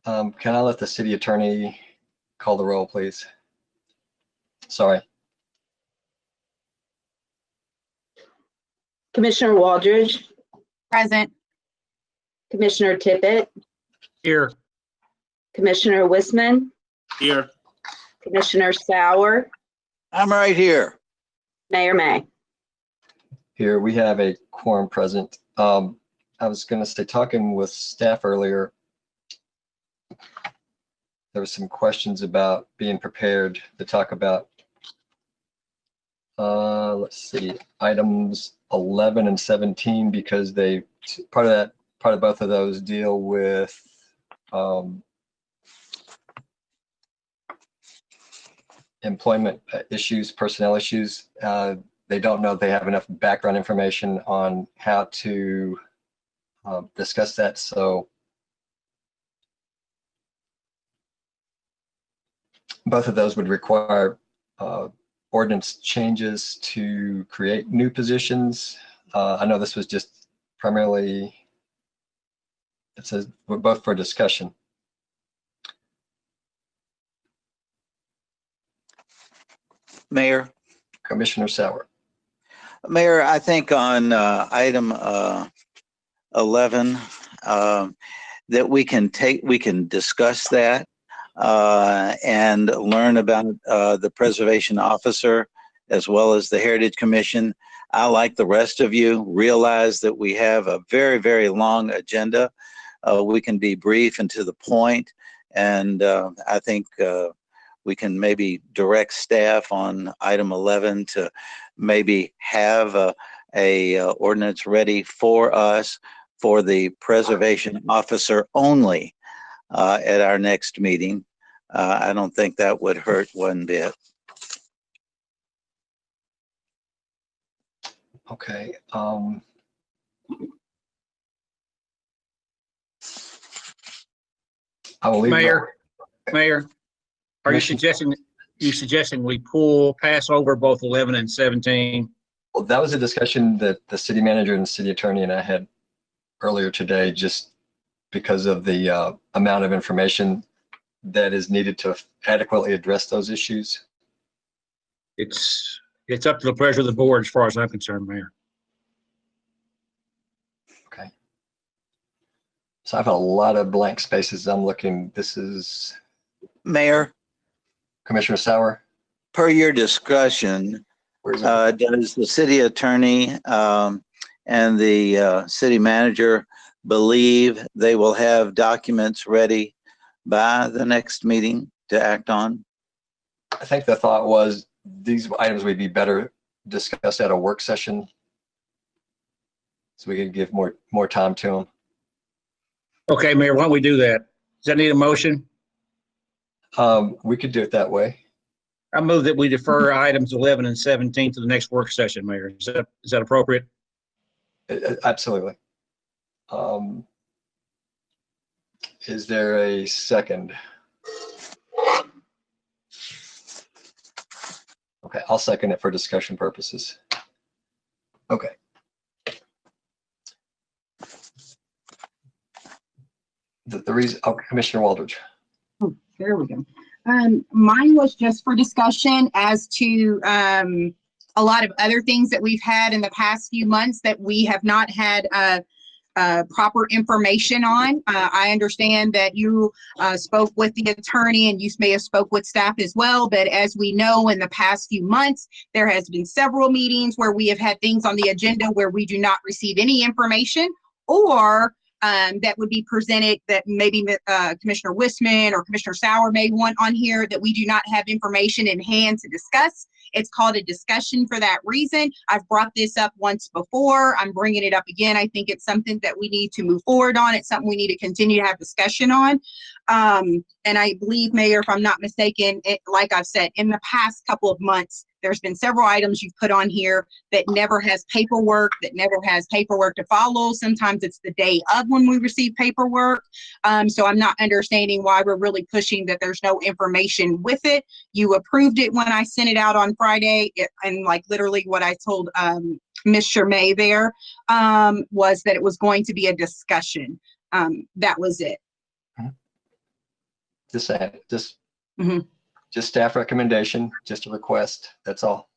Can I let the city attorney call the roll, please? Sorry. Commissioner Waldridge, Present. Commissioner Tippett, Here. Commissioner Wisman, Here. Commissioner Sauer, I'm right here. Mayor May. Here we have a quorum present. I was going to say, talking with staff earlier, there were some questions about being prepared to talk about, let's see, items 11 and 17, because they, part of both of those deal with employment issues, personnel issues. They don't know they have enough background information on how to discuss that. So both of those would require ordinance changes to create new positions. I know this was just primarily, it says we're both for discussion. Mayor. Commissioner Sauer. Mayor, I think on item 11, that we can discuss that and learn about the preservation officer as well as the Heritage Commission. I, like the rest of you, realize that we have a very, very long agenda. We can be brief and to the point, and I think we can maybe direct staff on item 11 to maybe have a ordinance ready for us for the preservation officer only at our next meeting. I don't think that would hurt one bit. Okay. I will leave. Mayor, are you suggesting we pass over both 11 and 17? Well, that was a discussion that the city manager and the city attorney and I had earlier today, just because of the amount of information that is needed to adequately address those issues. It's up to the pleasure of the board as far as I'm concerned, Mayor. Okay. So I have a lot of blank spaces. I'm looking, this is Mayor, Commissioner Sauer. per your discussion, does the city attorney and the city manager believe they will have documents ready by the next meeting to act on? I think the thought was these items would be better discussed at a work session, so we could give more time to them. Okay, Mayor, why don't we do that? Does that need a motion? We could do it that way. I move that we defer items 11 and 17 to the next work session, Mayor. Is that appropriate? Absolutely. Is there a second? Okay, I'll second it for discussion purposes. Okay. The reason, oh, Commissioner Waldridge. Oh, there we go. Mine was just for discussion as to a lot of other things that we've had in the past few months that we have not had proper information on. I understand that you spoke with the attorney and you may have spoke with staff as well, but as we know, in the past few months, there has been several meetings where we have had things on the agenda where we do not receive any information, or that would be presented that maybe Commissioner Wisman or Commissioner Sauer may want on here that we do not have information in hand to discuss. It's called a discussion for that reason. I've brought this up once before. I'm bringing it up again. I think it's something that we need to move forward on. It's something we need to continue to have discussion on. And I believe, Mayor, if I'm not mistaken, like I've said, in the past couple of months, there's been several items you've put on here that never has paperwork to follow. Sometimes it's the day of when we receive paperwork. So I'm not understanding why we're really pushing that there's no information with it. You approved it when I sent it out on Friday, and like literally what I told Mr. May there was that it was going to be a discussion. That was it. Just Mhm. staff recommendation, just a request. That's all.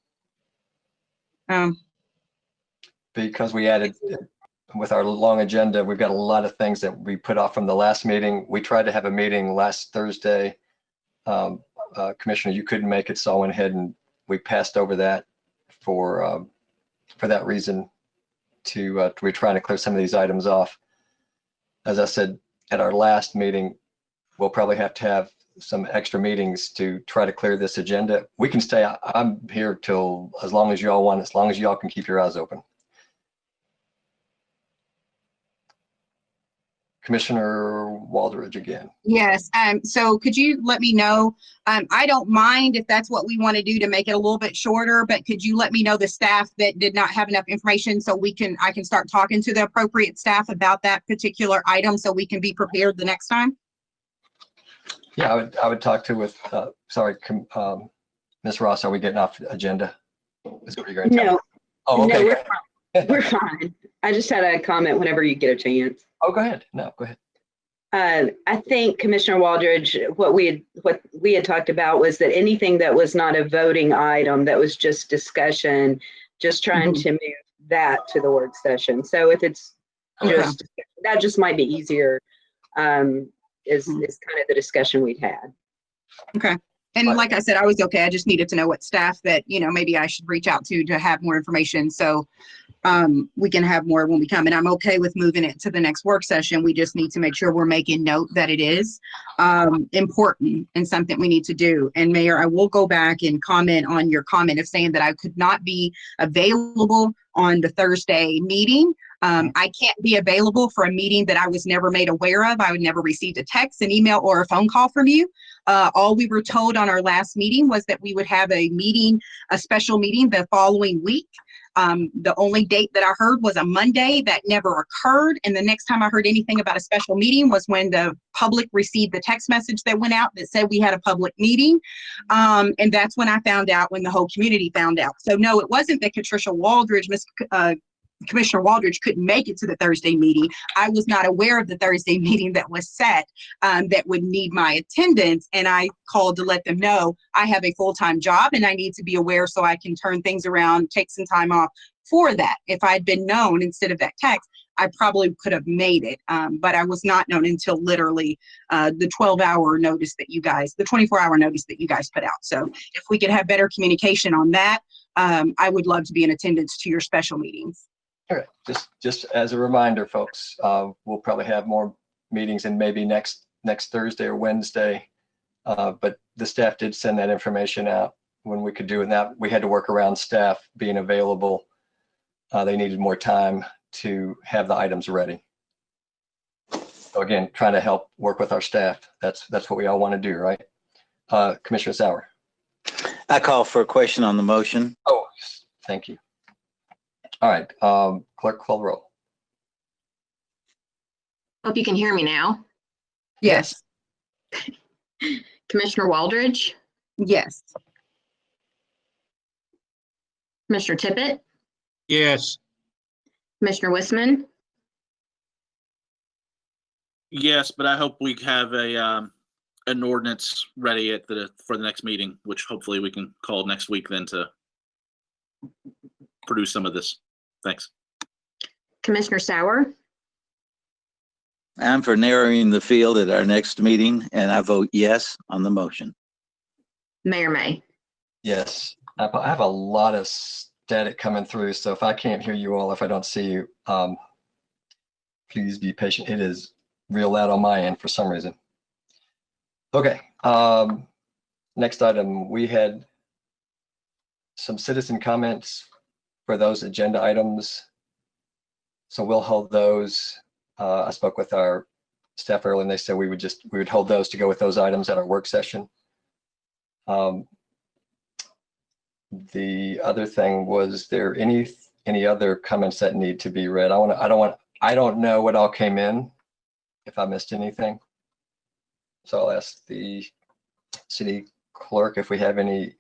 Because we added with our long agenda, we've got a lot of things that we put off from the last meeting. We tried to have a meeting last Thursday. Commissioner, you couldn't make it, so I went ahead and we passed over that for that reason. We're trying to clear some of these items off. As I said at our last meeting, we'll probably have to have some extra meetings to try to clear this agenda. We can stay. I'm here till as long as y'all want, as long as y'all can keep your eyes open. Commissioner Waldridge again. Yes, so could you let me know, I don't mind if that's what we want to do to make it a little bit shorter, but could you let me know the staff that did not have enough information so I can start talking to the appropriate staff about that particular item so we can be prepared the next time? Yeah, I would talk to with, sorry, Ms. Ross, are we getting off the agenda? Is what you're going to tell me? No, Oh, no, okay. we're fine. We're fine. I just had a comment whenever you get a chance. Oh, go ahead. No, go ahead. I think Commissioner Waldridge, what we had talked about was that anything that was not a voting item, that was just discussion, just trying to move that to the work session. So if it's just, that just might be easier, is kind of the discussion we'd had. Okay. And like I said, I was okay. I just needed to know what staff that, maybe I should reach out to have more information. So we can have more when we come. And I'm okay with moving it to the next work session. We just need to make sure we're making note that it is important and something we need to do. And Mayor, I will go back and comment on your comment of saying that I could not be available on the Thursday meeting. I can't be available for a meeting that I was never made aware of. I would never received a text, an email, or a phone call from you. All we were told on our last meeting was that we would have a special meeting the following week. The only date that I heard was a Monday. That never occurred. And the next time I heard anything about a special meeting was when the public received the text message that went out that said we had a public meeting. And that's when I found out, when the whole community found out. So no, it wasn't that Commissioner Waldridge couldn't make it to the Thursday meeting. I was not aware of the Thursday meeting that was set that would need my attendance. And I called to let them know I have a full-time job and I need to be aware so I can turn things around, take some time off for that. If I had been known instead of that text, I probably could have made it. But I was not known until literally the 12-hour notice that the 24-hour notice that you guys put out. So if we could have better communication on that, I would love to be in attendance to your special meetings. All right, just as a reminder, folks, we'll probably have more meetings and maybe next Thursday or Wednesday. But the staff did send that information out when we could do it. And that we had to work around staff being available. They needed more time to have the items ready. So again, trying to help work with our staff. That's what we all want to do, right? Commissioner Sauer. I call for a question on the motion. Oh, thank you. All right, clerk, call the roll. Hope you can hear me now. Yes. Commissioner Waldridge, Yes. Commissioner Tippett, Yes. Commissioner Wisman, Yes, but I hope we have an ordinance ready for the next meeting, which hopefully we can call next week then to produce some of this. Thanks. Commissioner Sauer, I'm for narrowing the field at our next meeting, and I vote yes on the motion. Mayor May. Yes, I have a lot of static coming through, so if I can't hear you all, if I don't see you, please be patient. It is real loud on my end for some reason. Okay, next item, we had some citizen comments for those agenda items. So we'll hold those. I spoke with our staff earlier and they said we would hold those to go with those items at our work session. The other thing, was there any other comments that need to be read? I don't know what all came in, if I missed anything. So I'll ask the city clerk if we have any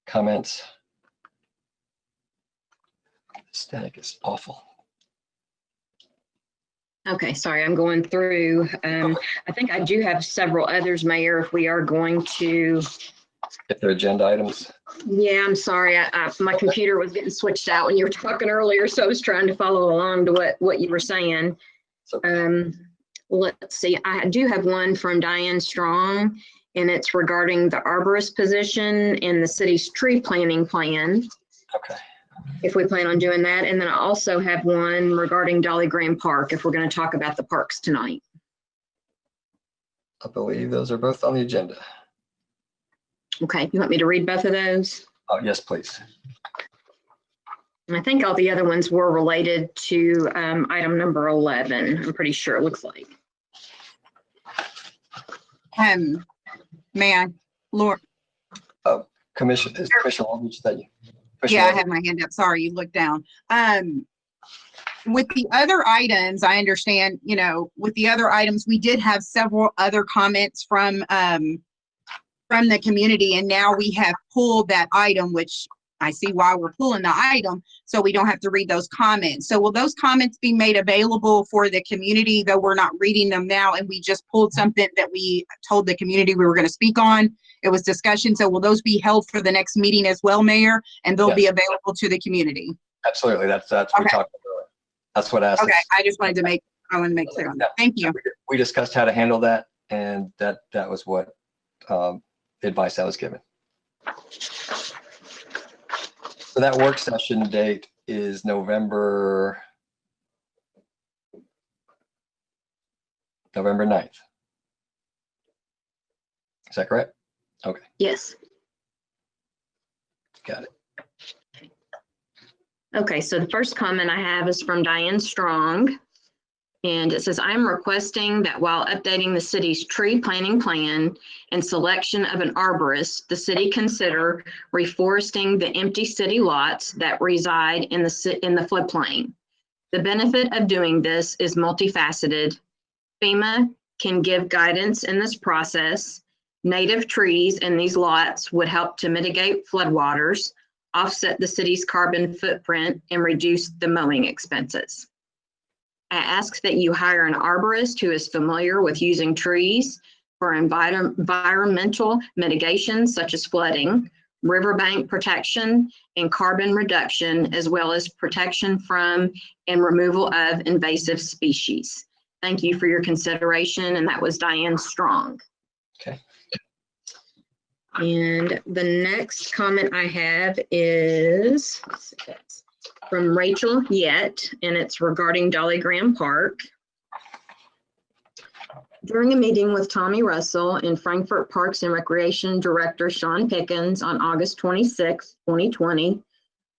comments. Static is awful. Okay, sorry, I'm going through. I think I do have several others, Mayor, if we are going to. If they're agenda items. Yeah, I'm sorry. My computer was getting switched out when you were talking earlier, so I was trying to follow along to what you were saying. So, Let's see. I do have one from Diane Strong, and it's regarding the arborist position in the city's tree planting plan, okay. if we plan on doing that. And then I also have one regarding Dolly Graham Park, if we're going to talk about the parks tonight. I believe those are both on the agenda. Okay, you want me to read both of those? Oh, yes, please. And I think all the other ones were related to item number 11. I'm pretty sure it looks like. May I, Lord? Commissioner Aldridge, that you? Yeah, I have my hand up. Sorry, you looked down. With the other items, I understand, you know, with the other items, we did have several other comments from the community, and now we have pulled that item, which I see why we're pulling the item, so we don't have to read those comments. So will those comments be made available for the community, though we're not reading them now, and we just pulled something that we told the community we were going to speak on? It was discussion. So will those be held for the next meeting as well, Mayor? And they'll be available to the community? Absolutely. That's what we talked about earlier. That's what I asked. Okay, I just wanted to make clear on that. Thank you. We discussed how to handle that, and that was what the advice I was given. So that work session date is November 9th. Is that correct? Okay, Yes. got it. Okay, so the first comment I have is from Diane Strong. And it says, I'm requesting that while updating the city's tree planting plan and selection of an arborist, the city consider reforesting the empty city lots that reside in the floodplain. The benefit of doing this is multifaceted. FEMA can give guidance in this process. Native trees in these lots would help to mitigate floodwaters, offset the city's carbon footprint, and reduce the mowing expenses. I ask that you hire an arborist who is familiar with using trees for environmental mitigation, such as flooding, riverbank protection, and carbon reduction, as well as protection from and removal of invasive species. Thank you for your consideration. And that was Diane Strong. Okay. And the next comment I have is from Rachel Yett, and it's regarding Dolly Graham Park. During a meeting with Tommy Russell and Frankfort Parks and Recreation Director Sean Pickens on August 26, 2020,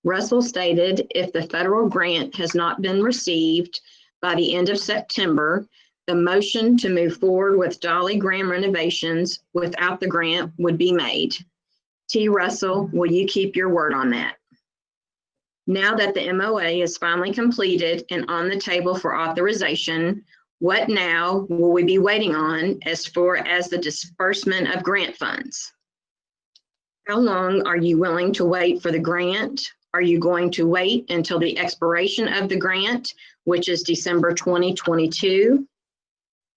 Russell stated if the federal grant has not been received by the end of September, the motion to move forward with Dolly Graham renovations without the grant would be made. T. Russell, will you keep your word on that? Now that the MOA is finally completed and on the table for authorization, what now will we be waiting on as far as the disbursement of grant funds? How long are you willing to wait for the grant? Are you going to wait until the expiration of the grant, which is December 2022?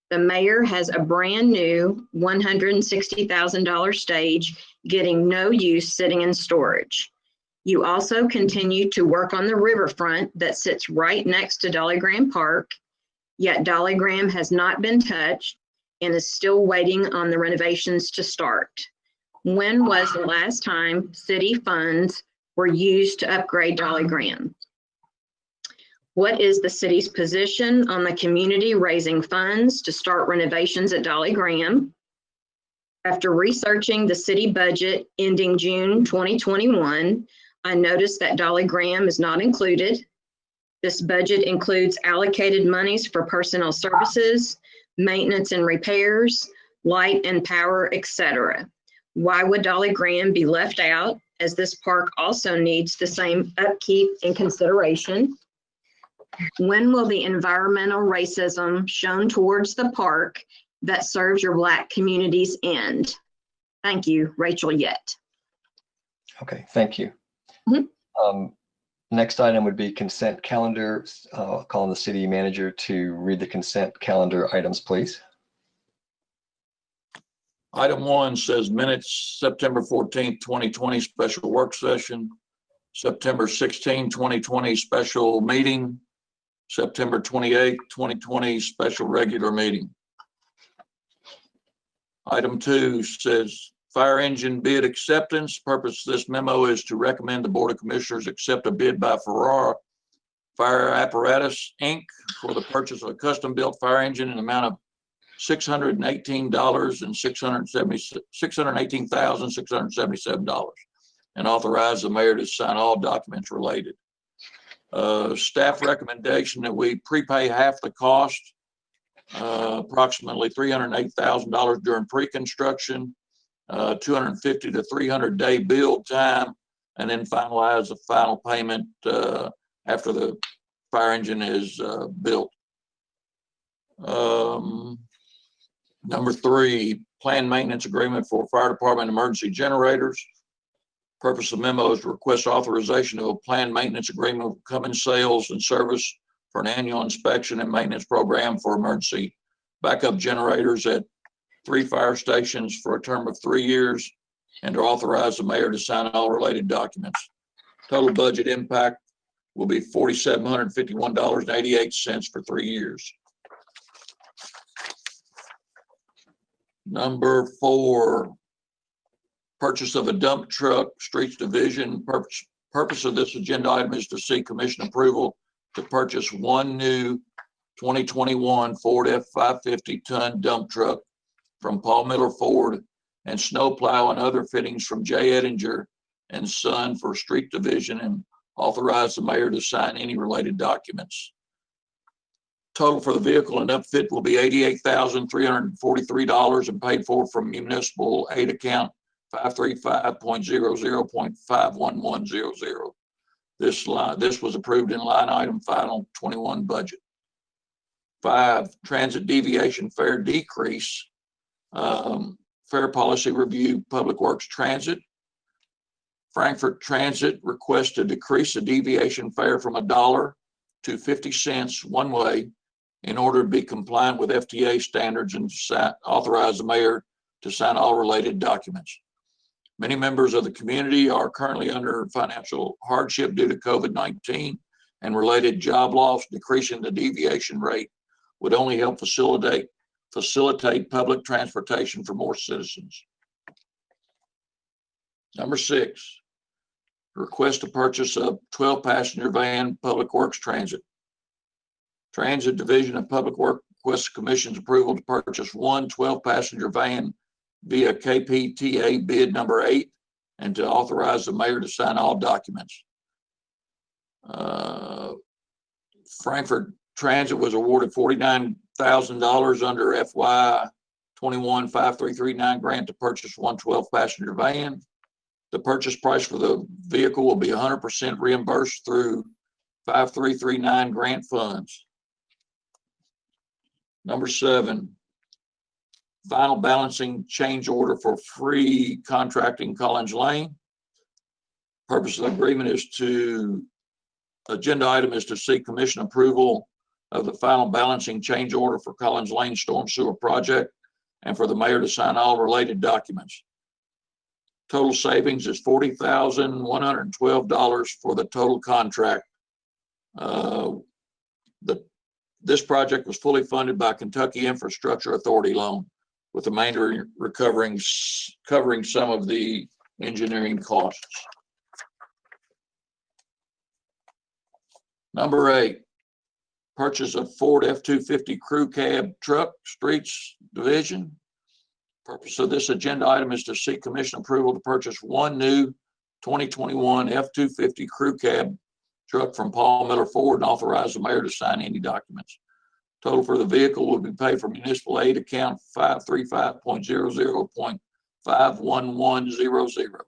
The mayor has a brand new $160,000 stage getting no use sitting in storage. You also continue to work on the riverfront that sits right next to Dolly Graham Park, yet Dolly Graham has not been touched and is still waiting on the renovations to start. When was the last time city funds were used to upgrade Dolly Graham? What is the city's position on the community raising funds to start renovations at Dolly Graham? After researching the city budget ending June 2021, I noticed that Dolly Graham is not included. This budget includes allocated monies for personnel services, maintenance and repairs, light and power, etc. Why would Dolly Graham be left out, as this park also needs the same upkeep and consideration? When will the environmental racism shown towards the park that serves your Black communities end? Thank you, Rachel Yett. Okay, thank you. Next item would be consent calendar. Calling the city manager to read the consent calendar items, please. Item 1 says minutes, September 14th, 2020 special work session, September 16, 2020 special meeting, September 28, 2020 special regular meeting. Item 2 says fire engine bid acceptance. Purpose of this memo is to recommend the Board of Commissioners accept a bid by Ferrara Fire Apparatus, Inc. for the purchase of a custom-built fire engine in the amount of $618,677, and authorize the mayor to sign all documents related. Staff recommendation that we prepay half the cost, approximately $308,000 during pre-construction, 250 to 300 day build time, and then finalize the final payment after the fire engine is built. Number 3, planned maintenance agreement for fire department emergency generators. Purpose of memo is to request authorization of a planned maintenance agreement with Cummins Sales and Service for an annual inspection and maintenance program for emergency backup generators at 3 fire stations for a term of 3 years, and to authorize the mayor to sign all related documents. Total budget impact will be $4,751.88 for 3 years. Number 4, purchase of a dump truck, streets division. Purpose of this agenda item is to seek commission approval to purchase 1 new 2021 Ford F-550 ton dump truck from Paul Miller Ford, and snow plow and other fittings from J. Ettinger and Son for street division, and authorize the mayor to sign any related documents. Total for the vehicle and upfit will be $88,343 and paid for from municipal aid account 535.00.51100. This was approved in line item final 21 budget. 5, transit deviation fare decrease. Fare policy review, Public Works Transit. Frankfort Transit requests to decrease the deviation fare from $1 to 50 cents one way in order to be compliant with FTA standards, and authorize the mayor to sign all related documents. Many members of the community are currently under financial hardship due to COVID-19 and related job loss. Decreasing the deviation rate would only help facilitate public transportation for more citizens. Number 6, request to purchase a 12-passenger van, Public Works Transit. Transit Division of Public Works requests the Commission's approval to purchase 1 12-passenger van via KPTA bid number 8, and to authorize the mayor to sign all documents. Frankfort Transit was awarded $49,000 under FY 21-5339 grant to purchase 1 12-passenger van. The purchase price for the vehicle will be 100% reimbursed through 5339 grant funds. Number 7, final balancing change order for free contracting Collins Lane. Purpose of the agreement is agenda item is to seek commission approval of the final balancing change order for Collins Lane Storm Sewer Project, and for the mayor to sign all related documents. Total savings is $40,112 for the total contract. This project was fully funded by Kentucky Infrastructure Authority loan, with the remainder covering some of the engineering costs. Number 8, purchase of Ford F-250 crew cab truck, streets division. Purpose of this agenda item is to seek commission approval to purchase 1 new 2021 F-250 crew cab truck from Paul Miller Ford, and authorize the mayor to sign any documents. Total for the vehicle will be paid from municipal aid account 535.00.51100.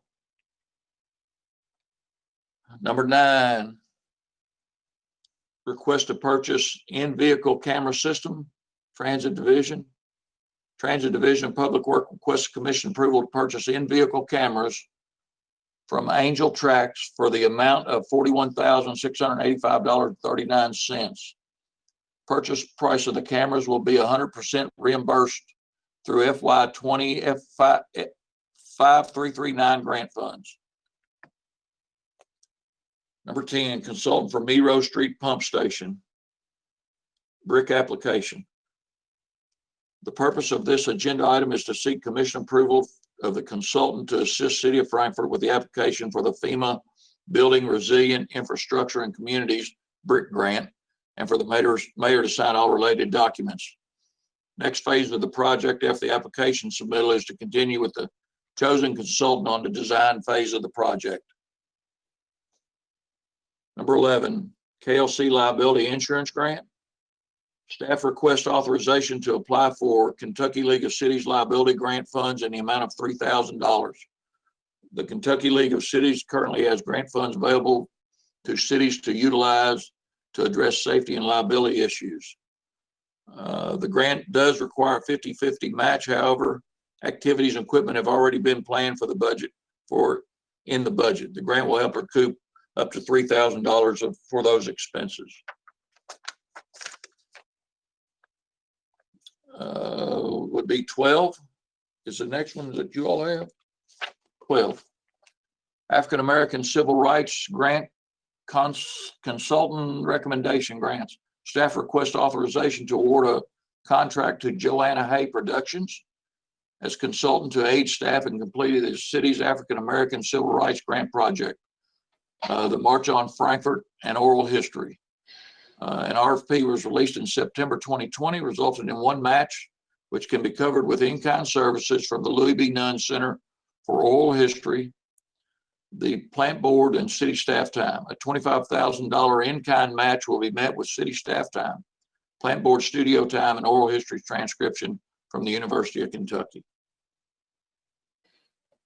Number 9, request to purchase in-vehicle camera system, Transit Division. Transit Division of Public Works requests commission approval to purchase in-vehicle cameras from Angel Tracks for the amount of $41,685.39. Purchase price of the cameras will be 100% reimbursed through FY20 5339 grant funds. Number 10, consultant for Miro Street Pump Station. Brick application. The purpose of this agenda item is to seek commission approval of the consultant to assist City of Frankfort with the application for the FEMA Building Resilient Infrastructure and Communities Brick Grant, and for the mayor to sign all related documents. Next phase of the project after the application submittal is to continue with the chosen consultant on the design phase of the project. Number 11, KLC Liability Insurance Grant. Staff requests authorization to apply for Kentucky League of Cities Liability Grant funds in the amount of $3,000. The Kentucky League of Cities currently has grant funds available to cities to utilize to address safety and liability issues. The grant does require a 50-50 match. However, activities and equipment have already been planned for the budget in the budget. The grant will help recoup up to $3,000 for those expenses. Would be 12 is the next one that you all have. 12, African American Civil Rights Grant Consultant Recommendation Grants. Staff request authorization to award a contract to Joanna Hay Productions as consultant to aid staff in completing the city's African American Civil Rights Grant Project, the March on Frankfort, and Oral History. An RFP was released in September 2020, resulting in one match, which can be covered with in-kind services from the Louis B. Nunn Center for Oral History, the plant board, and city staff time. A $25,000 in-kind match will be met with city staff time, plant board studio time, and oral history transcription from the University of Kentucky.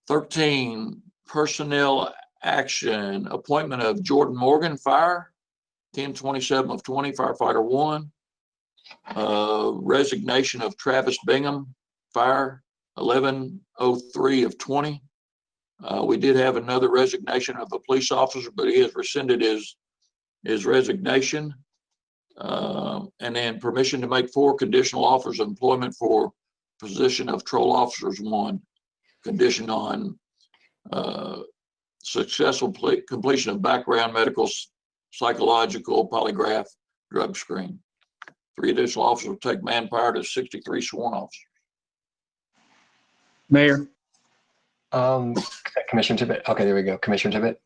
13, personnel action. Appointment of Jordan Morgan, fire, 10/27 of 20, firefighter 1. Resignation of Travis Bingham, fire, 11/03 of 20. We did have another resignation of a police officer, but he has rescinded his resignation. And then permission to make 4 conditional offers of employment for position of patrol officers 1, conditioned on successful completion of background, medical, psychological, polygraph, drug screen. 3 additional officers will take manpower to 63 sworn officers. Mayor, Commissioner Tippett. Okay, there we go. Commissioner Tippett.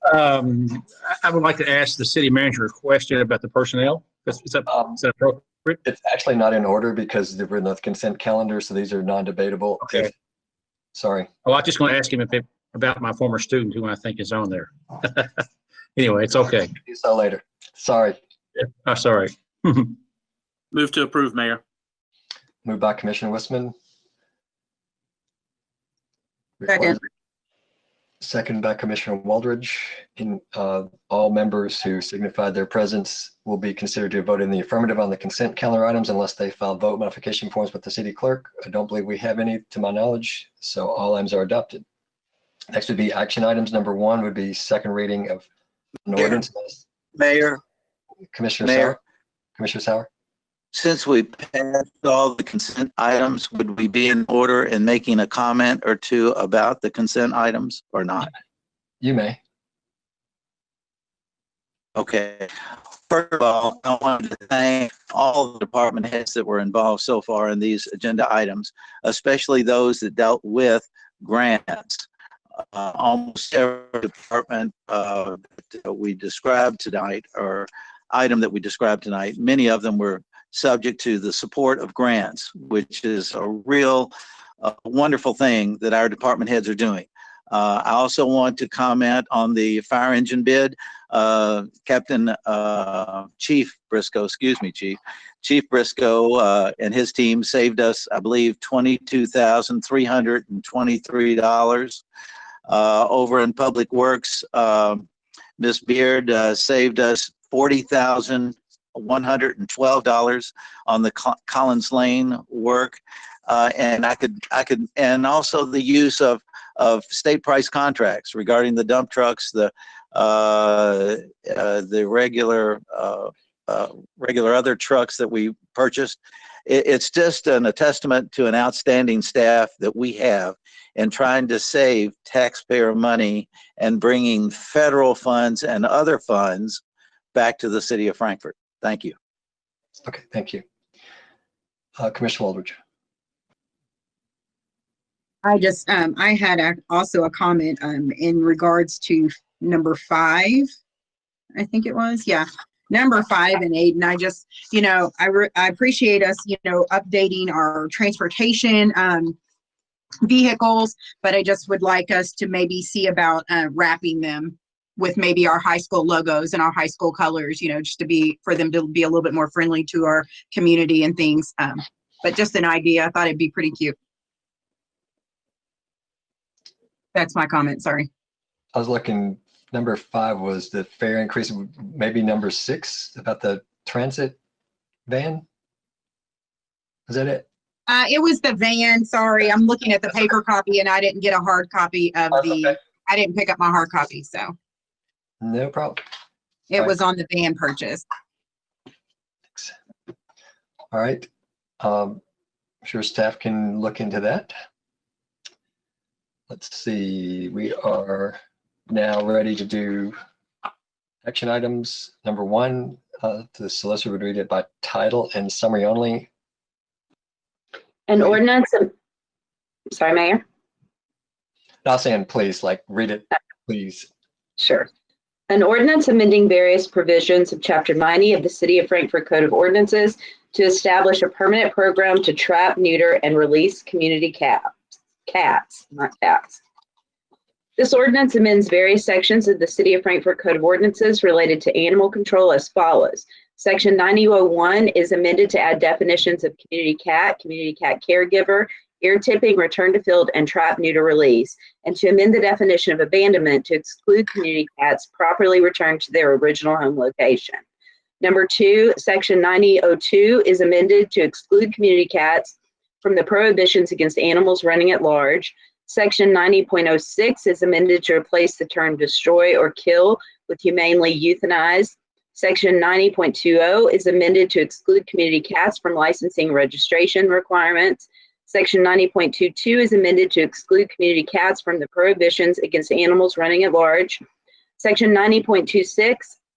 I would like to ask the city manager a question about the personnel. Is that appropriate? It's actually not in order because they were in the consent calendar, so these are non-debatable. Okay. Sorry. Oh, I was just going to ask him about my former student who I think is on there. Anyway, it's okay. Do so later. Sorry. Yeah, sorry. Move to approve, Mayor. Moved by Commissioner Wissman. Second. Second by Commissioner Waldridge. All members who signified their presence will be considered to vote in the affirmative on the consent calendar items unless they file vote modification forms with the city clerk. I don't believe we have any to my knowledge, so all items are adopted. Next would be action items. Number 1 would be second reading of an ordinance. Mayor, Commissioner Mayor. Sauer. Commissioner Sauer. since we passed all the consent items, would we be in order in making a comment or two about the consent items or not? You may. Okay. First of all, I wanted to thank all the department heads that were involved so far in these agenda items, especially those that dealt with grants. Almost every department that we described tonight, or item that we described tonight, many of them were subject to the support of grants, which is a real wonderful thing that our department heads are doing. I also want to comment on the fire engine bid. Chief Briscoe and his team saved us, I believe, $22,323. Over in Public Works, Ms. Beard saved us $40,112 on the Collins Lane work. And and also the use of state price contracts regarding the dump trucks, the regular other trucks that we purchased. It's just a testament to an outstanding staff that we have in trying to save taxpayer money and bringing federal funds and other funds back to the city of Frankfort. Thank you. Okay, thank you. Commissioner Waldridge. I just, I had also a comment in regards to number 5, I think it was, yeah. Number 5 and 8, and I just, I appreciate us, updating our transportation vehicles, but I just would like us to maybe see about wrapping them with maybe our high school logos and our high school colors, just for them to be a little bit more friendly to our community and things. But just an idea, I thought it'd be pretty cute. That's my comment, sorry. I was looking, number 5 was the fare increase, maybe number 6 about the transit van. Is that it? It was the van, sorry. I'm looking at the paper copy and I didn't get a hard copy of Okay. I didn't pick up my hard copy, so. No problem. It Right. was on the van purchase. Thanks. All right. I'm sure staff can look into that. Let's see, we are now ready to do action items. Number 1, the solicitor would read it by title and summary only. An ordinance, sorry, Mayor? Not saying please, like read it, please. Sure. An ordinance amending various provisions of Chapter 90 of the City of Frankfort Code of Ordinances to establish a permanent program to trap, neuter, and release community cats, not cats. This ordinance amends various sections of the City of Frankfort Code of Ordinances related to animal control as follows. Section 9001 is amended to add definitions of community cat caregiver, ear tipping, return to field, and trap, neuter, release, and to amend the definition of abandonment to exclude community cats properly returned to their original home location. Number 2, Section 9002 is amended to exclude community cats from the prohibitions against animals running at large. Section 90.06 is amended to replace the term destroy or kill with humanely euthanize. Section 90.20 is amended to exclude community cats from licensing registration requirements. Section 90.22 is amended to exclude community cats from the prohibitions against animals running at large. Section 90.26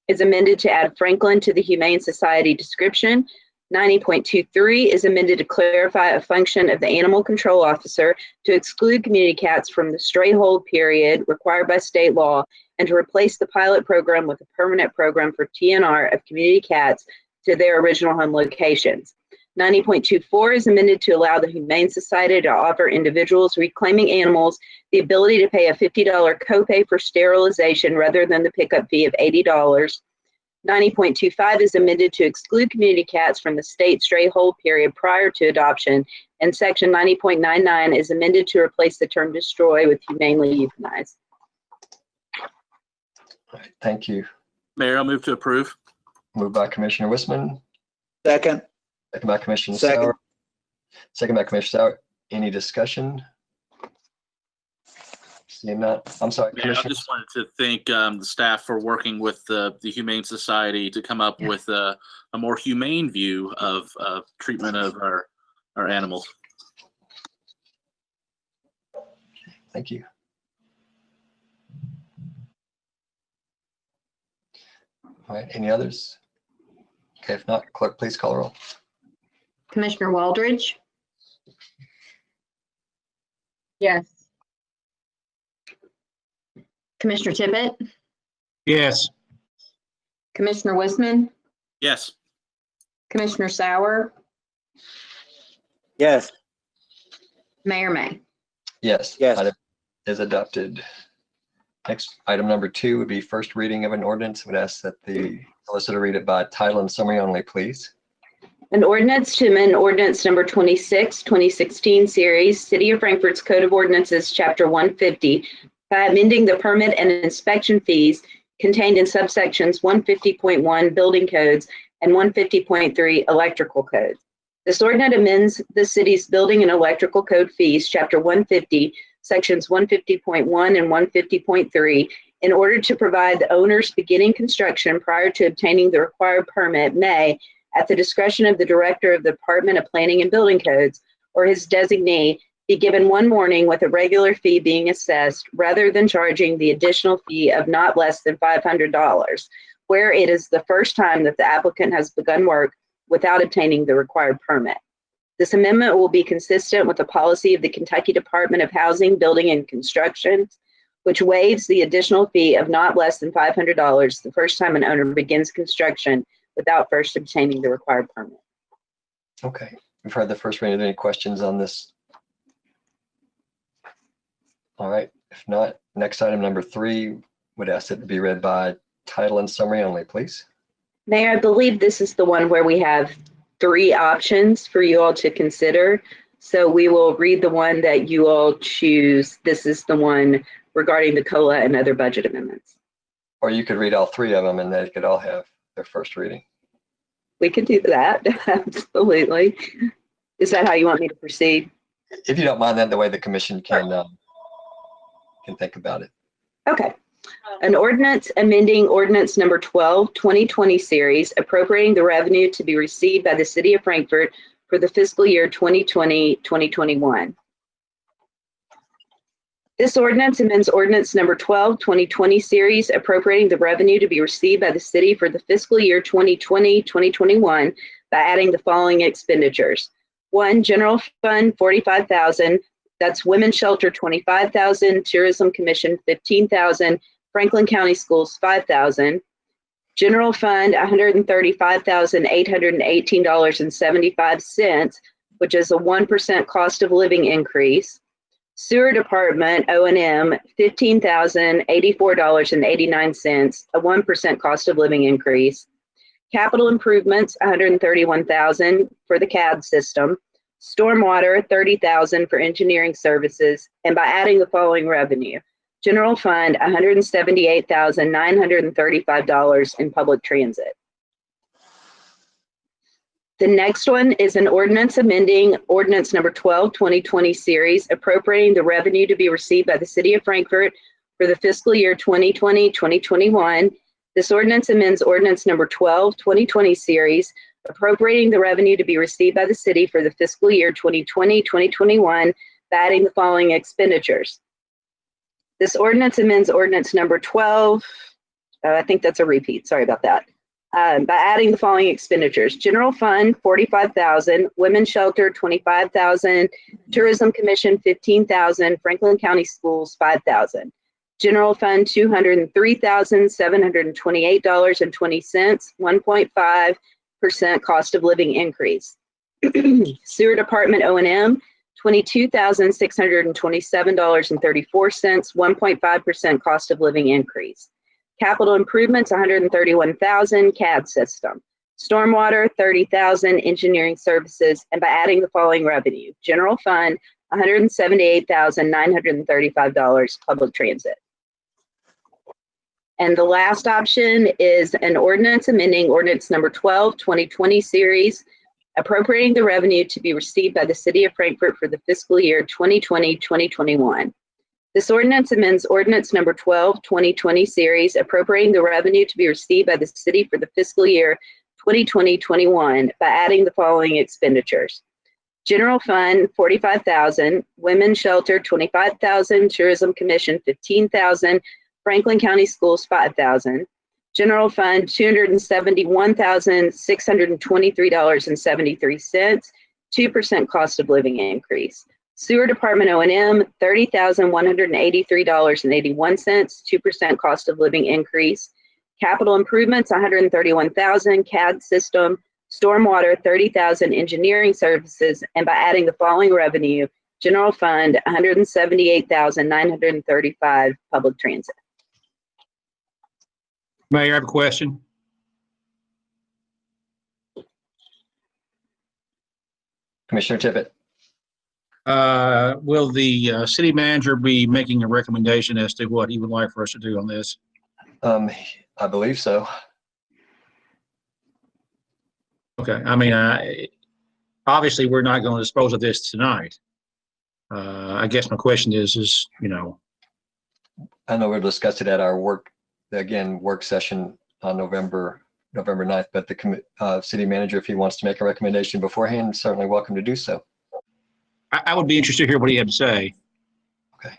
is amended to add Franklin to the Humane Society description. 90.23 is amended to clarify a function of the animal control officer to exclude community cats from the stray hold period required by state law and to replace the pilot program with a permanent program for TNR of community cats to their original home locations. 90.24 is amended to allow the Humane Society to offer individuals reclaiming animals the ability to pay a $50 copay for sterilization rather than the pickup fee of $80. 90.25 is amended to exclude community cats from the state stray hold period prior to adoption, and Section 90.99 is amended to replace the term destroy with humanely euthanize. All right, thank you. Mayor, I'll move to approve. Moved by Commissioner Wissman, Second. second by Commissioner Second. Sauer. Second by Commissioner Sauer. Any discussion? Seeing none. I'm sorry, Mayor, I Commissioner. just wanted to thank the staff for working with the Humane Society to come up with a more humane view of treatment of our animals. Thank you. All right, any others? Okay, if not, clerk, please call the roll. Commissioner Waldridge, Yes. Commissioner Tippett, Yes. Commissioner Wissman, Yes. Commissioner Sauer, Yes. Mayor May. Yes. Yes. Item is adopted. Next, item number 2 would be first reading of an ordinance. Would ask that the solicitor read it by title and summary only, please. An ordinance to amend ordinance number 26, 2016 series, City of Frankfort's Code of Ordinances, Chapter 150, by amending the permit and inspection fees contained in subsections 150.1 building codes and 150.3 electrical codes. This ordinance amends the city's building and electrical code fees, Chapter 150, Sections 150.1 and 150.3, in order to provide the owners beginning construction prior to obtaining the required permit may, at the discretion of the Director of the Department of Planning and Building Codes or his designee, be given one warning with a regular fee being assessed rather than charging the additional fee of not less than $500, where it is the first time that the applicant has begun work without obtaining the required permit. This amendment will be consistent with the policy of the Kentucky Department of Housing, Building, and Construction, which waives the additional fee of not less than $500 the first time an owner begins construction without first obtaining the required permit. Okay, we've heard the first reading. Are there any questions on this? All right, if not, next item, number 3, would ask it to be read by title and summary only, please. Mayor, I believe this is the one where we have 3 options for you all to consider. So we will read the one that you all choose. This is the one regarding the COLA and other budget amendments. Or you could read all 3 of them and they could all have their first reading. We can do that, absolutely. Is that how you want me to proceed? If you don't mind, that the way the commission can think about it. Okay. An ordinance amending ordinance number 12, 2020 series, appropriating the revenue to be received by the city of Frankfort for the fiscal year 2020-2021. This ordinance amends ordinance number 12, 2020 series, appropriating the revenue to be received by the city for the fiscal year 2020-2021 by adding the following expenditures. 1, general fund, $45,000. That's Women's Shelter, $25,000, Tourism Commission, $15,000, Franklin County Schools, $5,000, General Fund, $135,818.75, which is a 1% cost of living increase. Sewer Department, O&M, $15,084.89, a 1% cost of living increase. Capital improvements, $131,000 for the CAD system. Stormwater, $30,000 for engineering services, and by adding the following revenue. General Fund, $178,935 in public transit. The next one is an ordinance amending ordinance number 12, 2020 series, appropriating the revenue to be received by the city of Frankfort for the fiscal year 2020-2021. This ordinance amends ordinance number 12, 2020 series, appropriating the revenue to be received by the city for the fiscal year 2020-2021 by adding the following expenditures. This ordinance amends ordinance number 12. I think that's a repeat. Sorry about that. By adding the following expenditures. General Fund, $45,000. Women's Shelter, $25,000. Tourism Commission, $15,000. Franklin County Schools, $5,000. General Fund, $203,728.20. 1.5% cost of living increase. Sewer Department O&M, $22,627.34, 1.5% cost of living increase. Capital improvements, $131,000, CAD system. Stormwater, $30,000, engineering services, and by adding the following revenue. General Fund, $178,935, public transit. And the last option is an ordinance amending ordinance number 12, 2020 series, appropriating the revenue to be received by the city of Frankfort for the fiscal year 2020-2021. This ordinance amends ordinance number 12, 2020 series, appropriating the revenue to be received by the city for the fiscal year 2020-21 by adding the following expenditures. General Fund, $45,000, Women's Shelter, $25,000, Tourism Commission, $15,000, Franklin County Schools, $5,000. General Fund, $271,623.73, 2% cost of living increase. Sewer Department O&M, $30,183.81, 2% cost of living increase. Capital improvements, $131,000, CAD system. Stormwater, $30,000, engineering services, and by adding the following revenue, General Fund, $178,935, public transit. Mayor, I have a question. Commissioner Tippett. Will the city manager be making a recommendation as to what he would like for us to do on this? I believe so. Okay, I mean, obviously, we're not going to dispose of this tonight. I guess my question is, I know we'll discuss it at our work session on November 9th, but the city manager, if he wants to make a recommendation beforehand, certainly welcome to do so. I would be interested to hear what he had to say. Okay.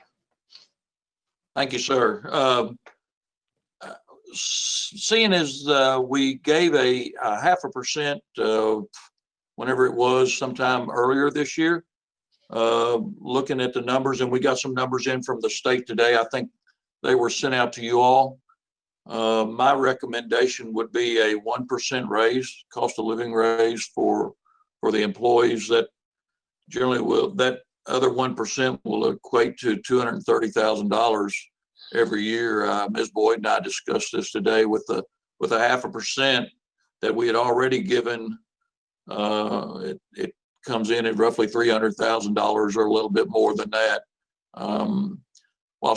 Thank you, sir. Seeing as we gave a 0.5%, whenever it was sometime earlier this year, looking at the numbers, and we got some numbers in from the state today. I think they were sent out to you all. My recommendation would be a 1% raise, cost of living raise for the employees. That generally will, that other 1% will equate to $230,000 every year. Ms. Boyd and I discussed this today with a 0.5% that we had already given. It comes in at roughly $300,000 or a little bit more than that. While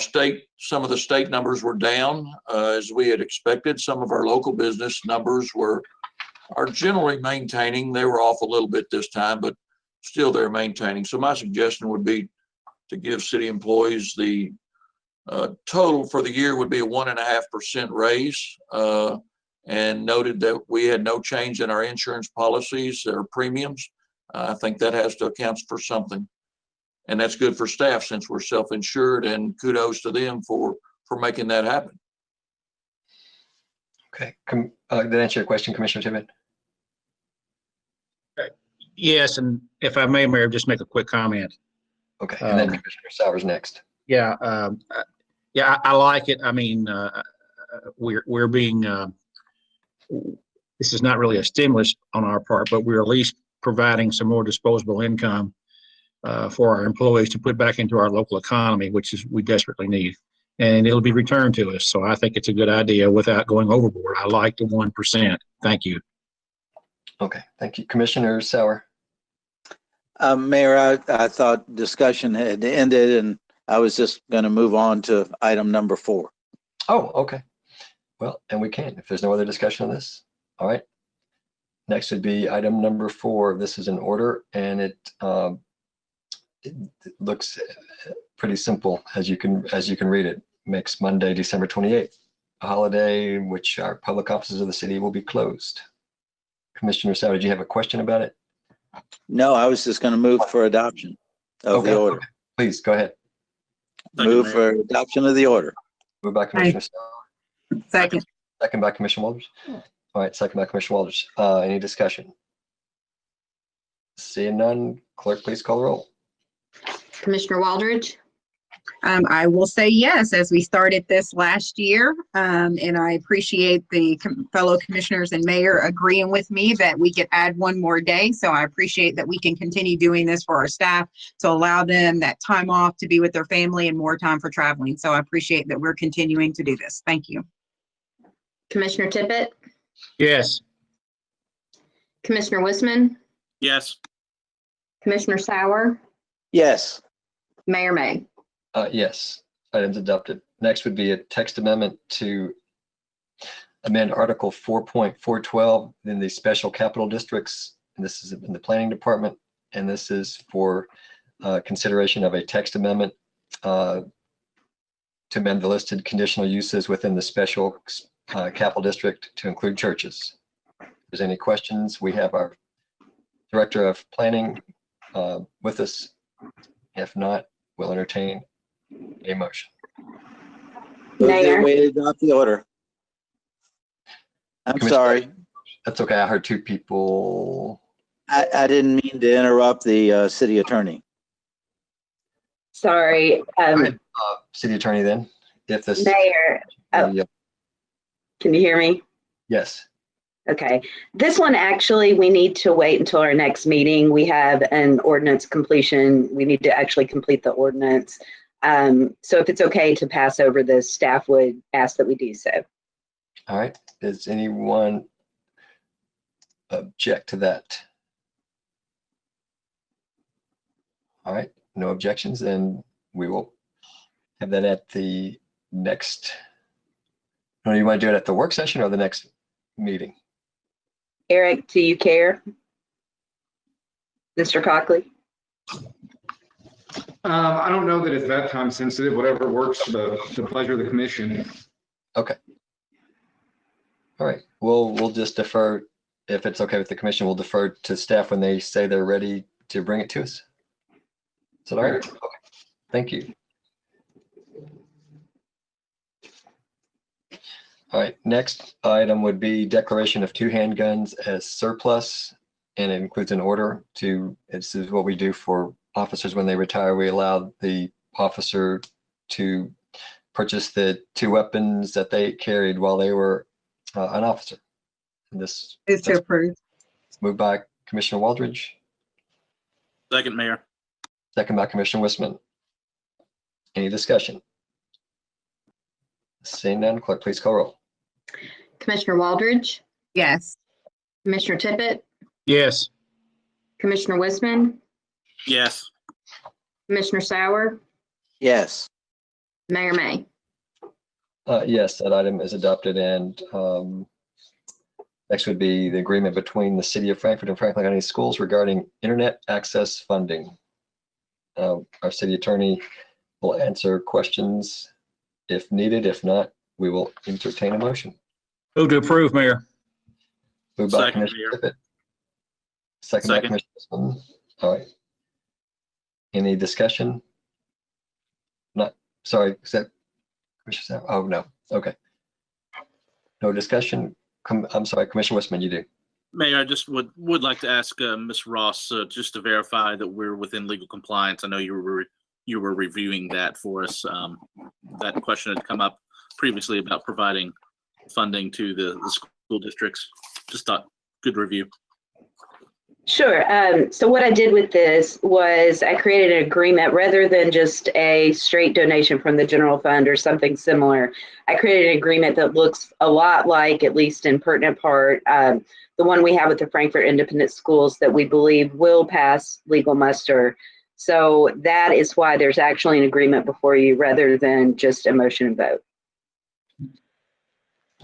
some of the state numbers were down, as we had expected, some of our local business numbers are generally maintaining. They were off a little bit this time, but still they're maintaining. So my suggestion would be to give city employees the total for the year would be a 1.5% raise, and noted that we had no change in our insurance policies or premiums. I think that has to account for something. And that's good for staff since we're self-insured, and kudos to them for making that happen. Okay. Did that answer your question, Commissioner Tibbet? Yes, and if I may, Mayor, just make a quick comment. Okay, and then Commissioner Sowers next. Yeah, I like it. I mean, we're being, this is not really a stimulus on our part, but we're at least providing some more disposable income for our employees to put back into our local economy, which we desperately need. And it'll be returned to us. So I think it's a good idea without going overboard. I like the 1%. Thank you. Okay, thank you. Commissioner Sauer. Mayor, I thought discussion had ended, and I was just going to move on to item number 4. Oh, okay. Well, and we can, if there's no other discussion on this. All right. Next would be item number 4. This is an order, and it looks pretty simple as you can read it. Makes Monday, December 28th, a holiday in which our public offices of the city will be closed. Commissioner Sauer, did you have a question about it? No, I was just going to move for adoption of the order. Okay. Please go ahead. Move for adoption of the order. Moved by Commissioner Sauer. Second. Second by Commissioner Walters. All right, second by Commissioner Walters. Any discussion? Seeing none, clerk, please call the roll. Commissioner Waldridge, I will say yes, as we started this last year, and I appreciate the fellow commissioners and mayor agreeing with me that we could add one more day. So I appreciate that we can continue doing this for our staff to allow them that time off to be with their family and more time for traveling. So I appreciate that we're continuing to do this. Thank you. Commissioner Tippett, Yes. Commissioner Wisman, Yes. Commissioner Sauer, Yes. Mayor May. Yes, items adopted. Next would be a text amendment to amend Article 4.412 in the special capital districts. And this is in the planning department. And this is for consideration of a text amendment to amend the listed conditional uses within the special capital district to include churches. If there's any questions, we have our Director of Planning with us. If not, we'll entertain a motion. Move Mayor. that we adopt the order. I'm sorry. That's okay. I heard two people. I didn't mean to interrupt the city attorney. Sorry, Go ahead, City Attorney, then, if this. Mayor, can you hear me? Yes. Okay, this one actually, we need to wait until our next meeting. We have an ordinance completion. We need to actually complete the ordinance. So if it's okay to pass over this, staff would ask that we do so. All right. Does anyone object to that? All right. No objections, then we will have that at the next. No, you want to do it at the work session or the next meeting? Eric, do you care? Mr. Cockley? I don't know that it's that time sensitive, whatever works for the pleasure of the commission. Okay. All right, we'll just defer. If it's okay with the commission, we'll defer to staff when they say they're ready to bring it to us. Is that all right? Okay. Thank you. All right, next item would be declaration of 2 handguns as surplus, and it includes an order to, this is what we do for officers when they retire. We allow the officer to purchase the 2 weapons that they carried while they were an officer. And this Is to approve. moved by Commissioner Waldridge, Second, Mayor. second by Commissioner Wissman. Any discussion? Seeing none, clerk, please call roll. Commissioner Waldridge, Yes. Commissioner Tippett, Yes. Commissioner Wissman, Yes. Commissioner Sauer, Yes. Mayor May. Yes, that item is adopted, and next would be the agreement between the City of Frankfort and Franklin County Schools regarding internet access funding. Our city attorney will answer questions if needed. If not, we will entertain a motion. Move to approve, Mayor. Moved by Second, Commissioner Mayor. Tippett. Second by Second. Commissioner Wissman. All right. Any discussion? Not, sorry, is that Commissioner Sauer? Oh, no. Okay. No discussion. I'm sorry, Commissioner Wissman, you do. Mayor, I just would like to ask Ms. Ross just to verify that we're within legal compliance. I know you were reviewing that for us. That question had come up previously about providing funding to the school districts. Just thought, good review. Sure. So what I did with this was I created an agreement rather than just a straight donation from the general fund or something similar. I created an agreement that looks a lot like, at least in pertinent part, the one we have with the Frankfort Independent Schools that we believe will pass legal muster. So that is why there's actually an agreement before you rather than just a motion and vote.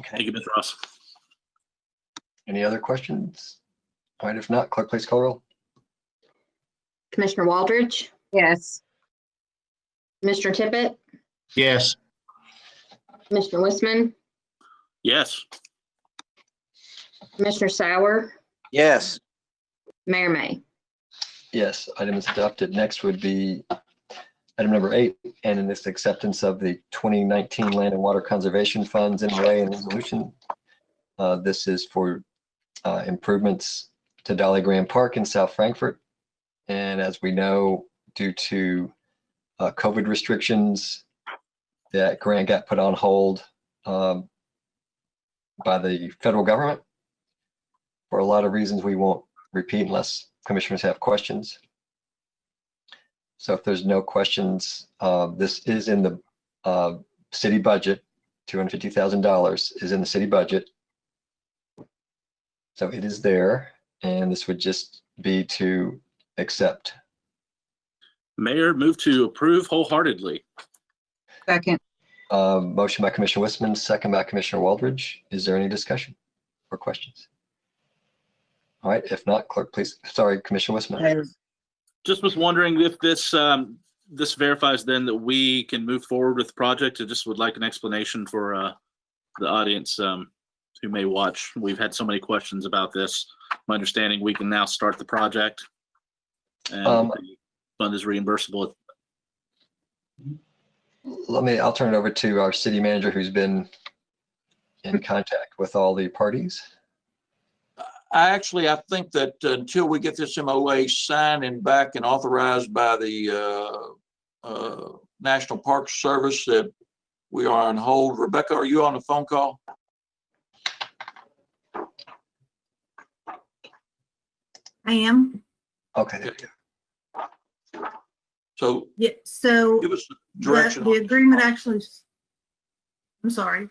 Thank you, Ms. Ross. Any other questions? All right, if not, clerk, please call roll. Commissioner Waldridge, Yes. Commissioner Tippett, Yes. Commissioner Wissman, Yes. Commissioner Sauer, Yes. Mayor May. Yes, item is adopted. Next would be item number 8, and in this acceptance of the 2019 Land and Water Conservation Funds in lay and resolution. This is for improvements to Dolly Graham Park in South Frankfort. And as we know, due to COVID restrictions, that grant got put on hold by the federal government for a lot of reasons we won't repeat unless commissioners have questions. So if there's no questions, this is in the city budget. $250,000 is in the city budget. So it is there, and this would just be to accept. Mayor, move to approve wholeheartedly. Second. Motion by Commissioner Wissman, second by Commissioner Waldridge. Is there any discussion or questions? All right, if not, clerk, please. Sorry, Commissioner Wissman. Just was wondering if this this verifies then that we can move forward with the project. I just would like an explanation for the audience who may watch. We've had so many questions about this. My understanding, we can now start the project, and the fund is reimbursable. I'll turn it over to our city manager who's been in contact with all the parties. I think that until we get this MOA signed and back and authorized by the National Park Service, that we are on hold. Rebecca, are you on the phone call? I am. Okay, there we go. So Yeah, so give us direction. the agreement actually, I'm sorry.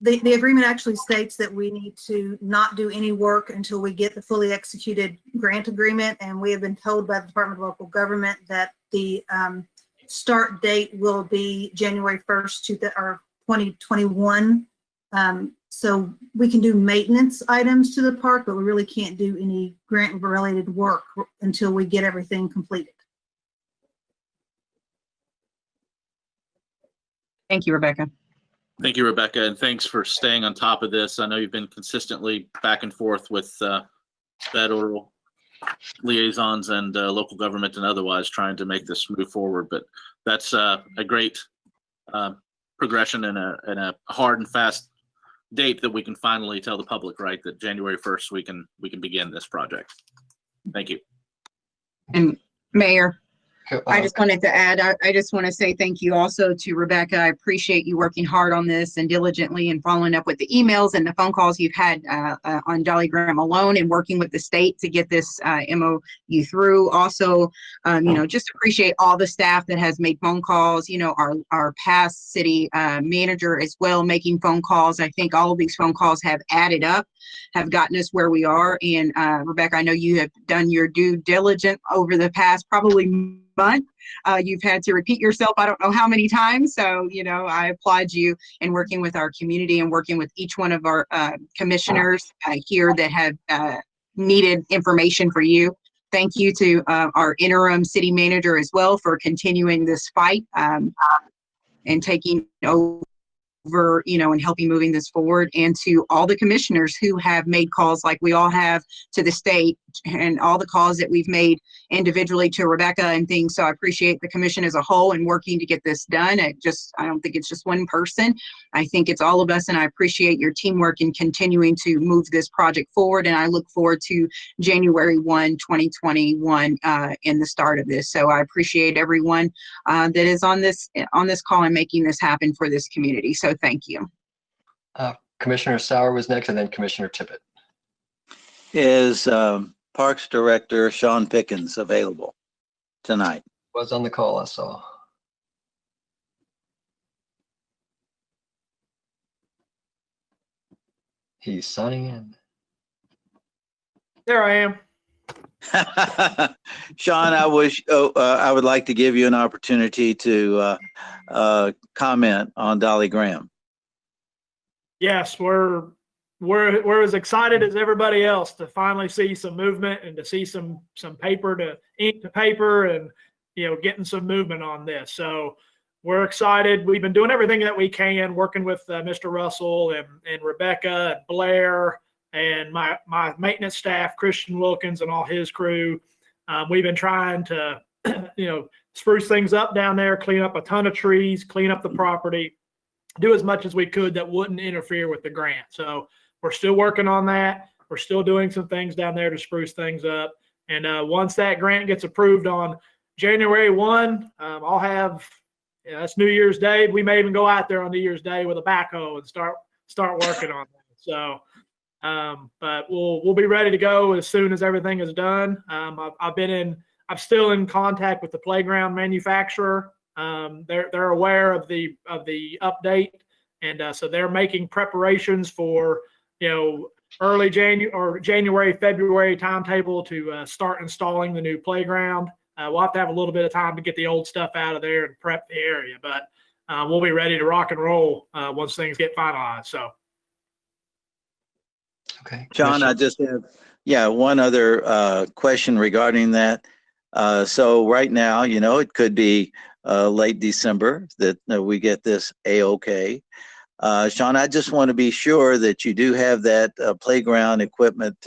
The agreement actually states that we need to not do any work until we get the fully executed grant agreement. And we have been told by the Department of Local Government that the start date will be January 1st, 2021. So we can do maintenance items to the park, but we really can't do any grant-related work until we get everything completed. Thank you, Rebecca. Thank you, Rebecca, and thanks for staying on top of this. I know you've been consistently back and forth with federal liaisons and local government and otherwise trying to make this move forward. But that's a great progression and a hard and fast date that we can finally tell the public, right? That January 1st we can begin this project. Thank you. And Mayor, I Uh, just wanted to add, I just want to say thank you also to Rebecca. I appreciate you working hard on this and diligently and following up with the emails and the phone calls you've had on Jolly Graham alone and working with the state to get this MOU through. Also, just appreciate all the staff that has made phone calls, our past city manager as well, making phone calls. I think all of these phone calls have added up, have gotten us where we are. And Rebecca, I know you have done your due diligence over the past probably month. You've had to repeat yourself, I don't know how many times. So, I applaud you in working with our community and working with each one of our commissioners here that have needed information for you. Thank you to our interim city manager as well for continuing this fight and taking over, and helping moving this forward, and to all the commissioners who have made calls like we all have to the state and all the calls that we've made individually to Rebecca and things. So I appreciate the commission as a whole and working to get this done. I don't think it's just one person. I think it's all of us, and I appreciate your teamwork in continuing to move this project forward. And I look forward to January 1, 2021 in the start of this. So I appreciate everyone that is on this call and making this happen for this community. So thank you. Commissioner Sauer was next, and then Commissioner Tippett. Is Parks Director Sean Pickens available tonight? Was on the call, I saw. He's signing in. There I am. Sean, I would like to give you an opportunity to comment on Dolly Graham. Yes, we're as excited as everybody else to finally see some movement and to see some paper, to ink to paper, and getting some movement on this. So we're excited. We've been doing everything that we can, working with Mr. Russell and Rebecca and Blair and my maintenance staff, Christian Wilkins, and all his crew. We've been trying to spruce things up down there, clean up a ton of trees, clean up the property, do as much as we could that wouldn't interfere with the grant. So we're still working on that. We're still doing some things down there to spruce things up. And once that grant gets approved on January 1, I'll have, that's New Year's Day. We may even go out there on New Year's Day with a backhoe and start working on that. So, but we'll be ready to go as soon as everything is done. I'm still in contact with the playground manufacturer. They're aware of the update, and so they're making preparations for early January, February timetable to start installing the new playground. We'll have to have a little bit of time to get the old stuff out of there and prep the area, but we'll be ready to rock and roll once things get finalized. So, Okay, John, I just have one other question regarding that. So right now, it could be late December that we get this A-OK. Sean, I just want to be sure that you do have that playground equipment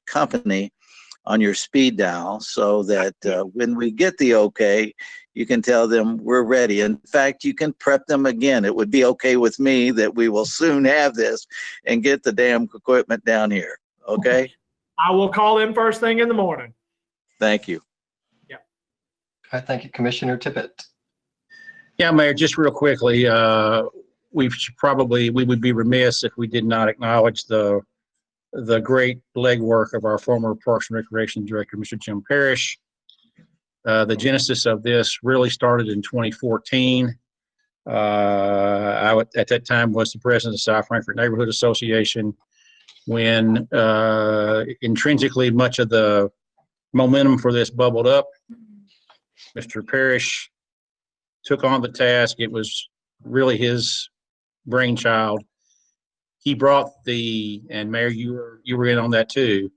company on your speed dial, so that when we get the okay, you can tell them we're ready. In fact, you can prep them again. It would be okay with me that we will soon have this and get the damn equipment down here. Okay? I will call them first thing in the morning. Thank you. All right, thank you, Commissioner Tippett. Yeah, Mayor, just real quickly, we would be remiss if we did not acknowledge the great legwork of our former Parks and Recreation Director, Mr. Jim Parrish. The genesis of this really started in 2014. I at that time was the president of the South Frankfort Neighborhood Association, when intrinsically much of the momentum for this bubbled up. Mr. Parrish took on the task. It was really his brainchild. he brought and Mayor, you were in on that too.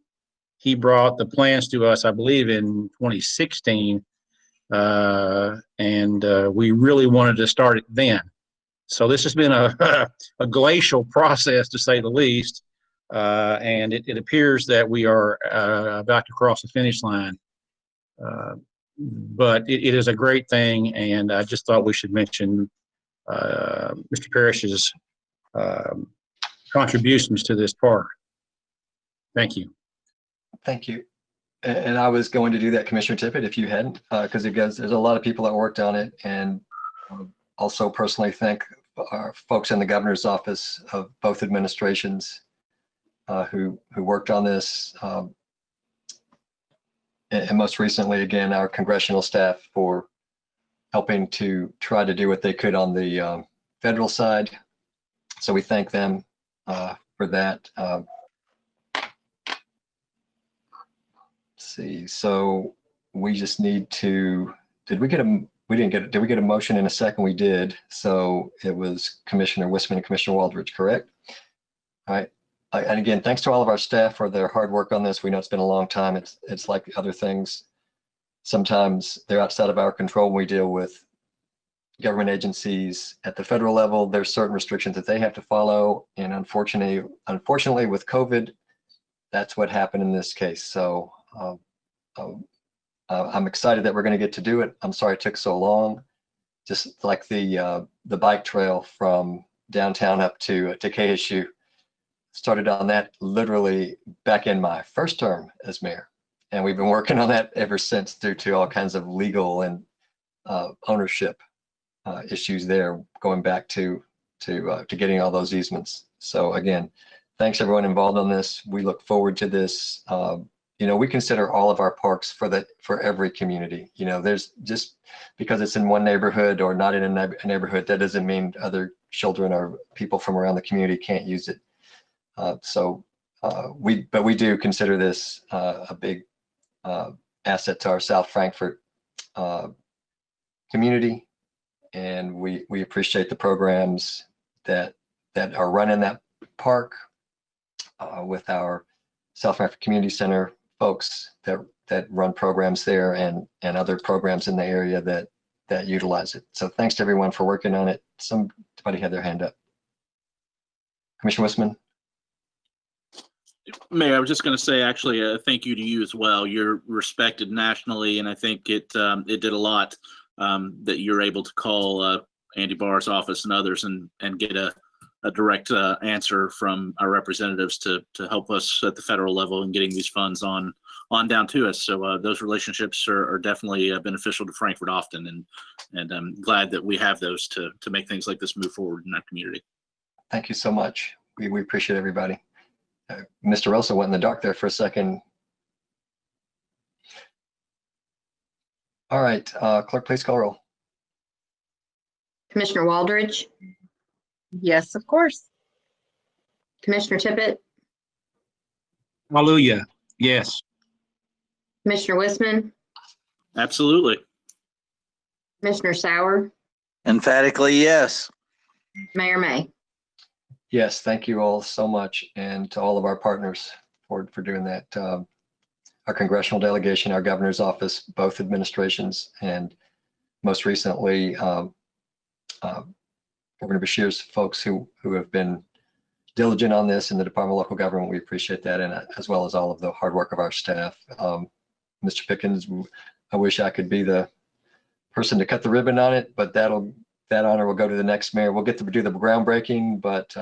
He brought the plans to us, I believe, in 2016, and we really wanted to start it then. So this has been a glacial process, to say the least, and it appears that we are about to cross the finish line. But it is a great thing, and I just thought we should mention Mr. Parrish's contributions to this park. Thank you. Thank you. And I was going to do that, Commissioner Tippett, if you hadn't, because there's a lot of people that worked on it, and also personally thank our folks in the governor's office of both administrations who worked on this. And most recently, again, our congressional staff for helping to try to do what they could on the federal side. So we thank them for that. Let's see, so we just need to, did we get a motion in a second? We did. So it was Commissioner Wisman and Commissioner Waldridge, correct? All right. And again, thanks to all of our staff for their hard work on this. We know it's been a long time. It's like other things. Sometimes they're outside of our control when we deal with government agencies at the federal level. There's certain restrictions that they have to follow. And unfortunately with COVID, that's what happened in this case. So I'm excited that we're going to get to do it. I'm sorry it took so long. Just like the bike trail from downtown up to KSU. Started on that literally back in my first term as mayor. And we've been working on that ever since due to all kinds of legal and ownership issues there, going back to getting all those easements. So again, thanks everyone involved on this. We look forward to this. We consider all of our parks for every community. There's just because it's in one neighborhood or not in a neighborhood, that doesn't mean other children or people from around the community can't use it. We do consider this a big asset to our South Frankfort community, and we appreciate the programs that are run in that park with our South Frankfort Community Center folks that run programs there and other programs in the area that utilize it. So thanks to everyone for working on it. Somebody had their hand up. Commissioner Wisman. Mayor, I was just going to say, actually, thank you to you as well. You're respected nationally, and I think it did a lot that you're able to call Andy Barr's office and others and get a direct answer from our representatives to help us at the federal level in getting these funds on down to us. So those relationships are definitely beneficial to Frankfort often, and I'm glad that we have those to make things like this move forward in our community. Thank you so much. We appreciate everybody. Mr. Russell went in the dark there for a second. All right, clerk, please call roll. Commissioner Waldridge, Yes, of course. Commissioner Tippett, Hallelujah. Yes. Commissioner Wisman, Absolutely. Commissioner Sauer, Emphatically, yes. Mayor May. Yes, thank you all so much, and to all of our partners for doing that. Our congressional delegation, our governor's office, both administrations, and most recently, Governor Beshear's folks who have been diligent on this in the Department of Local Government. We appreciate that, and as well as all of the hard work of our staff. Mr. Pickens, I wish I could be the person to cut the ribbon on it, but that honor will go to the next mayor. We'll get to do the groundbreaking, but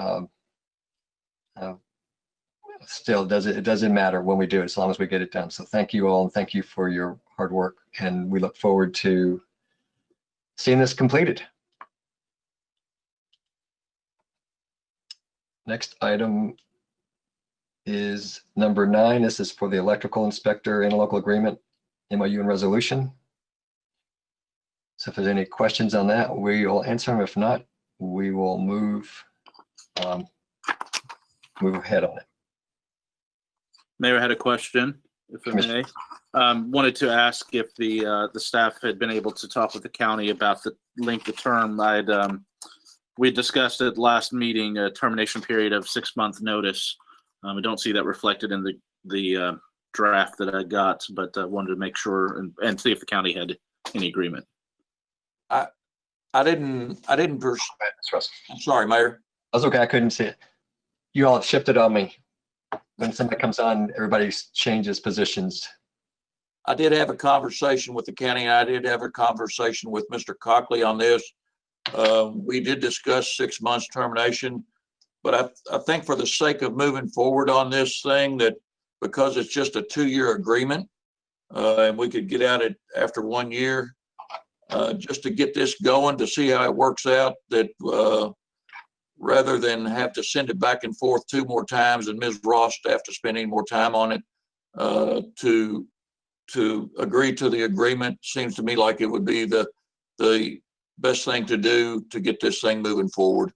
still, it doesn't matter when we do it as long as we get it done. So thank you all, and thank you for your hard work. And we look forward to seeing this completed. Next item is number 9. This is for the electrical inspector interlocal agreement, MOU and resolution. So if there's any questions on that, we will answer them. If not, we will move ahead on it. Mayor, I had a question, if I may. Wanted to ask if the staff had been able to talk with the county about the length of term. I'd we discussed at last meeting a termination period of 6-month notice. I don't see that reflected in the draft that I got, but I wanted to make sure and see if the county had any agreement. I didn't, I'm sorry, Mayor. That's okay. I couldn't see it. You all have shifted on me. When somebody comes on, everybody changes positions. I did have a conversation with the county. I did have a conversation with Mr. Cockley on this. We did discuss 6 months termination, but I think for the sake of moving forward on this thing, that because it's just a 2-year agreement, and we could get out it after 1 year, just to get this going, to see how it works out, that rather than have to send it back and forth 2 more times and Ms. Ross have to spend any more time on it, to agree to the agreement seems to me like it would be the best thing to do to get this thing moving forward.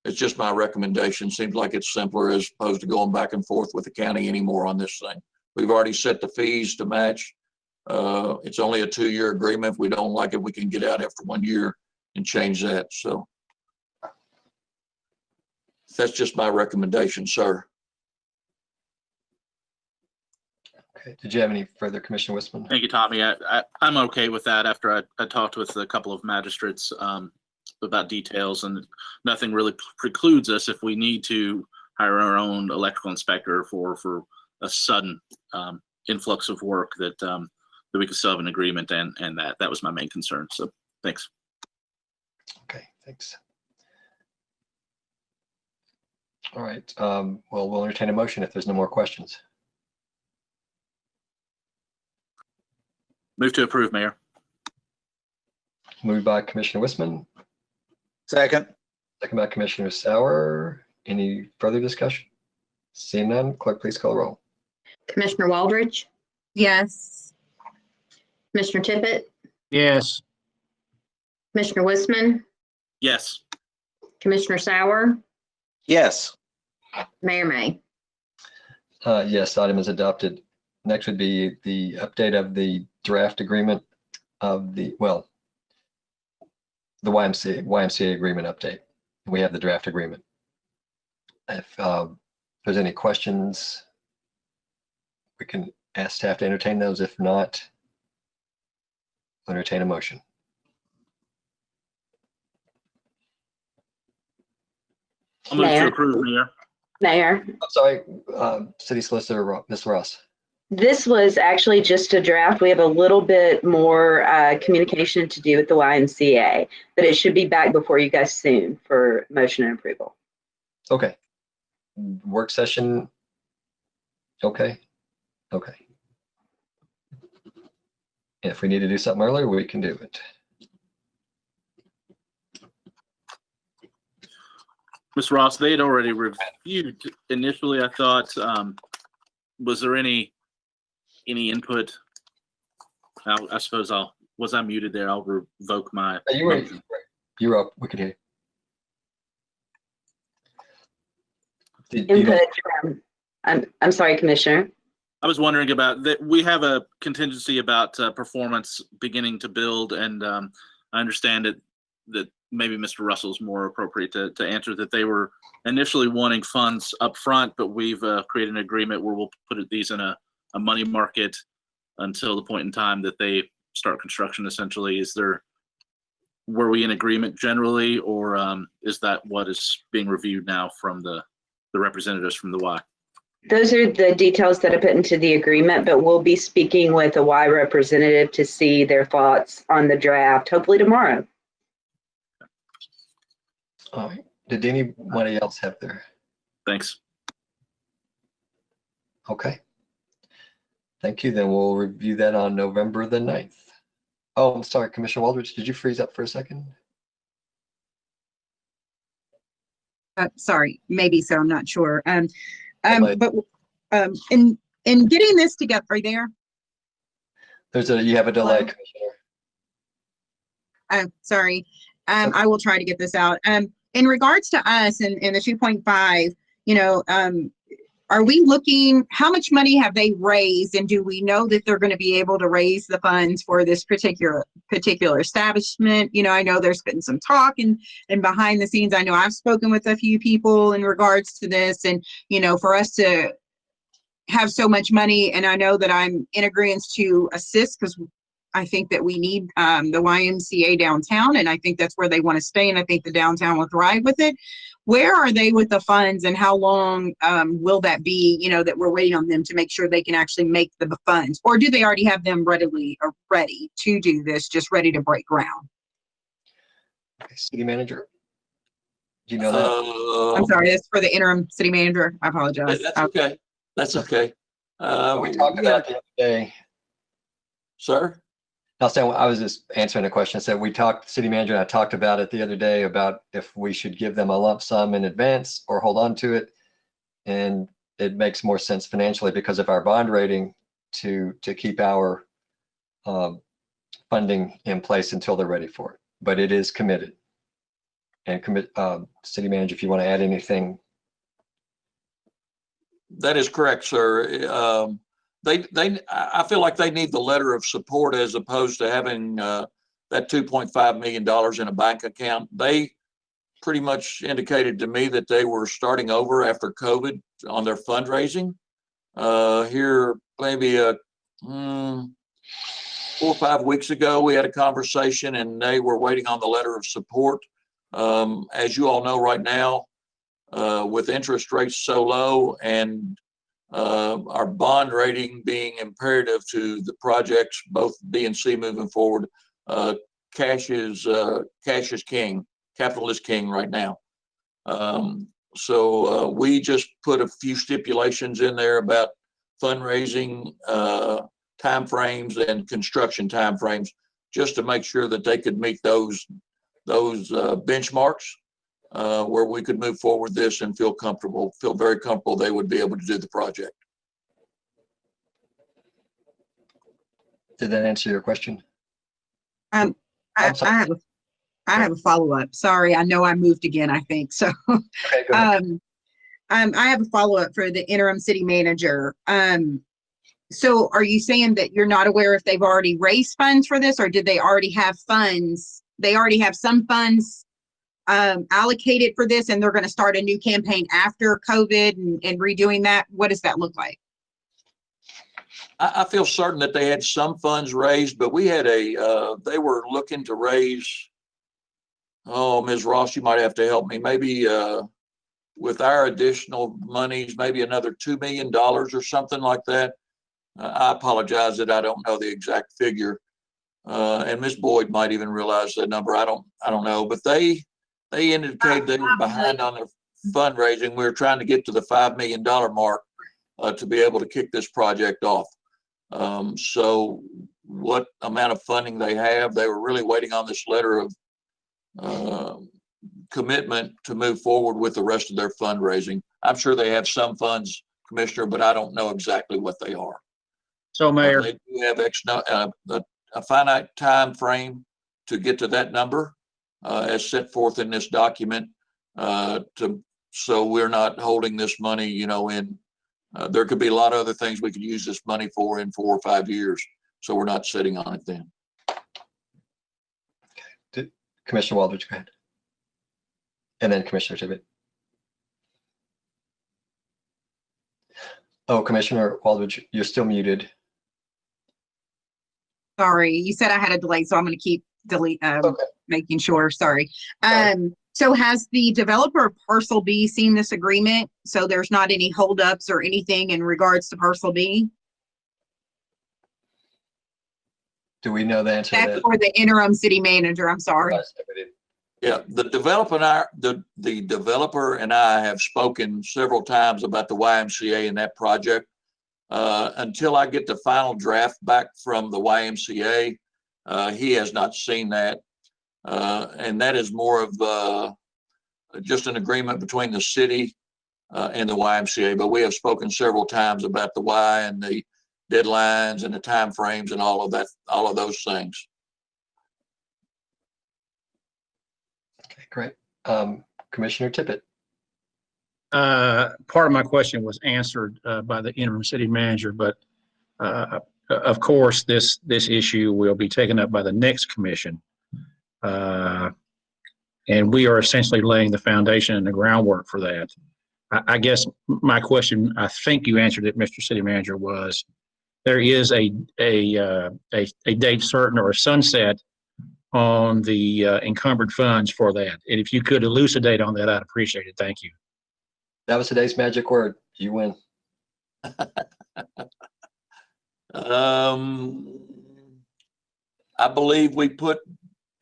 It's just my recommendation. Seems like it's simpler as opposed to going back and forth with the county anymore on this thing. We've already set the fees to match. It's only a 2-year agreement. If we don't like it, we can get out after 1 year and change that. So that's just my recommendation, sir. Okay. Did you have any further, Commissioner Wisman? Thank you, Tommy. I'm okay with that after I talked with a couple of magistrates about details, and nothing really precludes us if we need to hire our own electrical inspector for a sudden influx of work that we could still have an agreement, and that was my main concern. So thanks. Okay, thanks. All right. Well, we'll entertain a motion if there's no more questions. Move to approve, Mayor. Moved by Commissioner Wisman, Second. second by Commissioner Sauer. Any further discussion? Seeing none, clerk, please call the roll. Commissioner Waldridge, Yes. Commissioner Tippett, Yes. Commissioner Wisman, Yes. Commissioner Sauer, Yes. Mayor May. Yes, item is adopted. Next would be the update of the draft agreement of the YMCA agreement update. We have the draft agreement. If there's any questions, we can ask staff to entertain those. If not, entertain a motion. I'll move to Mayor. approve, Mayor. Mayor, I'm sorry, City Solicitor Ms. Ross. this was actually just a draft. We have a little bit more communication to do with the YMCA, but it should be back before you guys soon for motion and approval. Okay. Work session. Okay. Okay. If we need to do something earlier, we can do it. Ms. Ross, they had already reviewed initially, I thought. Was there any input? I suppose was I muted there? I'll revoke my. You were up. We could hear you. Input from, I'm sorry, Commissioner. I was wondering about that. We have a contingency about performance beginning to build, and I understand that maybe Mr. Russell's more appropriate to answer that. They were initially wanting funds up front, but we've created an agreement where we'll put these in a money market until the point in time that they start construction. Essentially, were we in agreement generally, or is that what is being reviewed now from the representatives from the Y? Those are the details that I put into the agreement, but we'll be speaking with a Y representative to see their thoughts on the draft, hopefully tomorrow. All right. Did anybody else have their? Thanks. Okay. Thank you. Then we'll review that on November the 9th. Oh, I'm sorry, Commissioner Waldridge, did you freeze up for a second? Sorry, maybe so. I'm not sure. But in getting this together, are you there? You have a delay, Hello? Commissioner. Sorry. I will try to get this out. In regards to us and the 2.5, are we looking, how much money have they raised, and do we know that they're going to be able to raise the funds for this particular establishment? You know, I know there's been some talk and behind the scenes, I know I've spoken with a few people in regards to this, and, you know, for us to have so much money, and I know that I'm in agreement to assist, because I think that we need the YMCA downtown, and I think that's where they want to stay, and I think the downtown will thrive with it. Where are they with the funds, and how long will that be, you know, that we're waiting on them to make sure they can actually make the funds? Or do they already have them ready to do this, just ready to break ground? Okay, City Manager, do you know that? I'm sorry, that's for the interim city manager. I apologize. That's okay. That's okay. We talked about the other day. Sir? I was just answering a question. So we talked, city manager and I talked about it the other day about if we should give them a lump sum in advance or hold on to it. And it makes more sense financially because of our bond rating to keep our funding in place until they're ready for it. But it is committed. And city manager, if you want to add anything. That is correct, sir. I feel like they need the letter of support as opposed to having that $2.5 million in a bank account. They pretty much indicated to me that they were starting over after COVID on their fundraising. Here, maybe 4 or 5 weeks ago, we had a conversation and they were waiting on the letter of support. As you all know right now, with interest rates so low and our bond rating being imperative to the projects, both B and C moving forward, cash is king. Capital is king right now. So we just put a few stipulations in there about fundraising timeframes and construction timeframes, just to make sure that they could meet those benchmarks. Where we could move forward this and feel very comfortable they would be able to do the project. Did that answer your question? I have a follow-up. Sorry, I know I moved again, I think. So okay, go ahead. I have a follow-up for the interim city manager. So are you saying that you're not aware if they've already raised funds for this, or did they already have funds? They already have some funds allocated for this, and they're going to start a new campaign after COVID and redoing that? What does that look like? I feel certain that they had some funds raised, but we had they were looking to raise, Ms. Ross, you might have to help me, maybe with our additional monies, maybe another $2 million or something like that. I apologize that I don't know the exact figure. And Ms. Boyd might even realize that number. I don't know, but they indicated they were behind on their fundraising. We were trying to get to the $5 million mark to be able to kick this project off. So what amount of funding they have, they were really waiting on this letter of commitment to move forward with the rest of their fundraising. I'm sure they have some funds, Commissioner, but I don't know exactly what they are. So, Mayor, they do have a finite time frame to get to that number. As set forth in this document, so we're not holding this money, there could be a lot of other things we could use this money for in 4 or 5 years. So we're not sitting on it then. Okay. Commissioner Waldridge, go ahead. And then Commissioner Tibbet. Oh, Commissioner Waldridge, you're still muted. Sorry, you said I had a delay, so I'm going to keep making sure. Sorry. So has the developer of Parcel B seen this agreement? So there's not any holdups or anything in regards to Parcel B? Do we know the answer to that? That's for the interim city manager. I'm sorry. Yeah, the developer and I have spoken several times about the YMCA and that project. Until I get the final draft back from the YMCA, he has not seen that. And that is more of just an agreement between the city and the YMCA. But we have spoken several times about the Y and the deadlines and the timeframes and all of that, all of those things. Okay, great. Commissioner Tippett. Part of my question was answered by the interim city manager, but of course, this issue will be taken up by the next commission. And we are essentially laying the foundation and the groundwork for that. I guess my question, I think you answered it, Mr. City Manager, was there is a date certain or a sunset on the encumbered funds for that. And if you could elucidate on that, I'd appreciate it. Thank you. That was today's magic word. You win. I believe we put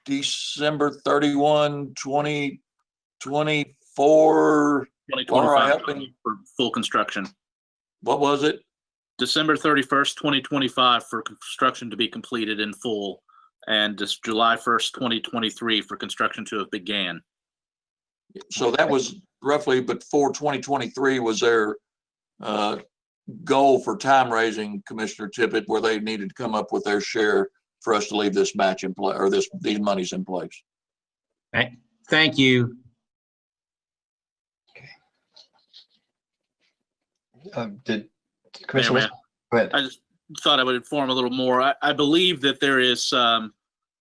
December 31, 2024. 2025 for full construction. What was it? December 31st, 2025 for construction to be completed in full, and just July 1st, 2023 for construction to have began. So that was roughly before 2023 was their goal for time raising, Commissioner Tippett, where they needed to come up with their share for us to leave this match in play, or these monies in place. Thank you. Did Commissioner? Mayor, Go ahead. I just thought I would inform a little more. I believe that there is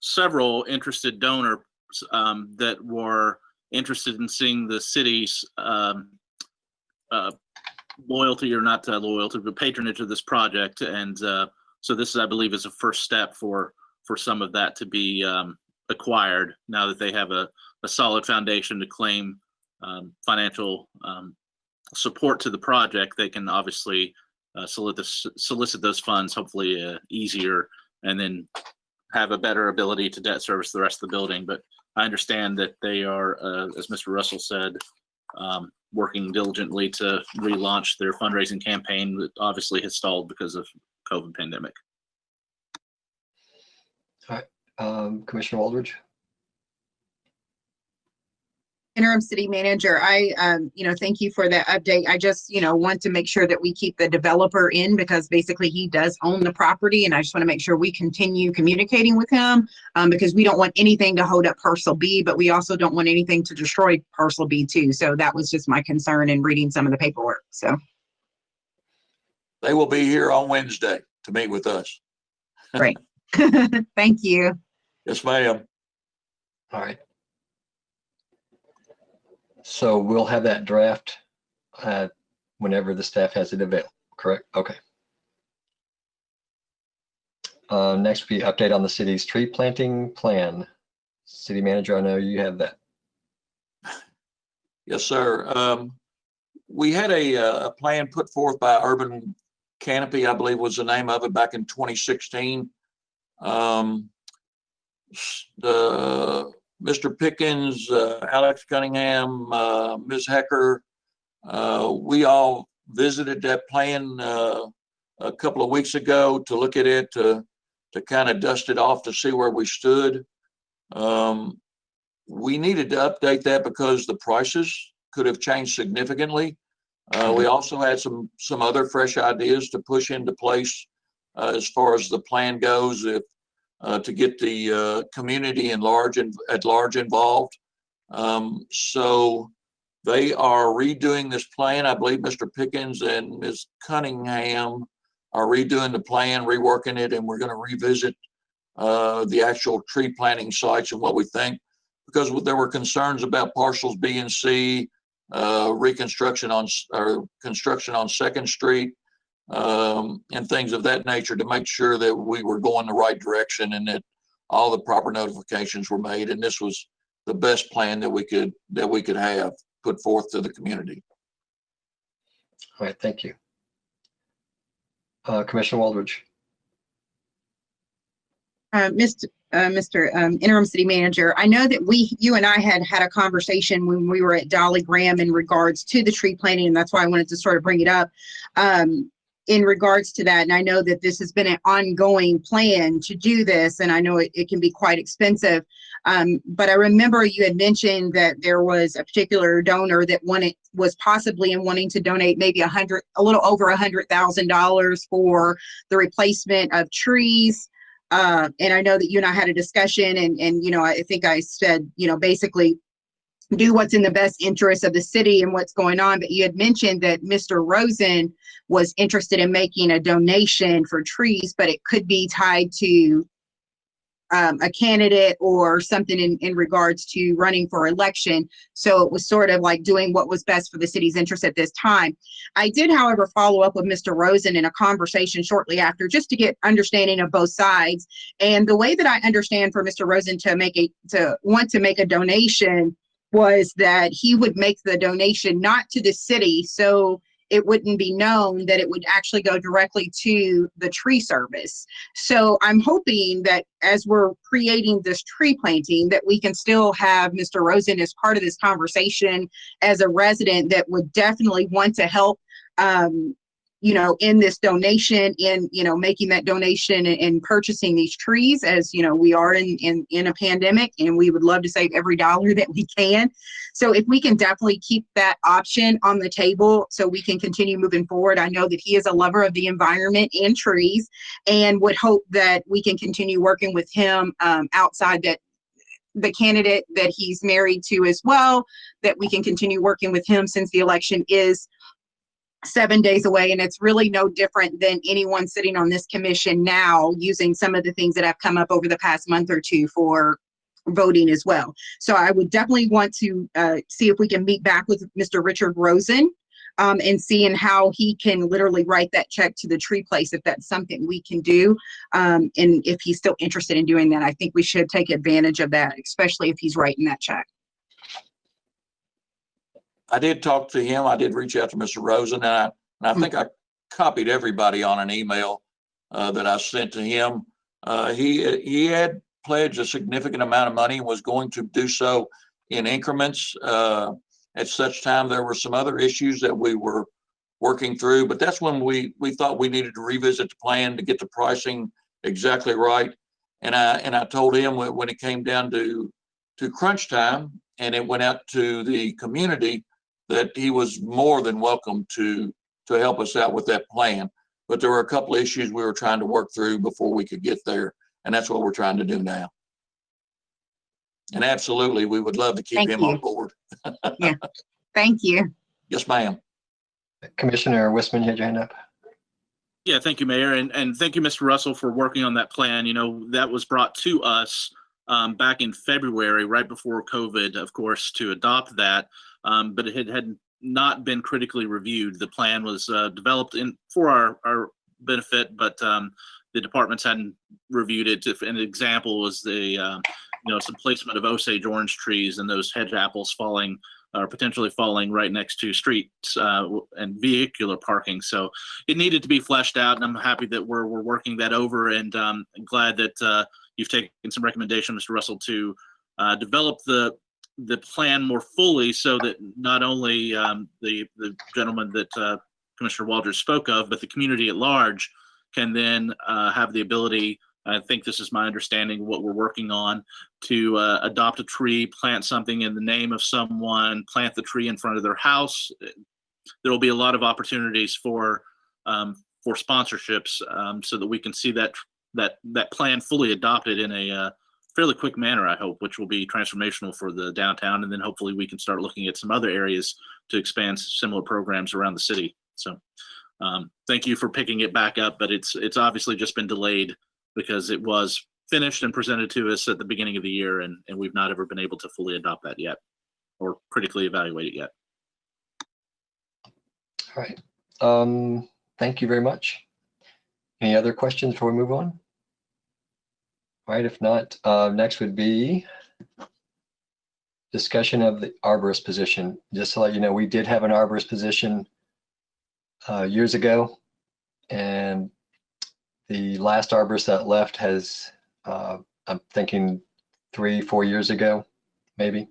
several interested donors that were interested in seeing the city's loyalty, or not loyalty, but patronage of this project. And so this, I believe, is a first step for some of that to be acquired now that they have a solid foundation to claim financial support to the project. They can obviously solicit those funds hopefully easier, and then have a better ability to debt service the rest of the building. But I understand that they are, as Mr. Russell said, working diligently to relaunch their fundraising campaign that obviously has stalled because of COVID pandemic. All right, Commissioner Aldridge. Interim City Manager, I, thank you for that update. I just, want to make sure that we keep the developer in, because basically he does own the property, and I just want to make sure we continue communicating with him, because we don't want anything to hold up parcel B, but we also don't want anything to destroy parcel B too. So that was just my concern in reading some of the paperwork. So They will be here on Wednesday to meet with us. great. Thank you. Yes, ma'am. All right. So we'll have that draft whenever the staff has it available, correct? Okay. Next will be update on the city's tree planting plan. City Manager, I know you have that. Yes, sir. We had a plan put forth by Urban Canopy, I believe was the name of it, back in 2016. Mr. Pickens, Alex Cunningham, Ms. Hecker, we all visited that plan a couple of weeks ago to look at it, to kind of dust it off to see where we stood. We needed to update that because the prices could have changed significantly. We also had some other fresh ideas to push into place as far as the plan goes, to get the community at large involved. So they are redoing this plan. I believe Mr. Pickens and Ms. Cunningham are redoing the plan, reworking it, and we're going to revisit the actual tree planting sites and what we think, because there were concerns about parcels B and C, construction on 2nd Street, and things of that nature, to make sure that we were going the right direction and that all the proper notifications were made. And this was the best plan that we could have put forth to the community. All right, thank you. Commissioner Waldridge. Mr. Interim City Manager, I know that you and I had a conversation when we were at Dolly Graham in regards to the tree planting, and that's why I wanted to sort of bring it up in regards to that. And I know that this has been an ongoing plan to do this, and I know it can be quite expensive. But I remember you had mentioned that there was a particular donor that was possibly wanting to donate maybe a little over $100,000 for the replacement of trees. And I know that you and I had a discussion, and I think I said, basically do what's in the best interest of the city and what's going on. But you had mentioned that Mr. Rosen was interested in making a donation for trees, but it could be tied to a candidate or something in regards to running for election. So it was sort of like doing what was best for the city's interest at this time. I did, however, follow up with Mr. Rosen in a conversation shortly after, just to get understanding of both sides. And the way that I understand for Mr. Rosen to want to make a donation was that he would make the donation not to the city, so it wouldn't be known, that it would actually go directly to the tree service. So I'm hoping that as we're creating this tree planting, that we can still have Mr. Rosen as part of this conversation as a resident that would definitely want to help, in this donation, in, making that donation and purchasing these trees, as, we are in a pandemic, and we would love to save every dollar that we can. So if we can definitely keep that option on the table so we can continue moving forward. I know that he is a lover of the environment and trees, and would hope that we can continue working with him outside that the candidate that he's married to as well, that we can continue working with him, since the election is 7 days away, and it's really no different than anyone sitting on this commission now using some of the things that have come up over the past month or two for voting as well. So I would definitely want to see if we can meet back with Mr. Richard Rosen and seeing how he can literally write that check to the tree place, if that's something we can do. And if he's still interested in doing that, I think we should take advantage of that, especially if he's writing that check. I did talk to him. I did reach out to Mr. Rosen, and I think I copied everybody on an email that I sent to him. He had pledged a significant amount of money and was going to do so in increments. At such time, there were some other issues that we were working through, but that's when we thought we needed to revisit the plan to get the pricing exactly right. And I told him when it came down to crunch time and it went out to the community, that he was more than welcome to help us out with that plan. But there were a couple of issues we were trying to work through before we could get there. And that's what we're trying to do now. And absolutely, we would love to keep him on board. Yeah, thank you. Yes, ma'am. Commissioner Wisman, you had your hand up. Yeah, thank you, Mayor. And thank you, Mr. Russell, for working on that plan. That was brought to us back in February, right before COVID, of course, to adopt that. But it had not been critically reviewed. The plan was developed for our benefit, but the departments hadn't reviewed it. An example was the some placement of Osage orange trees and those hedge apples falling or potentially falling right next to streets and vehicular parking. So it needed to be fleshed out, and I'm happy that we're working that over, and I'm glad that you've taken some recommendation, Mr. Russell, to develop the plan more fully, so that not only the gentleman that Commissioner Waldridge spoke of, but the community at large can then have the ability, I think this is my understanding of what we're working on, to adopt a tree, plant something in the name of someone, plant the tree in front of their house. There will be a lot of opportunities for sponsorships, so that we can see that plan fully adopted in a fairly quick manner, I hope, which will be transformational for the downtown. And then hopefully we can start looking at some other areas to expand similar programs around the city. So thank you for picking it back up, but it's obviously just been delayed because it was finished and presented to us at the beginning of the year, and we've not ever been able to fully adopt that yet or critically evaluate it yet. All right. Thank you very much. Any other questions before we move on? All right, if not, next would be discussion of the arborist position. Just to let you know, we did have an arborist position years ago, and the last arborist that left has, I'm thinking 3-4 years ago, maybe.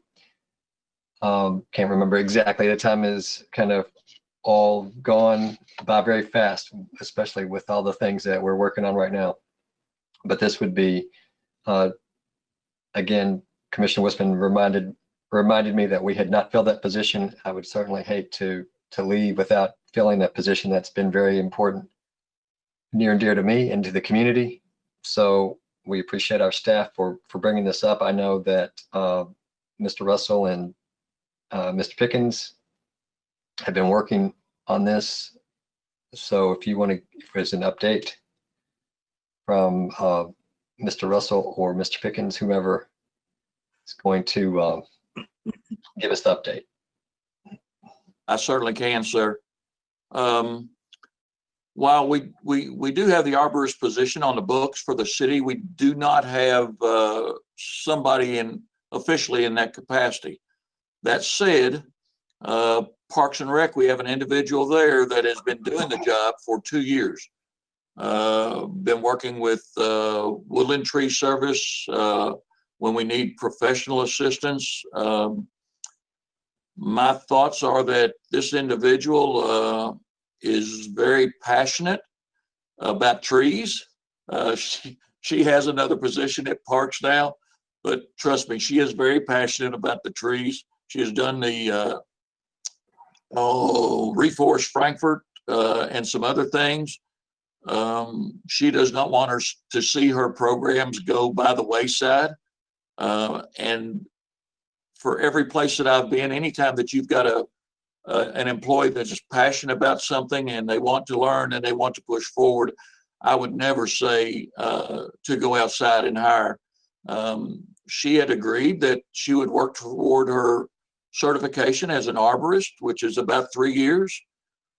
Can't remember exactly. The time is kind of all gone by very fast, especially with all the things that we're working on right now. But this would be, again, Commissioner Wisman reminded me that we had not filled that position. I would certainly hate to leave without filling that position. That's been very important, near and dear to me and to the community. So we appreciate our staff for bringing this up. I know that Mr. Russell and Mr. Pickens have been working on this. So if you want to, if there's an update from Mr. Russell or Mr. Pickens, whomever is going to give us the update. I certainly can, sir. While we do have the arborist position on the books for the city, we do not have somebody officially in that capacity. That said, Parks and Rec, we have an individual there that has been doing the job for 2 years. Been working with Woodland Tree Service when we need professional assistance. My thoughts are that this individual is very passionate about trees. She has another position at Parks now, but trust me, she is very passionate about the trees. She has done the Reforest Frankfort and some other things. She does not want her to see her programs go by the wayside. And for every place that I've been, anytime that you've got an employee that's just passionate about something and they want to learn and they want to push forward, I would never say to go outside and hire. She had agreed that she would work toward her certification as an arborist, which is about 3 years.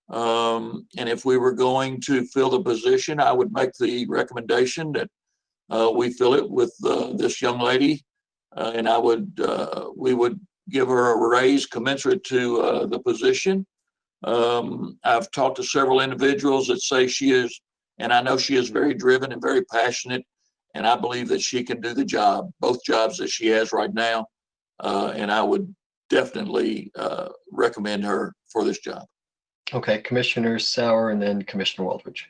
And if we were going to fill the position, I would make the recommendation that we fill it with this young lady, and we would give her a raise commensurate to the position. I've talked to several individuals that say she is, and I know she is very driven and very passionate, and I believe that she can do the job, both jobs that she has right now, and I would definitely recommend her for this job. Okay, Commissioner Sauer and then Commissioner Waldridge.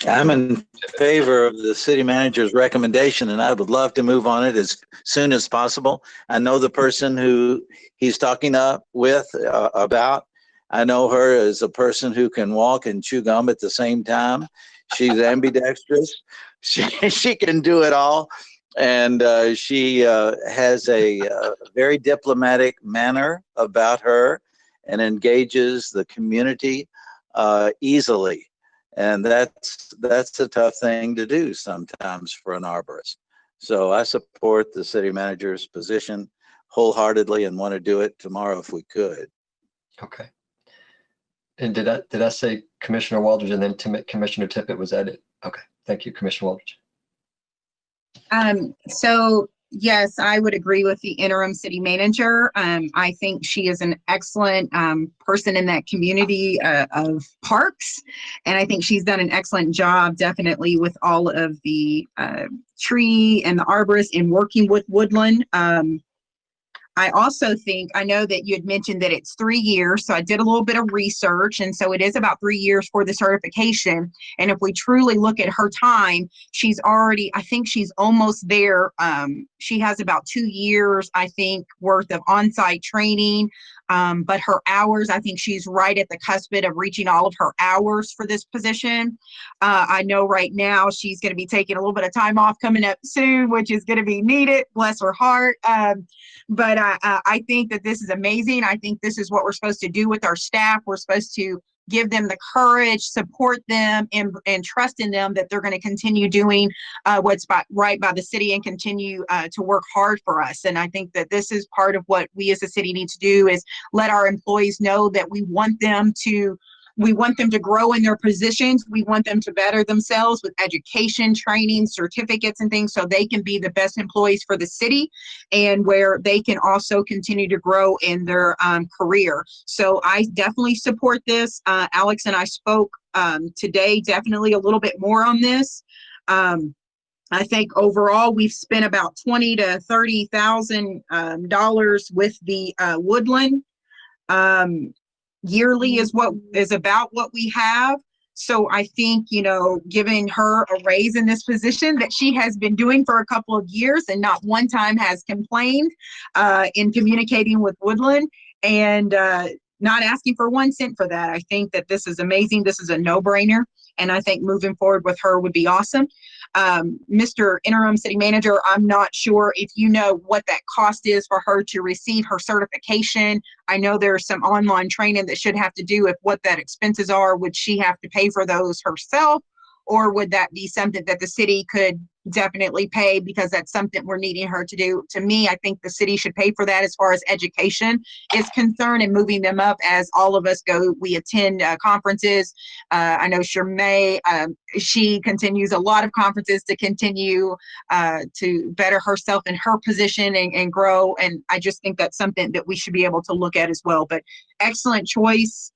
I'm in favor of the city manager's recommendation, and I would love to move on it as soon as possible. I know the person who he's talking with about. I know her as a person who can walk and chew gum at the same time. She's ambidextrous. She can do it all. And she has a very diplomatic manner about her and engages the community easily. And that's a tough thing to do sometimes for an arborist. So I support the city manager's position wholeheartedly and want to do it tomorrow if we could. Okay. And did I say Commissioner Waldridge and then Commissioner Tippett? Was that it? Okay. Thank you, Commissioner Waldridge. So yes, I would agree with the interim city manager. I think she is an excellent person in that community of parks. And I think she's done an excellent job, definitely, with all of the tree and the arborist in working with Woodland. I also think, I know that you had mentioned that it's 3 years, so I did a little bit of research, and so it is about 3 years for the certification. And if we truly look at her time, she's already, I think she's almost there. She has about 2 years, I think, worth of on-site training. But her hours, I think she's right at the cusp of reaching all of her hours for this position. I know right now she's going to be taking a little bit of time off coming up soon, which is going to be needed, bless her heart. But I think that this is amazing. I think this is what we're supposed to do with our staff. We're supposed to give them the courage, support them, and trust in them that they're going to continue doing what's right by the city and continue to work hard for us. And I think that this is part of what we as a city need to do, is let our employees know that we want them to grow in their positions. We want them to better themselves with education, training, certificates, and things, so they can be the best employees for the city, and where they can also continue to grow in their career. So I definitely support this. Alex and I spoke today, definitely a little bit more on this. I think overall we've spent about $20,000 to $30,000 with the Woodland. Yearly is about what we have. So I think, giving her a raise in this position that she has been doing for a couple of years and not one time has complained in communicating with Woodland, and not asking for 1 cent for that. I think that this is amazing. This is a no-brainer. And I think moving forward with her would be awesome. Mr. Interim City Manager, I'm not sure if you know what that cost is for her to receive her certification. I know there's some online training that should have to do with what that expenses are. Would she have to pay for those herself? Or would that be something that the city could definitely pay because that's something we're needing her to do? To me, I think the city should pay for that as far as education is concerned and moving them up as all of us go. We attend conferences. I know Shermay, she continues a lot of conferences to continue to better herself in her position and grow. And I just think that's something that we should be able to look at as well. But excellent choice.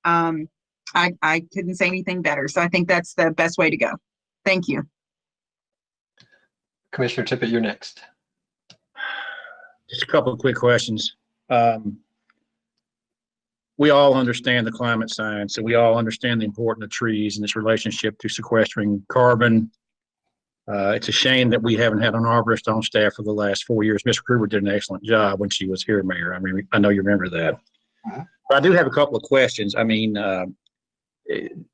I couldn't say anything better. So I think that's the best way to go. Thank you. Commissioner Tippett, you're next. Just a couple of quick questions. We all understand the climate science, and we all understand the importance of trees and its relationship to sequestering carbon. It's a shame that we haven't had an arborist on staff for the last 4 years. Ms. Kruger did an excellent job when she was here, Mayor. I mean, I know you remember that. But I do have a couple of questions. I mean,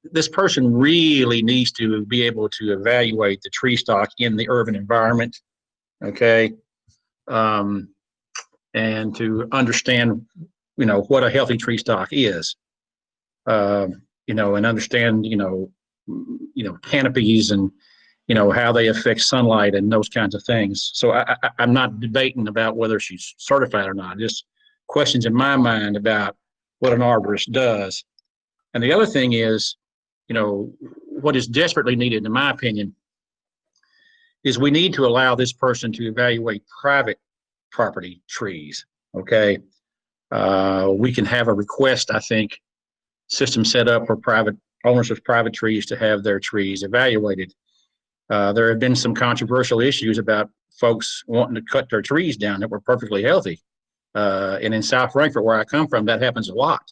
this person really needs to be able to evaluate the tree stock in the urban environment, okay? And to understand, you know, what a healthy tree stock is, you know, and understand, you know, canopies and, you know, how they affect sunlight and those kinds of things. So I'm not debating about whether she's certified or not, just questions in my mind about what an arborist does. And the other thing is, you know, what is desperately needed, in my opinion, is we need to allow this person to evaluate private property trees, okay? We can have a request, I think, system set up for private owners of private trees to have their trees evaluated. There have been some controversial issues about folks wanting to cut their trees down that were perfectly healthy. And in South Frankfort, where I come from, that happens a lot.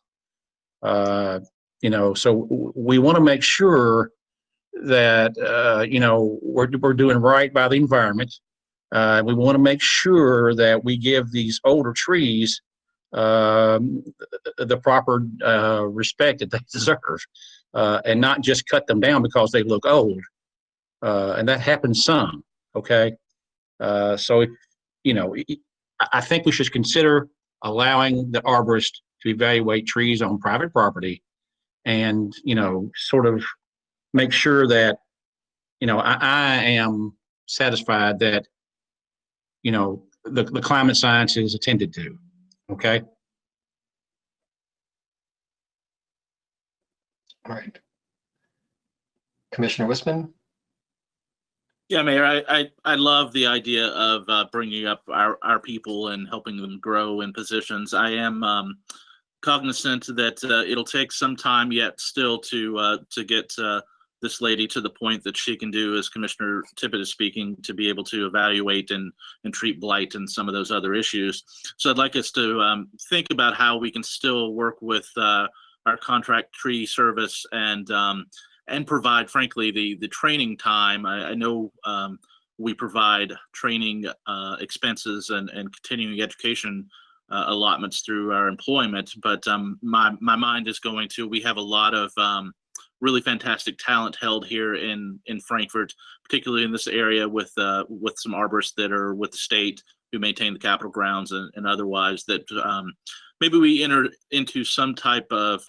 You know, so we want to make sure that, you know, we're doing right by the environment. We want to make sure that we give these older trees the proper respect that they deserve, and not just cut them down because they look old. And that happens some, okay? So, you know, I think we should consider allowing the arborist to evaluate trees on private property and, you know, sort of make sure that, you know, I am satisfied that, you know, the climate science is attended to, okay? All right. Commissioner Wisman? Yeah, Mayor, I love the idea of bringing up our people and helping them grow in positions. I am cognizant that it'll take some time yet still to get this lady to the point that she can do, as Commissioner Tippett is speaking, to be able to evaluate and treat blight and some of those other issues. So I'd like us to think about how we can still work with our contract tree service and provide, frankly, the training time. I know we provide training expenses and continuing education allotments through our employment, but my mind is going to, we have a lot of really fantastic talent held here in Frankfort, particularly in this area with some arborists that are with the state who maintain the Capitol grounds and otherwise, that maybe we enter into some type of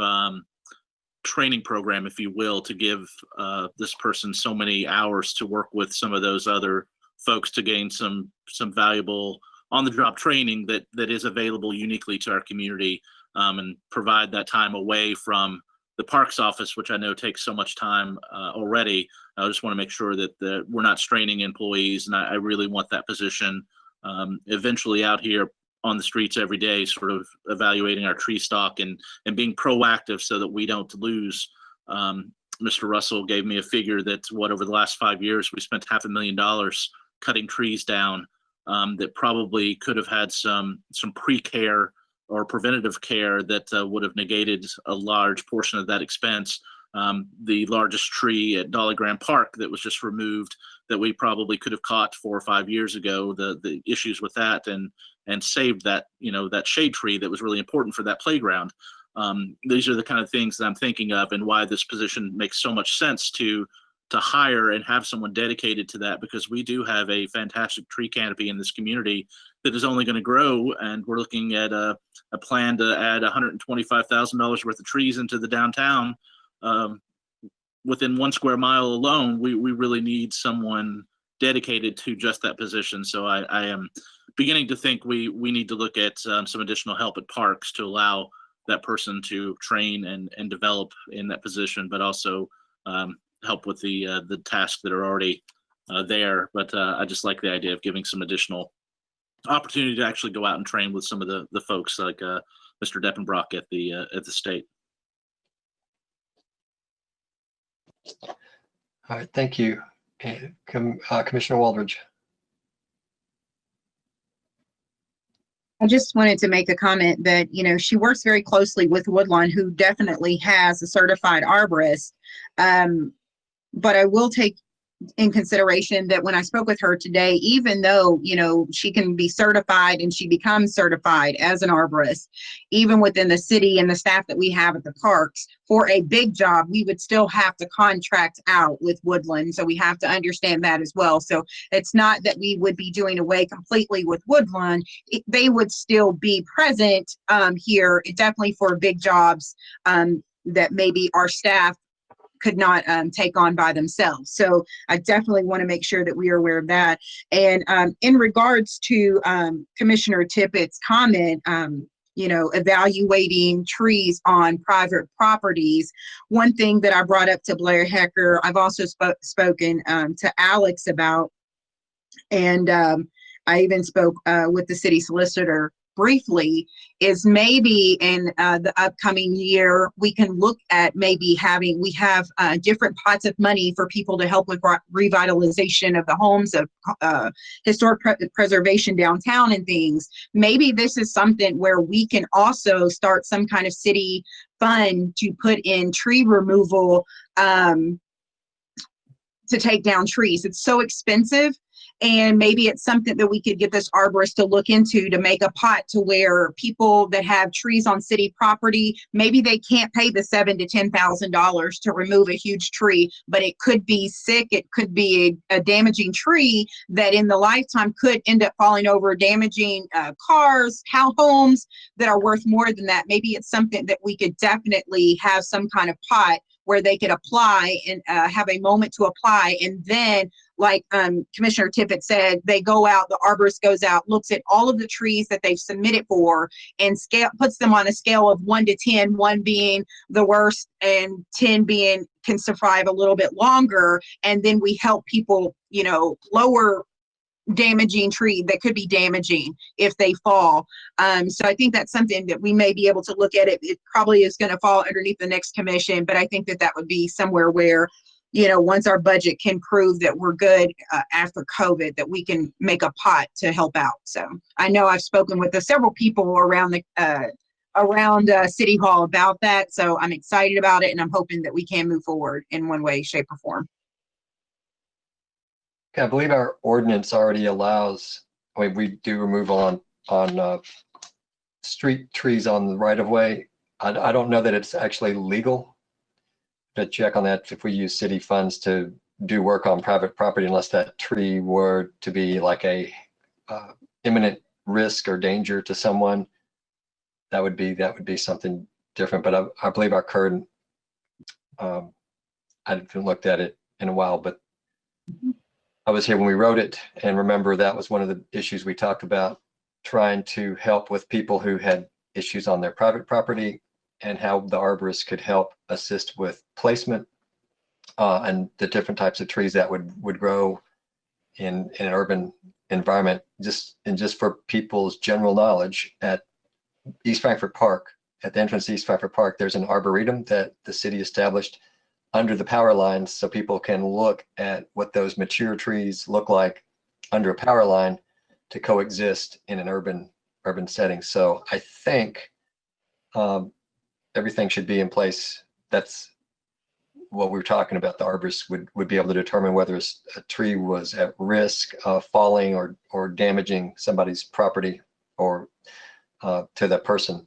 training program, if you will, to give this person so many hours to work with some of those other folks to gain some valuable on-the-job training that is available uniquely to our community, and provide that time away from the parks office, which I know takes so much time already. I just want to make sure that we're not straining employees, and I really want that position eventually out here on the streets every day, sort of evaluating our tree stock and being proactive so that we don't lose. Mr. Russell gave me a figure that over the last 5 years, we spent $500,000 cutting trees down that probably could have had some pre-care or preventative care that would have negated a large portion of that expense. The largest tree at Dolly Graham Park that was just removed that we probably could have caught 4 or 5 years ago, the issues with that and saved that, that shade tree that was really important for that playground. These are the kind of things that I'm thinking of and why this position makes so much sense to hire and have someone dedicated to that, because we do have a fantastic tree canopy in this community that is only going to grow, and we're looking at a plan to add $125,000 worth of trees into the downtown. Within 1 square mile alone, we really need someone dedicated to just that position. So I am beginning to think we need to look at some additional help at parks to allow that person to train and develop in that position, but also help with the tasks that are already there. But I just like the idea of giving some additional opportunity to actually go out and train with some of the folks like Mr. Deppenbrock at the state. All right, thank you. And Commissioner Waldridge. I just wanted to make a comment that, you know, she works very closely with Woodlawn, who definitely has a certified arborist. But I will take in consideration that when I spoke with her today, even though, you know, she can be certified and she becomes certified as an arborist, even within the city and the staff that we have at the parks, for a big job, we would still have to contract out with Woodland. So we have to understand that as well. So it's not that we would be doing away completely with Woodland. They would still be present here, definitely for big jobs that maybe our staff could not take on by themselves. So I definitely want to make sure that we are aware of that. And in regards to Commissioner Tippett's comment, you know, evaluating trees on private properties, one thing that I brought up to Blair Hecker, I've also spoken to Alex about, and I even spoke with the city solicitor briefly, is maybe in the upcoming year, we can look at maybe we have different pots of money for people to help with revitalization of the homes, of historic preservation downtown and things. Maybe this is something where we can also start some kind of city fund to put in tree removal to take down trees. It's so expensive. And maybe it's something that we could get this arborist to look into, to make a pot to where people that have trees on city property, maybe they can't pay the $7,000 to $10,000 to remove a huge tree, but it could be sick. It could be a damaging tree that in the lifetime could end up falling over, damaging cars, homes that are worth more than that. Maybe it's something that we could definitely have some kind of pot where they could apply and have a moment to apply. And then, like Commissioner Tippett said, they go out, the arborist goes out, looks at all of the trees that they've submitted for, and puts them on a scale of 1 to 10, 1 being the worst and 10 being can survive a little bit longer. And then we help people, you know, lower damaging tree that could be damaging if they fall. So I think that's something that we may be able to look at. It probably is going to fall underneath the next commission, but I think that would be somewhere where, you know, once our budget can prove that we're good after COVID, that we can make a pot to help out. So I know I've spoken with several people around City Hall about that. So I'm excited about it, and I'm hoping that we can move forward in one way, shape, or form. I believe our ordinance already allows, I mean, we do removal on street trees on the right of way. I don't know that it's actually legal to check on that if we use city funds to do work on private property, unless that tree were to be like a imminent risk or danger to someone. That would be something different. But I believe our current, I haven't looked at it in a while, but I was here when we wrote it, and remember that was one of the issues we talked about, trying to help with people who had issues on their private property, and how the arborist could help assist with placement and the different types of trees that would grow in an urban environment. Just for people's general knowledge, at East Frankfort Park, at the entrance to East Frankfort Park, there's an arboretum that the city established under the power lines, so people can look at what those mature trees look like under a power line to coexist in an urban setting. So I think everything should be in place. That's what we're talking about. The arborist would be able to determine whether a tree was at risk of falling or damaging somebody's property or to that person.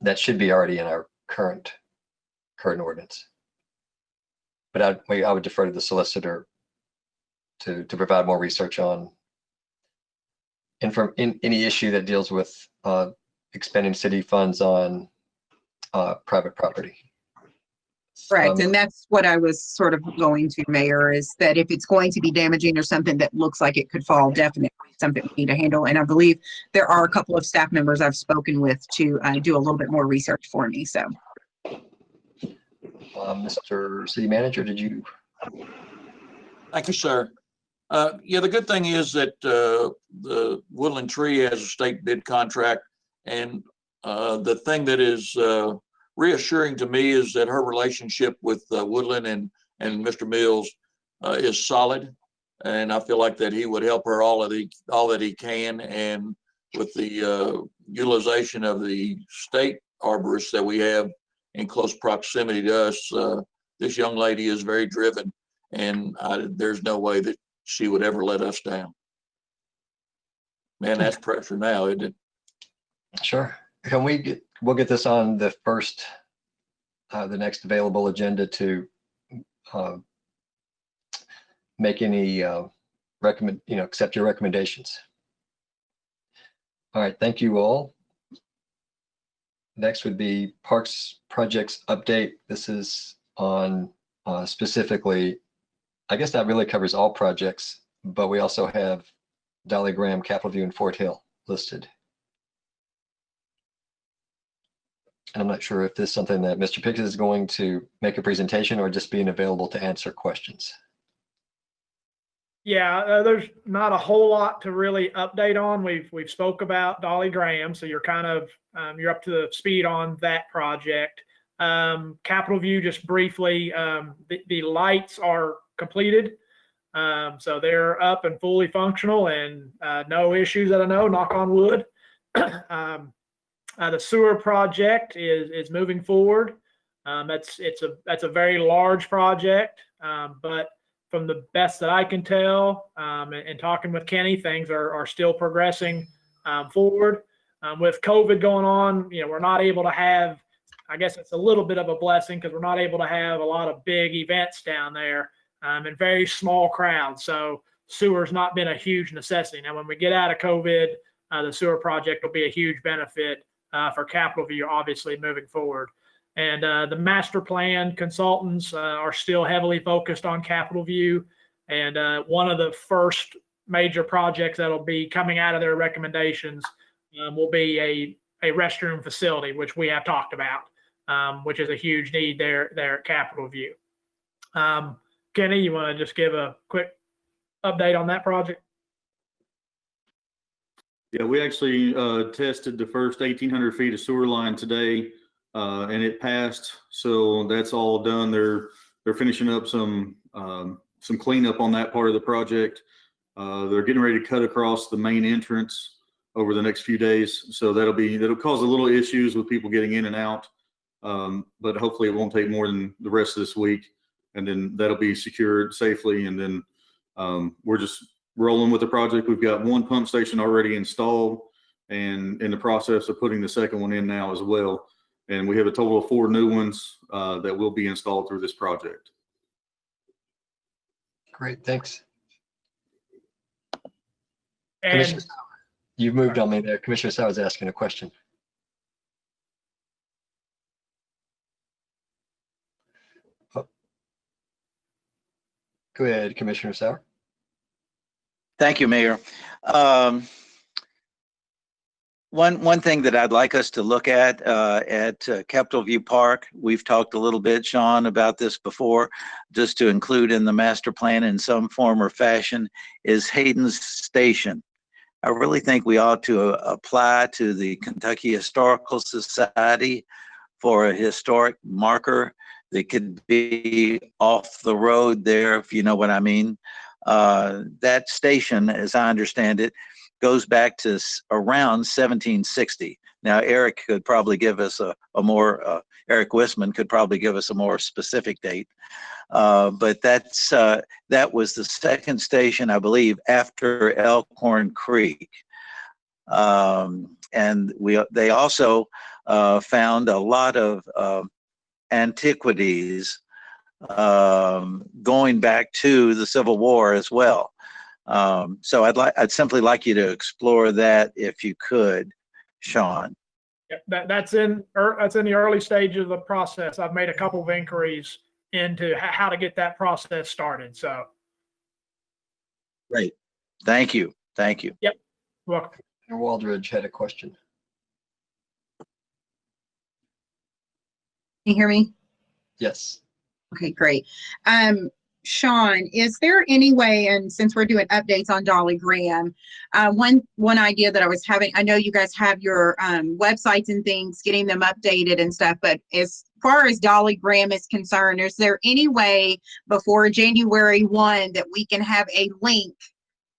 That should be already in our current ordinance. but I would defer to the solicitor to provide more research on any issue that deals with expending city funds on private property. Correct. And that's what I was sort of going to, Mayor, is that if it's going to be damaging or something that looks like it could fall, definitely something we need to handle. And I believe there are a couple of staff members I've spoken with to do a little bit more research for me. So, Mr. City Manager, did you? Thank you, sir. Yeah, the good thing is that the Woodland Tree has a state bid contract, and the thing that is reassuring to me is that her relationship with Woodland and Mr. Mills is solid, and I feel like that he would help her all that he can. And with the utilization of the state arborists that we have in close proximity to us, this young lady is very driven, and there's no way that she would ever let us down. Man, that's pressure now, isn't it? Sure. We'll get this on the first, the next available agenda to make any accept your recommendations. All right, thank you all. Next would be Parks Projects Update. This is on specifically, I guess that really covers all projects, but we also have Dolly Graham, Capitol View, and Fort Hill listed. And I'm not sure if this is something that Mr. Pickett is going to make a presentation or just being available to answer questions. Yeah, there's not a whole lot to really update on. We've spoke about Dolly Graham, so you're kind of you're up to speed on that project. Capitol View, just briefly, the lights are completed, so they're up and fully functional, and no issues that I know. Knock on wood. The sewer project is moving forward. That's a very large project, but from the best that I can tell, and talking with Kenny, things are still progressing forward. With COVID going on, we're not able to have, I guess it's a little bit of a blessing because we're not able to have a lot of big events down there and very small crowds. So sewer's not been a huge necessity. Now, when we get out of COVID, the sewer project will be a huge benefit for Capitol View, obviously, moving forward. And the master plan consultants are still heavily focused on Capitol View. And one of the first major projects that'll be coming out of their recommendations will be a restroom facility, which we have talked about, which is a huge need there at Capitol View. Kenny, you want to just give a quick update on that project? Yeah, we actually tested the first 1,800 feet of sewer line today, and it passed. So that's all done. They're finishing up some cleanup on that part of the project. They're getting ready to cut across the main entrance over the next few days. So that'll cause a little issues with people getting in and out, but hopefully it won't take more than the rest of this week, and then that'll be secured safely. And then we're just rolling with the project. We've got one pump station already installed and in the process of putting the second one in now as well. And we have a total of 4 new ones that will be installed through this project. Great, thanks. And you've moved on me there. Commissioner Sauer was asking a question. Oh. Go ahead, Commissioner Sauer. Thank you, Mayor. One thing that I'd like us to look at Capitol View Park, we've talked a little bit, Sean, about this before, just to include in the master plan in some form or fashion, is Hayden's Station. I really think we ought to apply to the Kentucky Historical Society for a historic marker that could be off the road there, if you know what I mean. That station, as I understand it, goes back to around 1760. Now, Eric could probably give us Eric Wisman could probably give us a more specific date. But that was the second station, I believe, after Elkhorn Creek. And they also found a lot of antiquities going back to the Civil War as well. So I'd simply like you to explore that if you could, Sean. Yep, that's in the early stages of the process. I've made a couple of inquiries into how to get that process started. So Great. Thank you. Thank you. yep, welcome. And Waldridge had a question. Can you hear me? Yes. Okay, great. Sean, is there any way, and since we're doing updates on Dolly Graham, one idea that I was having, I know you guys have your websites and things, getting them updated and stuff, but as far as Dolly Graham is concerned, is there any way before January 1 that we can have a link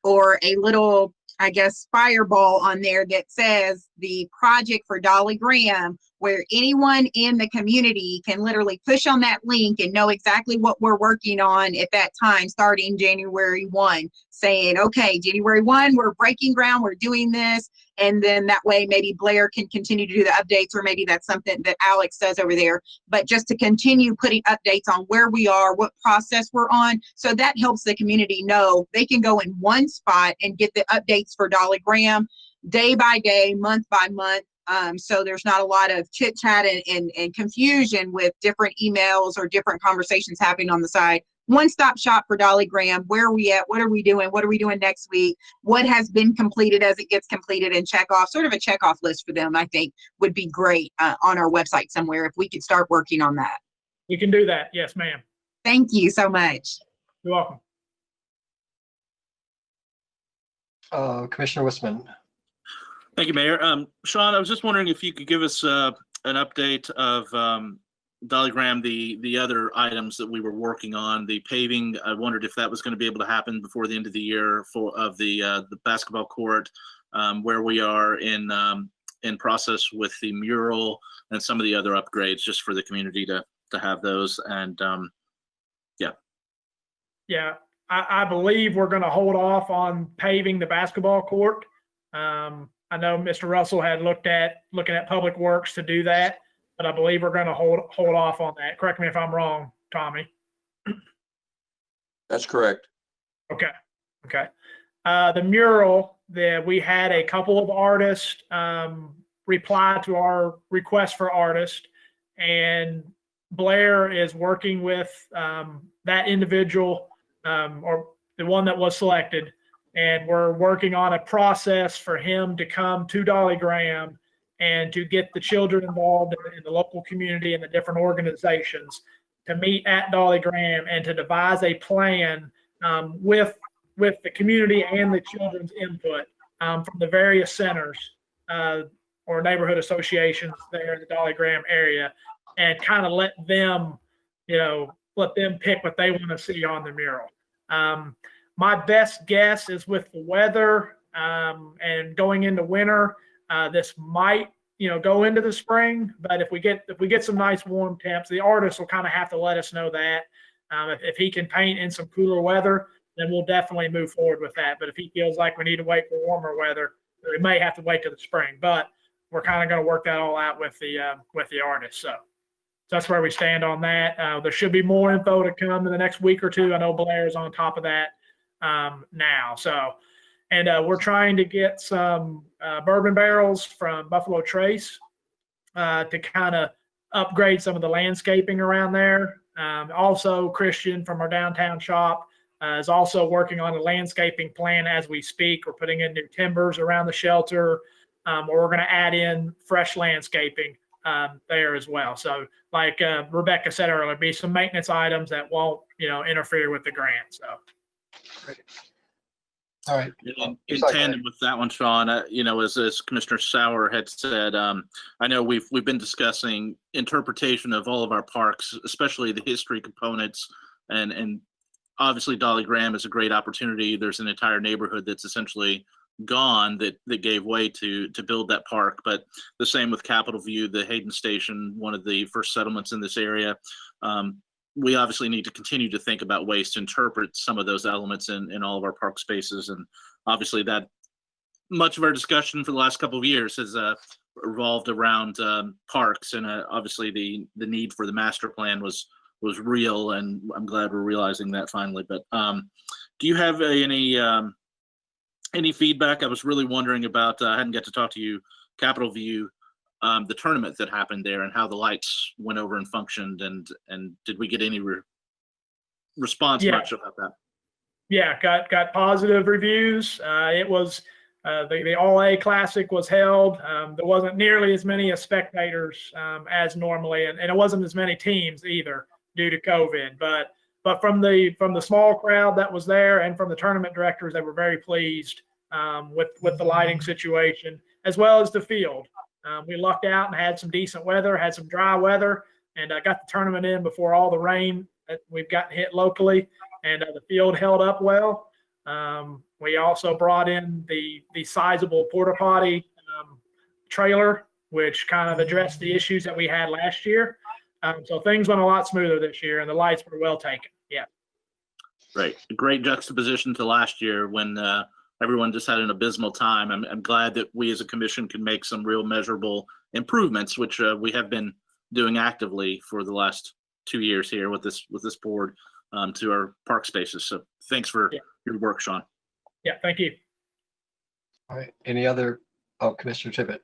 or a little, I guess, fireball on there that says the project for Dolly Graham, where anyone in the community can literally push on that link and know exactly what we're working on at that time, starting January 1, saying, okay, January 1, we're breaking ground, we're doing this. And then that way, maybe Blair can continue to do the updates, or maybe that's something that Alex does over there. But just to continue putting updates on where we are, what process we're on. So that helps the community know they can go in one spot and get the updates for Dolly Graham day by day, month by month. So there's not a lot of chit chat and confusion with different emails or different conversations happening on the side. One-stop shop for Dolly Graham. Where are we at? What are we doing? What are we doing next week? What has been completed as it gets completed, and check off, sort of a check off list for them, I think would be great on our website somewhere if we could start working on that. You can do that. Yes, ma'am. Thank you so much. You're welcome. Commissioner Wisman. Thank you, Mayor. Sean, I was just wondering if you could give us an update of Dolly Graham, the other items that we were working on, the paving. I wondered if that was going to be able to happen before the end of the year of the basketball court, where we are in process with the mural and some of the other upgrades, just for the community to have those. And yeah, I believe we're going to hold off on paving the basketball court. I know Mr. Russell had looking at Public Works to do that, but I believe we're going to hold off on that. Correct me if I'm wrong, Tommy. That's correct. Okay. The mural, that we had a couple of artists reply to our request for artists, and Blair is working with that individual, or the one that was selected. And we're working on a process for him to come to Dolly Graham and to get the children involved in the local community and the different organizations to meet at Dolly Graham and to devise a plan with the community and the children's input from the various centers or neighborhood associations there in the Dolly Graham area, and kind of let them pick what they want to see on the mural. My best guess is with the weather and going into winter, this might, go into the spring. But if we get some nice warm temps, the artist will kind of have to let us know that. If he can paint in some cooler weather, then we'll definitely move forward with that. But if he feels like we need to wait for warmer weather, we may have to wait till the spring. But we're kind of going to work that all out with the artist. So that's where we stand on that. There should be more info to come in the next week or two. I know Blair is on top of that now. So, and we're trying to get some bourbon barrels from Buffalo Trace to kind of upgrade some of the landscaping around there. Also, Christian from our downtown shop is also working on a landscaping plan as we speak. We're putting in new timbers around the shelter, or we're going to add in fresh landscaping there as well. So, like Rebecca said earlier, there'll be some maintenance items that won't, interfere with the grant. So. Great. All right. In tandem with that one, Sean, as Commissioner Sauer had said, I know we've been discussing interpretation of all of our parks, especially the history components, and obviously Dolly Graham is a great opportunity. There's an entire neighborhood that's essentially gone that gave way to build that park. But the same with Capitol View, the Hayden Station, one of the first settlements in this area. We obviously need to continue to think about ways to interpret some of those elements in all of our park spaces. And obviously that much of our discussion for the last couple of years has revolved around parks. And obviously the need for the master plan was was real, and I'm glad we're realizing that finally. But do you have any feedback? I was really wondering about. I hadn't got to talk to you, Capitol View, the tournament that happened there, and how the lights went over and functioned, and did we get any response much about that? Yeah, got positive reviews. It was the All-A Classic was held. There wasn't nearly as many spectators as normally, and it wasn't as many teams either due to COVID. But from the small crowd that was there and from the tournament directors, they were very pleased with the lighting situation as well as the field. We lucked out and had some decent weather, had some dry weather, and got the tournament in before all the rain that we've gotten hit locally, and the field held up well. We also brought in the sizable porta potty trailer, which kind of addressed the issues that we had last year. So things went a lot smoother this year, and the lights were well taken. Yeah. Right. A great juxtaposition to last year when everyone just had an abysmal time. I'm glad that we as a commission can make some real measurable improvements, which we have been doing actively for the last 2 years here with this board to our park spaces. So thanks for your work, Sean. Yeah, thank you. All right. Any other? Oh, Commissioner Tippett.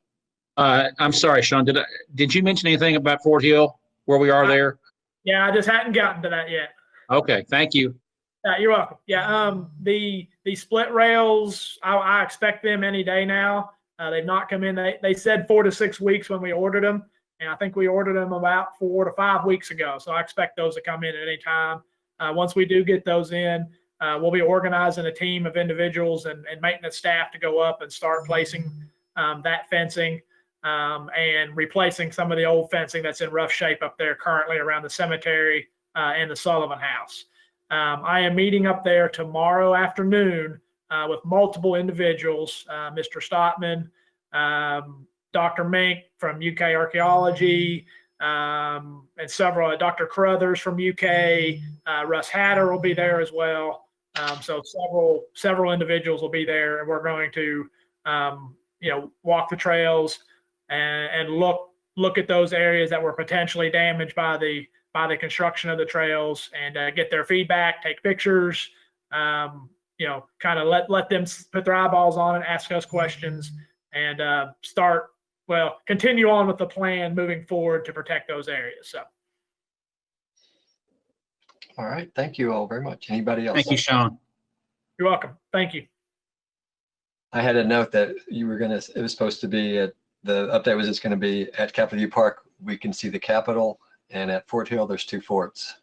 I'm sorry, Sean. Did you mention anything about Fort Hill, where we are there? Yeah, I just hadn't gotten to that yet. Okay, thank you. You're welcome. Yeah, the split rails, I expect them any day now. They've not come in. They said 4 to 6 weeks when we ordered them, and I think we ordered them about 4 to 5 weeks ago. So I expect those to come in at any time. Once we do get those in, we'll be organizing a team of individuals and maintenance staff to go up and start placing that fencing and replacing some of the old fencing that's in rough shape up there currently around the cemetery and the Sullivan House. I am meeting up there tomorrow afternoon with multiple individuals, Mr. Stotman, Dr. Mink from UK Archaeology, and several, Dr. Carruthers from UK, Russ Hatter will be there as well. So several individuals will be there, and we're going to, walk the trails and look at those areas that were potentially damaged by the construction of the trails and get their feedback, take pictures, kind of let them put their eyeballs on it, ask us questions, and continue on with the plan moving forward to protect those areas. So. All right. Thank you all very much. Anybody else? Thank you, Sean. You're welcome. Thank you. I had a note that it was supposed to be the update was it's going to be at Capitol View Park. We can see the Capitol, and at Fort Hill, there's 2 forts.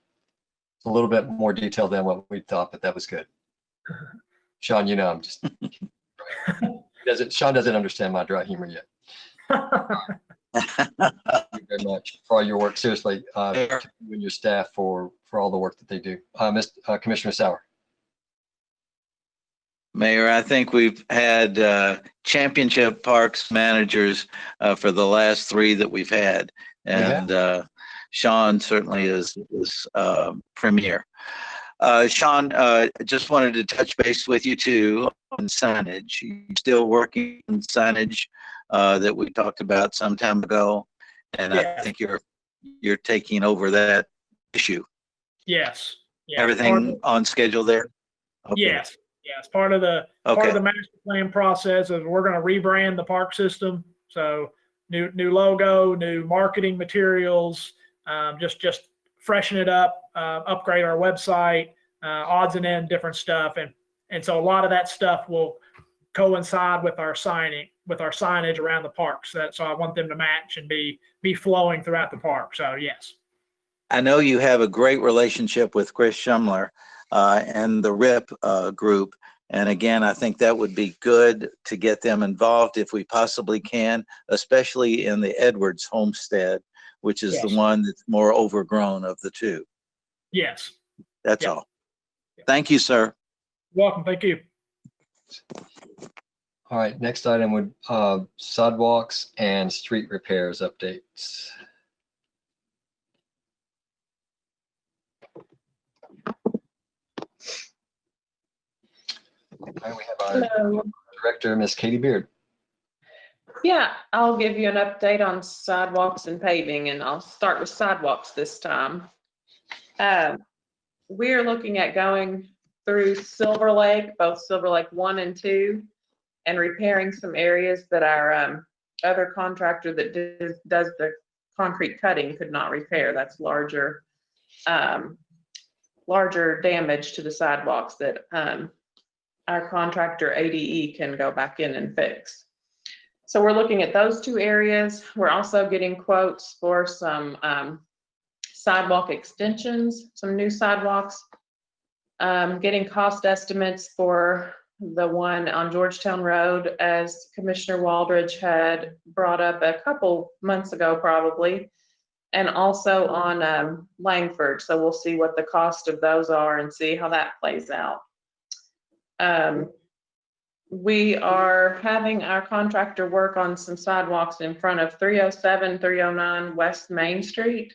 It's a little bit more detailed than what we thought, but that was good. Sean, I'm just, Sean doesn't understand my dry humor yet. Thank you very much for all your work. Seriously, to you and your staff for all the work that they do. Commissioner Sauer. Mayor, I think we've had championship parks managers for the last 3 that we've had, and Sean certainly is premier. Sean, just wanted to touch base with you too on signage. You're still working on signage that we talked about some time ago, and I think you're taking over that issue. Yes. Everything on schedule there? Okay. Yes. Yes. Part of the master plan process is we're going to rebrand the park system. So new logo, new marketing materials, just freshen it up, upgrade our website, odds and ends, different stuff. And so a lot of that stuff will coincide with our signage around the park. So I want them to match and be flowing throughout the park. So yes. I know you have a great relationship with Chris Shumler and the RIP group. And again, I think that would be good to get them involved if we possibly can, especially in the Edwards homestead, which is the one that's more overgrown of the 2. Yes. That's all. Thank you, sir. You're welcome. Thank you. All right. Next item would sidewalks and street repairs updates. And we have our director, Miss Katie Beard. Yeah, I'll give you an update on sidewalks and paving, and I'll start with sidewalks this time. We're looking at going through Silver Lake, both Silver Lake 1 and 2, and repairing some areas that our other contractor that does the concrete cutting could not repair. That's larger damage to the sidewalks that our contractor ADE can go back in and fix. So we're looking at those 2 areas. We're also getting quotes for some sidewalk extensions, some new sidewalks, getting cost estimates for the one on Georgetown Road, as Commissioner Waldridge had brought up a couple months ago probably, and also on Langford. So we'll see what the cost of those are and see how that plays out. We are having our contractor work on some sidewalks in front of 307, 309 West Main Street.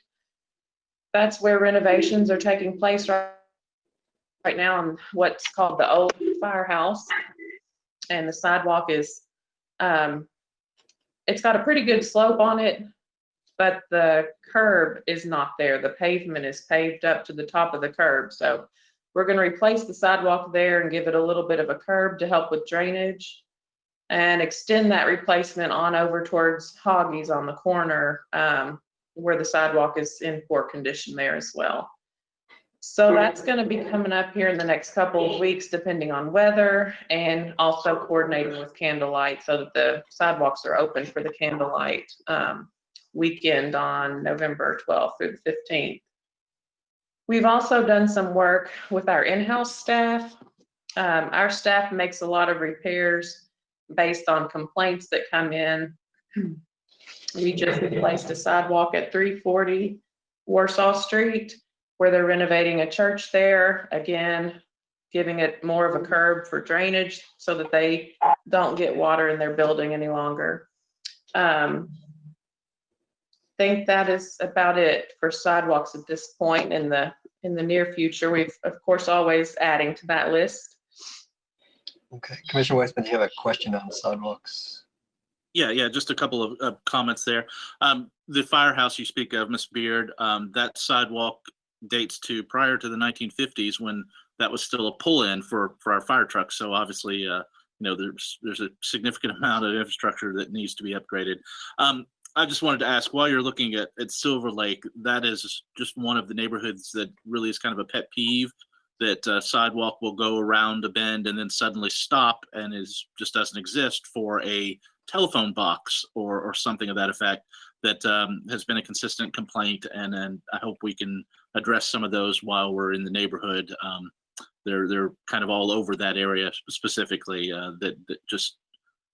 That's where renovations are taking place right now on what's called the old firehouse. And the sidewalk is, it's got a pretty good slope on it, but the curb is not there. The pavement is paved up to the top of the curb. So we're going to replace the sidewalk there and give it a little bit of a curb to help with drainage, and extend that replacement on over towards Hoggy's on the corner, where the sidewalk is in poor condition there as well. So that's going to be coming up here in the next couple of weeks, depending on weather, and also coordinating with Candlelight so that the sidewalks are open for the Candlelight weekend on November 12th through the 15th. We've also done some work with our in-house staff. Our staff makes a lot of repairs based on complaints that come in. We just replaced a sidewalk at 340 Warsaw Street, where they're renovating a church there. Again, giving it more of a curb for drainage so that they don't get water in their building any longer. Think that is about it for sidewalks at this point. In the near future, we've of course always adding to that list. Okay, Commissioner Weissman, do you have a question on sidewalks? Yeah, just a couple of comments there. The firehouse you speak of, Ms. Beard, that sidewalk dates to prior to the 1950s, when that was still a pull-in for our fire trucks. So obviously, you know, there's a significant amount of infrastructure that needs to be upgraded. I just wanted to ask, while you're looking at Silver Lake, that is just one of the neighborhoods that really is kind of a pet peeve, that sidewalk will go around a bend and then suddenly stop and just doesn't exist for a telephone box or something of that effect. That has been a consistent complaint, and I hope we can address some of those while we're in the neighborhood. They're kind of all over that area specifically, that just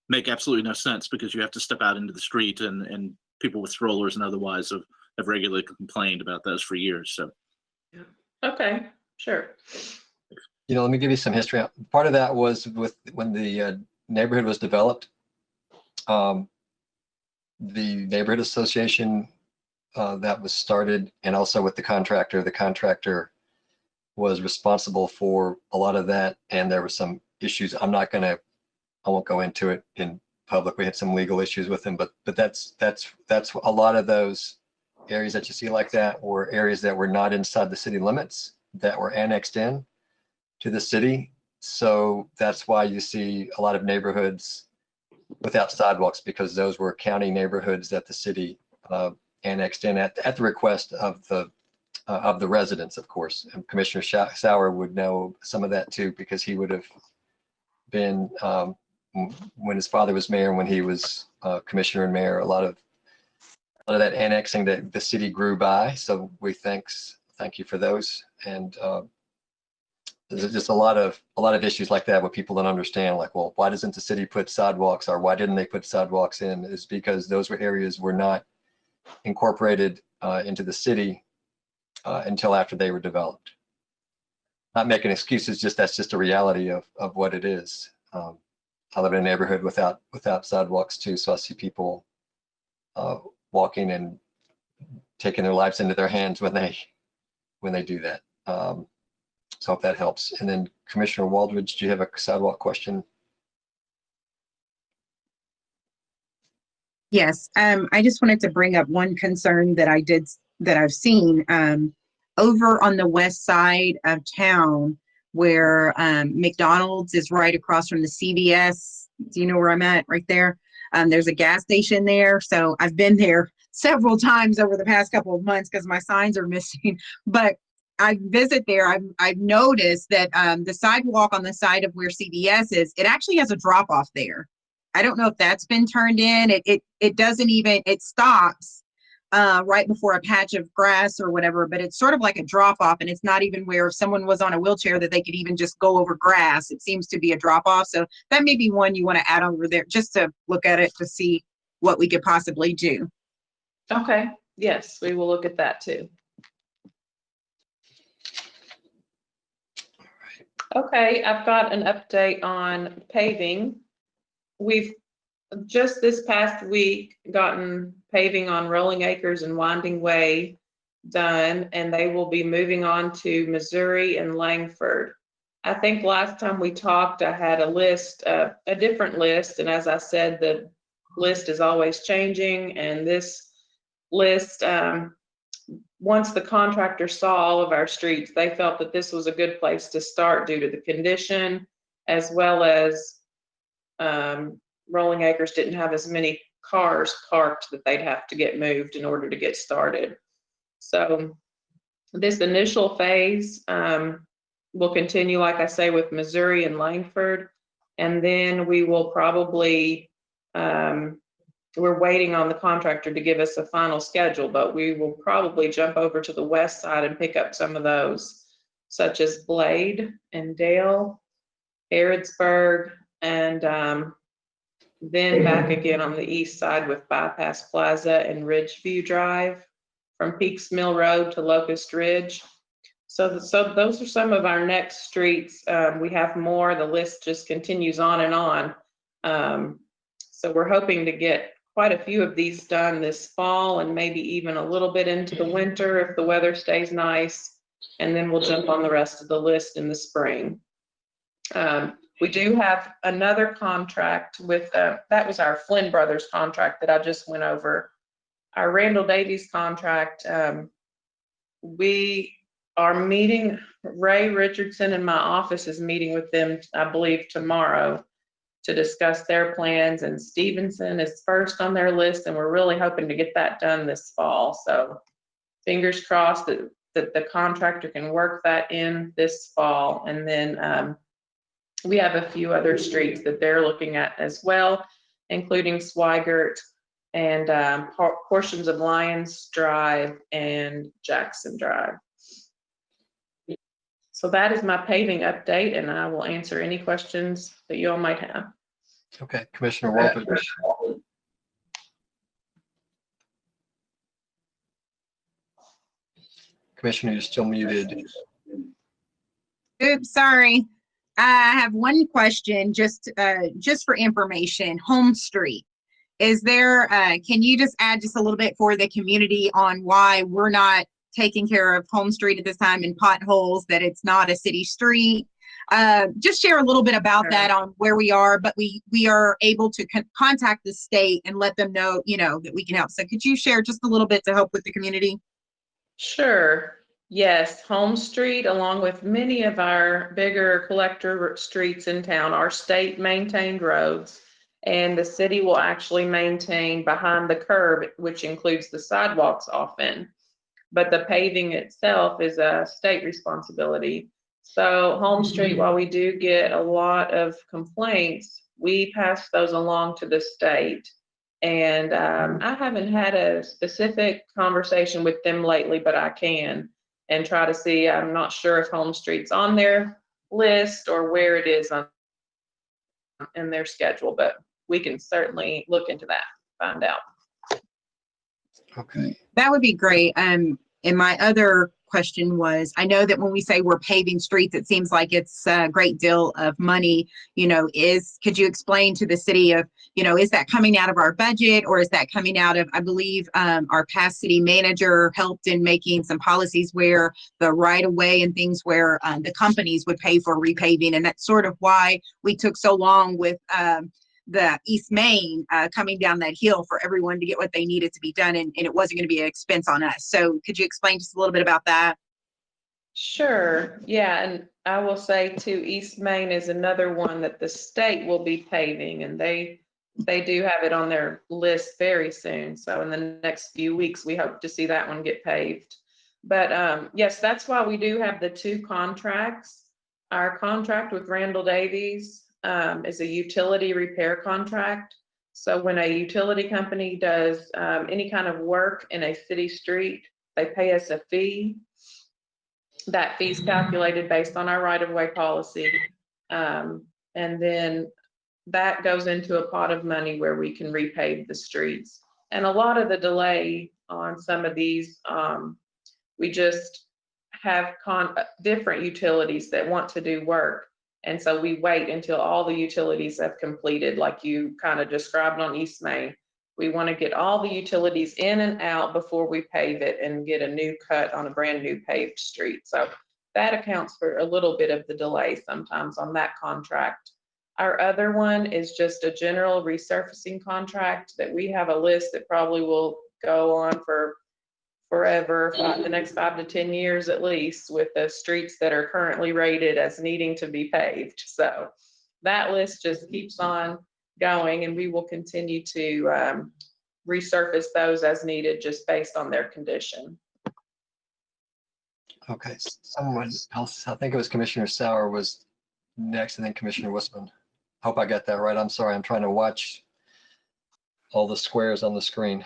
make absolutely no sense, because you have to step out into the street, and people with strollers and otherwise have regularly complained about those for years. So, okay, sure. You know, let me give you some history. Part of that was when the neighborhood was developed. The neighborhood association that was started, and also with the contractor was responsible for a lot of that, and there were some issues. I won't go into it in public. We had some legal issues with them, but that's a lot of those areas that you see like that were areas that were not inside the city limits, that were annexed in to the city. So that's why you see a lot of neighborhoods without sidewalks, because those were county neighborhoods that the city annexed in at the request of the residents, of course. And Commissioner Sauer would know some of that too, because he would have been, when his father was mayor, when he was commissioner and mayor, a lot of that annexing that the city grew by. So we thank you for those. And there's just a lot of issues like that where people don't understand, like, well, why doesn't the city put sidewalks, or why didn't they put sidewalks in? Is because those areas were not incorporated into the city until after they were developed. Not making excuses, that's just a reality of what it is. I live in a neighborhood without sidewalks too, so I see people walking and taking their lives into their hands when they do that. So I hope that helps. And then Commissioner Waldridge, do you have a sidewalk question? Yes, I just wanted to bring up one concern that I've seen over on the west side of town where McDonald's is right across from the CVS. Do you know where I'm at? Right there. There's a gas station there. So I've been there several times over the past couple of months because my signs are missing. But I visit there. I've noticed that the sidewalk on the side of where CVS is, it actually has a drop off there. I don't know if that's been turned in. It doesn't even, it stops right before a patch of grass or whatever, but it's sort of like a drop off, and it's not even where if someone was on a wheelchair that they could even just go over grass. It seems to be a drop off. So that may be one you want to add over there just to look at it to see what we could possibly do. Okay, yes, we will look at that too. Okay, I've got an update on paving. We've just this past week gotten paving on Rolling Acres and Winding Way done, and they will be moving on to Missouri and Langford. I think last time we talked, I had a list, a different list, and as I said, the list is always changing, and this list, once the contractor saw all of our streets, they felt that this was a good place to start due to the condition, as well as Rolling Acres didn't have as many cars parked that they'd have to get moved in order to get started. So this initial phase will continue, like I say, with Missouri and Langford, and then we will probably, we're waiting on the contractor to give us a final schedule, but we will probably jump over to the west side and pick up some of those, such as Blade and Dale, Harrodsburg, and then back again on the east side with Bypass Plaza and Ridgeview Drive from Peaks Mill Road to Locust Ridge. So those are some of our next streets. We have more. The list just continues on and on. So we're hoping to get quite a few of these done this fall and maybe even a little bit into the winter if the weather stays nice. And then we'll jump on the rest of the list in the spring. We do have another contract with, that was our Flynn Brothers contract that I just went over. Our Randall Davies contract, we are meeting, Ray Richardson in my office is meeting with them, I believe, tomorrow to discuss their plans, and Stevenson is first on their list, and we're really hoping to get that done this fall. So fingers crossed that the contractor can work that in this fall. And then we have a few other streets that they're looking at as well, including Swigert and portions of Lyons Drive and Jackson Drive. So that is my paving update, and I will answer any questions that you all might have. Okay, Commissioner Walters. Commissioner, you're still muted. Oops, sorry. I have one question just for information. Home Street. Is there, can you just add just a little bit for the community on why we're not taking care of Home Street at this time and potholes, that it's not a city street? Just share a little bit about that on where we are, but we are able to contact the state and let them know, that we can help. So could you share just a little bit to help with the community? Sure. Yes, Home Street, along with many of our bigger collector streets in town, are state maintained roads, and the city will actually maintain behind the curb, which includes the sidewalks often. But the paving itself is a state responsibility. So Home Street, while we do get a lot of complaints, we pass those along to the state. And I haven't had a specific conversation with them lately, but I can and try to see. I'm not sure if Home Street's on their list or where it is in their schedule, but we can certainly look into that, find out. Okay. That would be great. And my other question was, I know that when we say we're paving streets, it seems like it's a great deal of money, could you explain to the city of, is that coming out of our budget, or is that coming out of, I believe our past city manager helped in making some policies where the right of way and things where the companies would pay for repaving. And that's sort of why we took so long with the East Main coming down that hill for everyone to get what they needed to be done, and it wasn't going to be an expense on us. So could you explain just a little bit about that? Sure, yeah, and I will say too, East Main is another one that the state will be paving, and they do have it on their list very soon. So in the next few weeks, we hope to see that one get paved. But yes, that's why we do have the two contracts. Our contract with Randall Davies is a utility repair contract. So when a utility company does any kind of work in a city street, they pay us a fee. That fee is calculated based on our right-of-way policy. And then that goes into a pot of money where we can repave the streets. And a lot of the delay on some of these, we just have different utilities that want to do work. And so we wait until all the utilities have completed, like you kind of described on East Main. We want to get all the utilities in and out before we pave it and get a new cut on a brand new paved street. So that accounts for a little bit of the delay sometimes on that contract. Our other one is just a general resurfacing contract that we have a list that probably will go on for forever, the next 5 to 10 years at least, with the streets that are currently rated as needing to be paved. So that list just keeps on going, and we will continue to resurface those as needed just based on their condition. Okay, someone else, I think it was Commissioner Sauer was next, and then Commissioner Wisman. Hope I got that right. I'm sorry, I'm trying to watch all the squares on the screen.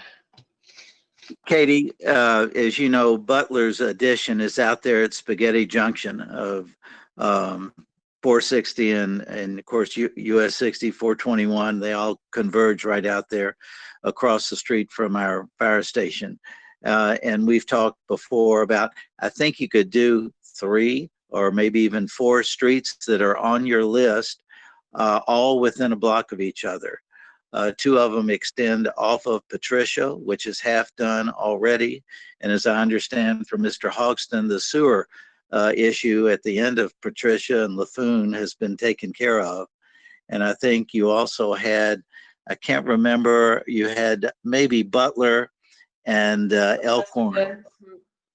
Katie, as you know, Butler's addition is out there at Spaghetti Junction of 460 and of course US 60, 421. They all converge right out there across the street from our fire station. And we've talked before about, I think you could do 3 or maybe even 4 streets that are on your list, all within a block of each other. 2 of them extend off of Patricia, which is half done already. And as I understand from Mr. Hogston, the sewer issue at the end of Patricia and Laffoon has been taken care of. And I think you also had, I can't remember, you had maybe Butler and Elkhorn.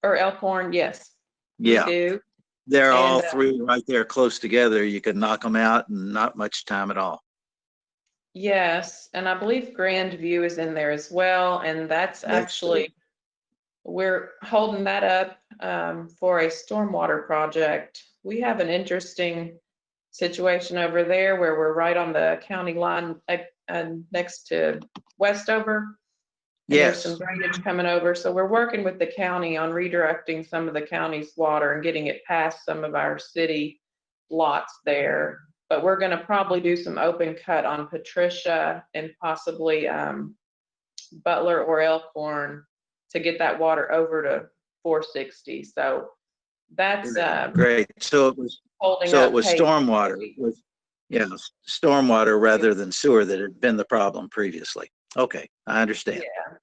Or Elkhorn, yes. Yeah. We do. They're all 3 right there close together. You could knock them out in not much time at all. Yes, and I believe Grandview is in there as well, and that's actually, we're holding that up for a stormwater project. We have an interesting situation over there where we're right on the county line next to Westover. Yes. There's some drainage coming over, so we're working with the county on redirecting some of the county's water and getting it past some of our city lots there. But we're going to probably do some open cut on Patricia and possibly Butler or Elkhorn to get that water over to 460. So that's great. So it was stormwater. Stormwater rather than sewer that had been the problem previously. Okay, I understand. Yeah.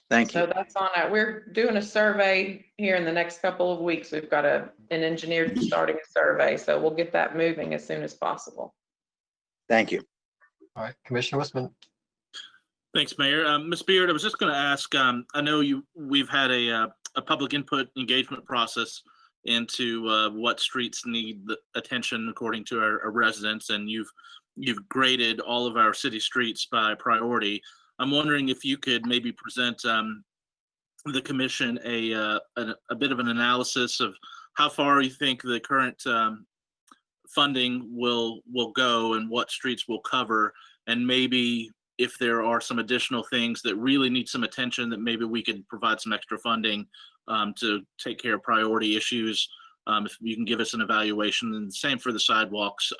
Thank you. So that's on it. We're doing a survey here in the next couple of weeks. We've got an engineer starting a survey, so we'll get that moving as soon as possible. Thank you. All right, Commissioner Wisman. Thanks, Mayor. Ms. Beard, I was just going to ask, I know we've had a public input engagement process into what streets need the attention according to our residents, and you've graded all of our city streets by priority. I'm wondering if you could maybe present the commission a bit of an analysis of how far you think the current funding will go and what streets will cover, and maybe if there are some additional things that really need some attention that maybe we could provide some extra funding to take care of priority issues. If you can give us an evaluation, and same for the sidewalks,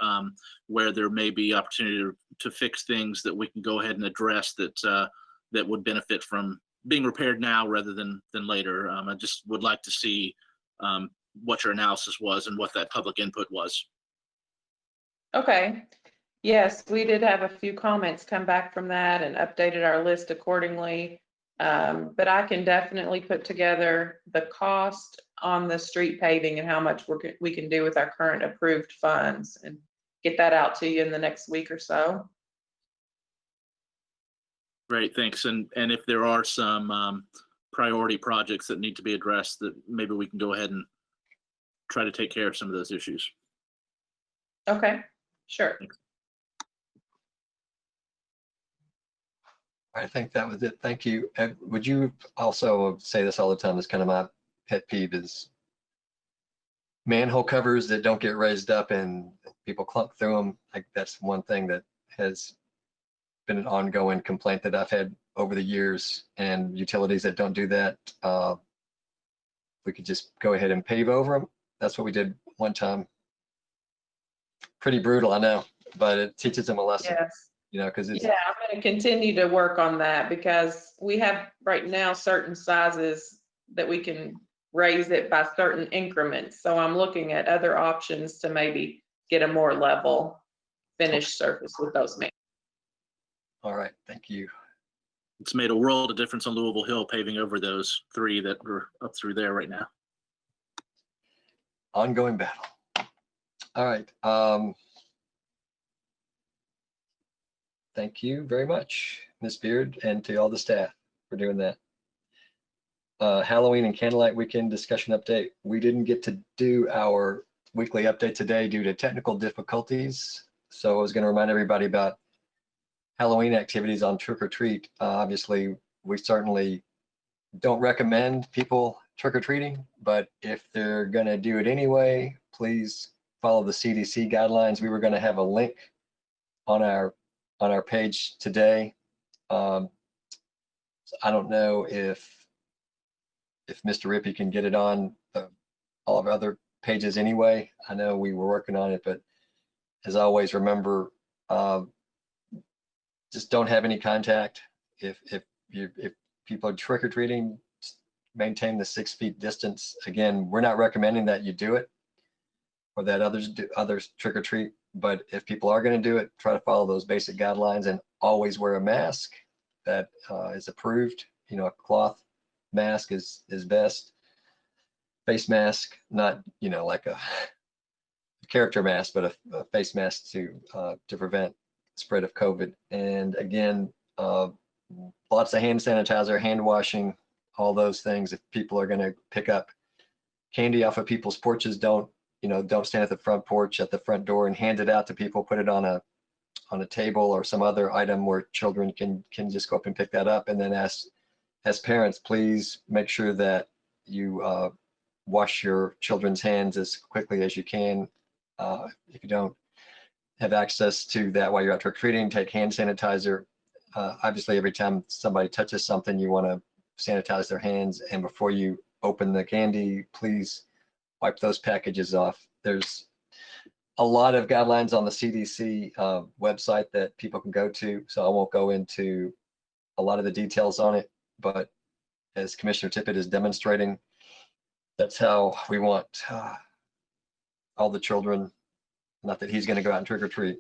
where there may be opportunity to fix things that we can go ahead and address that would benefit from being repaired now rather than later. I just would like to see what your analysis was and what that public input was. Okay. Yes, we did have a few comments come back from that and updated our list accordingly. But I can definitely put together the cost on the street paving and how much we can do with our current approved funds and get that out to you in the next week or so. Great, thanks. And if there are some priority projects that need to be addressed, that maybe we can go ahead and try to take care of some of those issues. Okay, sure. I think that was it. Thank you. Would you also say this all the time? It's kind of my pet peeve is manhole covers that don't get raised up and people clunk through them. Like that's one thing that has been an ongoing complaint that I've had over the years, and utilities that don't do that. We could just go ahead and pave over them. That's what we did one time. Pretty brutal, I know, but it teaches them a lesson. Yes. You know, because it's Yeah, I'm going to continue to work on that because we have right now certain sizes that we can raise it by certain increments. So I'm looking at other options to maybe get a more level finished surface with those. all right. Thank you. It's made a world of difference on Louisville Hill paving over those 3 that are up through there right now. Ongoing battle. All right. Thank you very much, Ms. Beard, and to all the staff for doing that. Halloween and Candlelight Weekend discussion update. We didn't get to do our weekly update today due to technical difficulties. So I was going to remind everybody about Halloween activities on Trick or Treat. Obviously, we certainly don't recommend people trick-or-treating, but if they're going to do it anyway, please follow the CDC guidelines. We were going to have a link on our page today. I don't know if Mr. Rippey can get it on all of our other pages anyway. I know we were working on it, but as always, remember, just don't have any contact. If people are trick-or-treating, maintain the 6 feet distance. Again, we're not recommending that you do it or that others trick-or-treat, but if people are going to do it, try to follow those basic guidelines and always wear a mask that is approved. You know, a cloth mask is best. Face mask, not, you know, like a character mask, but a face mask to prevent spread of COVID. And again, lots of hand sanitizer, hand washing, all those things. If people are going to pick up candy off of people's porches, don't stand at the front porch at the front door and hand it out to people. Put it on a table or some other item where children can just go up and pick that up. And then as parents, please make sure that you wash your children's hands as quickly as you can. If you don't have access to that while you're out trick-or-treating, take hand sanitizer. Obviously, every time somebody touches something, you want to sanitize their hands. And before you open the candy, please wipe those packages off. There's a lot of guidelines on the CDC website that people can go to, so I won't go into a lot of the details on it, but as Commissioner Tippett is demonstrating, that's how we want all the children, not that he's going to go out and trick-or-treat.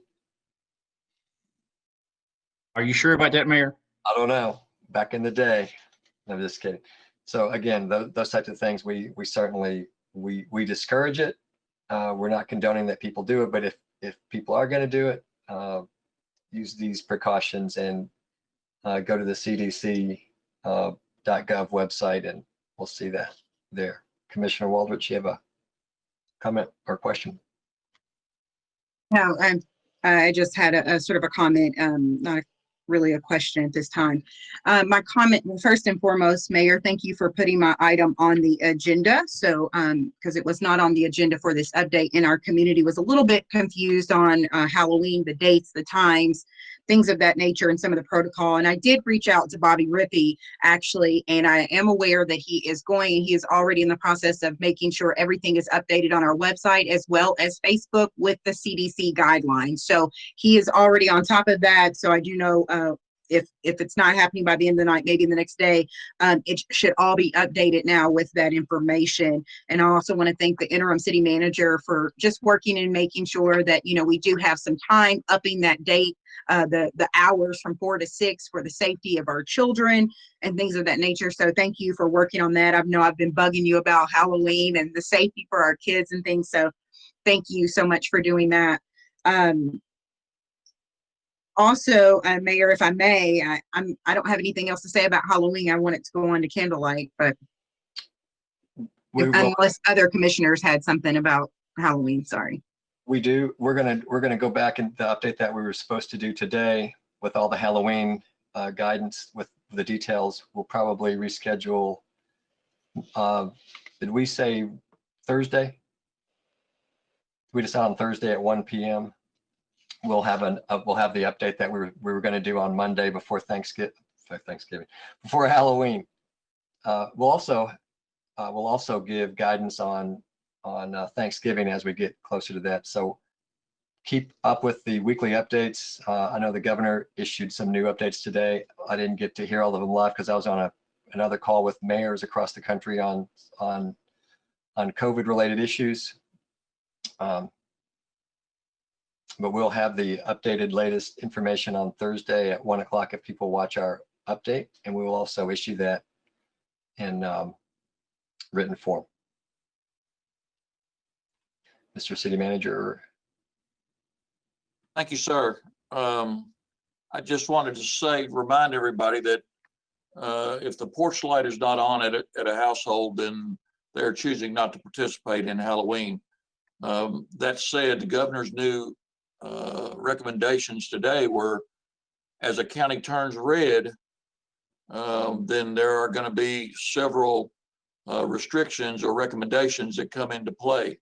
Are you sure about that, Mayor? I don't know. Back in the day, I'm just kidding. So again, those types of things, we certainly discourage it. We're not condoning that people do it, but if people are going to do it, use these precautions and go to the CDC .gov website, and we'll see that there. Commissioner Waldrich, you have a comment or question? No, I just had a sort of a comment, not really a question at this time. My comment, first and foremost, Mayor, thank you for putting my item on the agenda. So, because it was not on the agenda for this update, and our community was a little bit confused on Halloween, the dates, the times, things of that nature, and some of the protocol. And I did reach out to Bobby Rippey, actually, and I am aware that he is already in the process of making sure everything is updated on our website as well as Facebook with the CDC guidelines. So he is already on top of that. So I do know if it's not happening by the end of the night, maybe the next day, it should all be updated now with that information. And I also want to thank the interim city manager for just working and making sure that, we do have some time upping that date, the hours from 4 to 6 for the safety of our children and things of that nature. So thank you for working on that. I know I've been bugging you about Halloween and the safety for our kids and things. So thank you so much for doing that. Also, Mayor, if I may, I don't have anything else to say about Halloween. I want it to go on to candlelight, but We will, unless other commissioners had something about Halloween, sorry. we do. We're gonna go back and the update that we were supposed to do today with all the Halloween guidance with the details. We'll probably reschedule. Did we say Thursday? We decide on Thursday at 1 p.m. We'll have the update that we were going to do on Monday before Thanksgiving, before Halloween. We'll also give guidance on Thanksgiving as we get closer to that. So keep up with the weekly updates. I know the governor issued some new updates today. I didn't get to hear all of them live because I was on another call with mayors across the country on COVID related issues. But we'll have the updated latest information on Thursday at 1 o'clock if people watch our update, and we will also issue that in written form. Mr. City Manager. Thank you, sir. I just wanted to remind everybody that if the porch light is not on at a household, then they're choosing not to participate in Halloween. That said, the governor's new recommendations today were, as a county turns red, then there are going to be several restrictions or recommendations that come into play.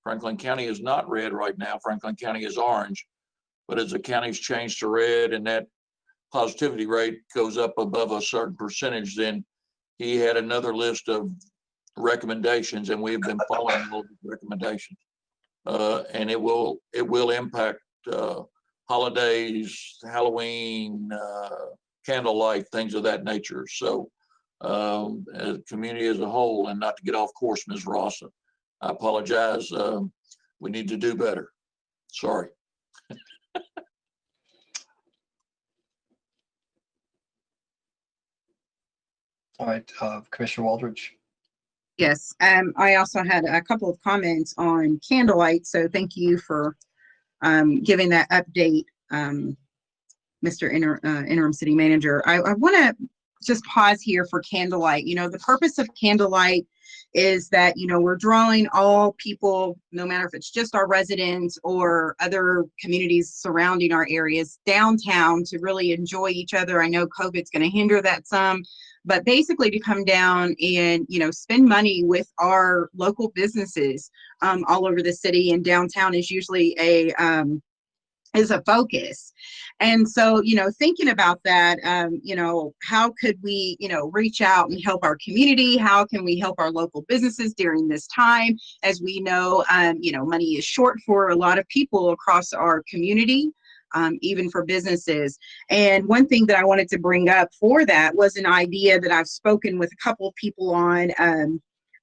Franklin County is not red right now. Franklin County is orange. But as the county's changed to red and that positivity rate goes up above a certain percentage, then he had another list of recommendations, and we've been following those recommendations. And it will impact holidays, Halloween, candlelight, things of that nature. So as a community as a whole, and not to get off course, Ms. Ross, I apologize. We need to do better. Sorry. All right, Commissioner Waldridge. Yes, I also had a couple of comments on candlelight, so thank you for giving that update, Mr. Interim City Manager. I want to just pause here for candlelight. You know, the purpose of candlelight is that, you know, we're drawing all people, no matter if it's just our residents or other communities surrounding our areas, downtown to really enjoy each other. I know COVID's going to hinder that some, but basically to come down and, you know, spend money with our local businesses all over the city, and downtown is usually a focus. And so, you know, thinking about that, you know, how could we, you know, reach out and help our community? How can we help our local businesses during this time? As we know, you know, money is short for a lot of people across our community. Even for businesses. And one thing that I wanted to bring up for that was an idea that I've spoken with a couple of people on.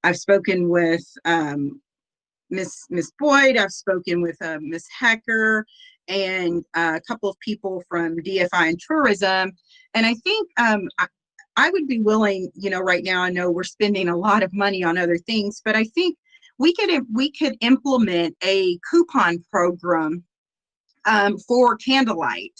I've spoken with Miss Boyd, I've spoken with Miss Hecker, and a couple of people from DFI and tourism. And I think I would be willing, you know, right now I know we're spending a lot of money on other things, but I think we could implement a coupon program for candlelight.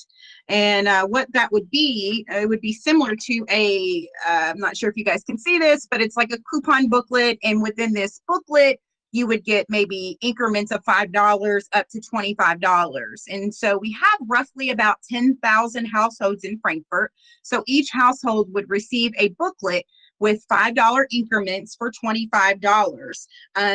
And what that would be, it would be similar to I'm not sure if you guys can see this, but it's like a coupon booklet. And within this booklet, you would get maybe increments of $5 up to $25. And so we have roughly about 10,000 households in Frankfort. So each household would receive a booklet with $5 increments for $25.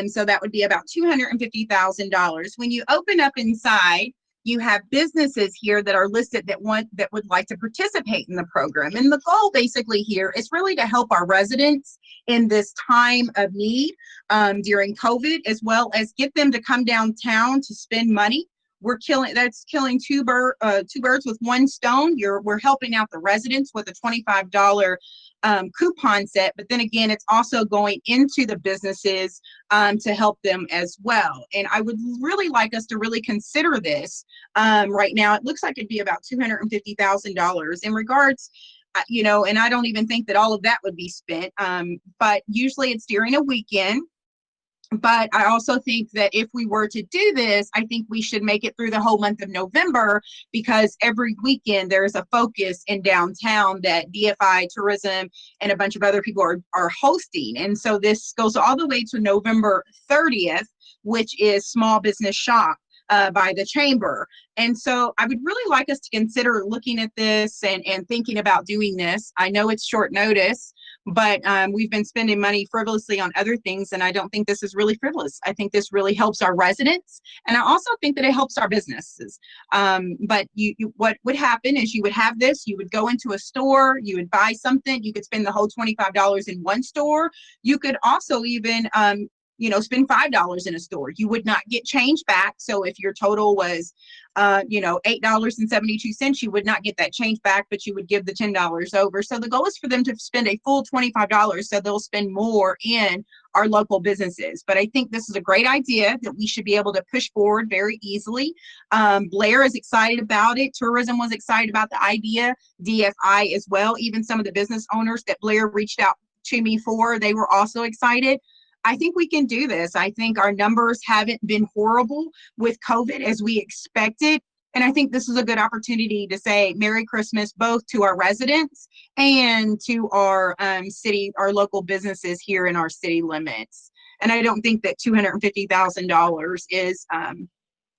So that would be about $250,000. When you open up inside, you have businesses here that are listed that would like to participate in the program. And the goal basically here is really to help our residents in this time of need during COVID, as well as get them to come downtown to spend money. That's killing two birds with one stone. We're helping out the residents with a $25 coupon set, but then again, it's also going into the businesses to help them as well. And I would really like us to really consider this. Right now, it looks like it'd be about $250,000 in regards, you know, and I don't even think that all of that would be spent, but usually it's during a weekend. But I also think that if we were to do this, I think we should make it through the whole month of November, because every weekend there is a focus in downtown that DFI Tourism and a bunch of other people are hosting. And so this goes all the way to November 30th, which is Small Business Shop by the Chamber. And so I would really like us to consider looking at this and thinking about doing this. I know it's short notice, but we've been spending money frivolously on other things, and I don't think this is really frivolous. I think this really helps our residents, and I also think that it helps our businesses. But what would happen is you would have this, you would go into a store, you would buy something, you could spend the whole $25 in one store. You could also even spend $5 in a store. You would not get change back. So if your total was, $8.72, you would not get that change back, but you would give the $10 over. So the goal is for them to spend a full $25, so they'll spend more in our local businesses. But I think this is a great idea that we should be able to push forward very easily. Blair is excited about it. Tourism was excited about the idea. DFI as well. Even some of the business owners that Blair reached out to me for, they were also excited. I think we can do this. I think our numbers haven't been horrible with COVID as we expected. And I think this is a good opportunity to say Merry Christmas, both to our residents and to our our local businesses here in our city limits. And I don't think that $250,000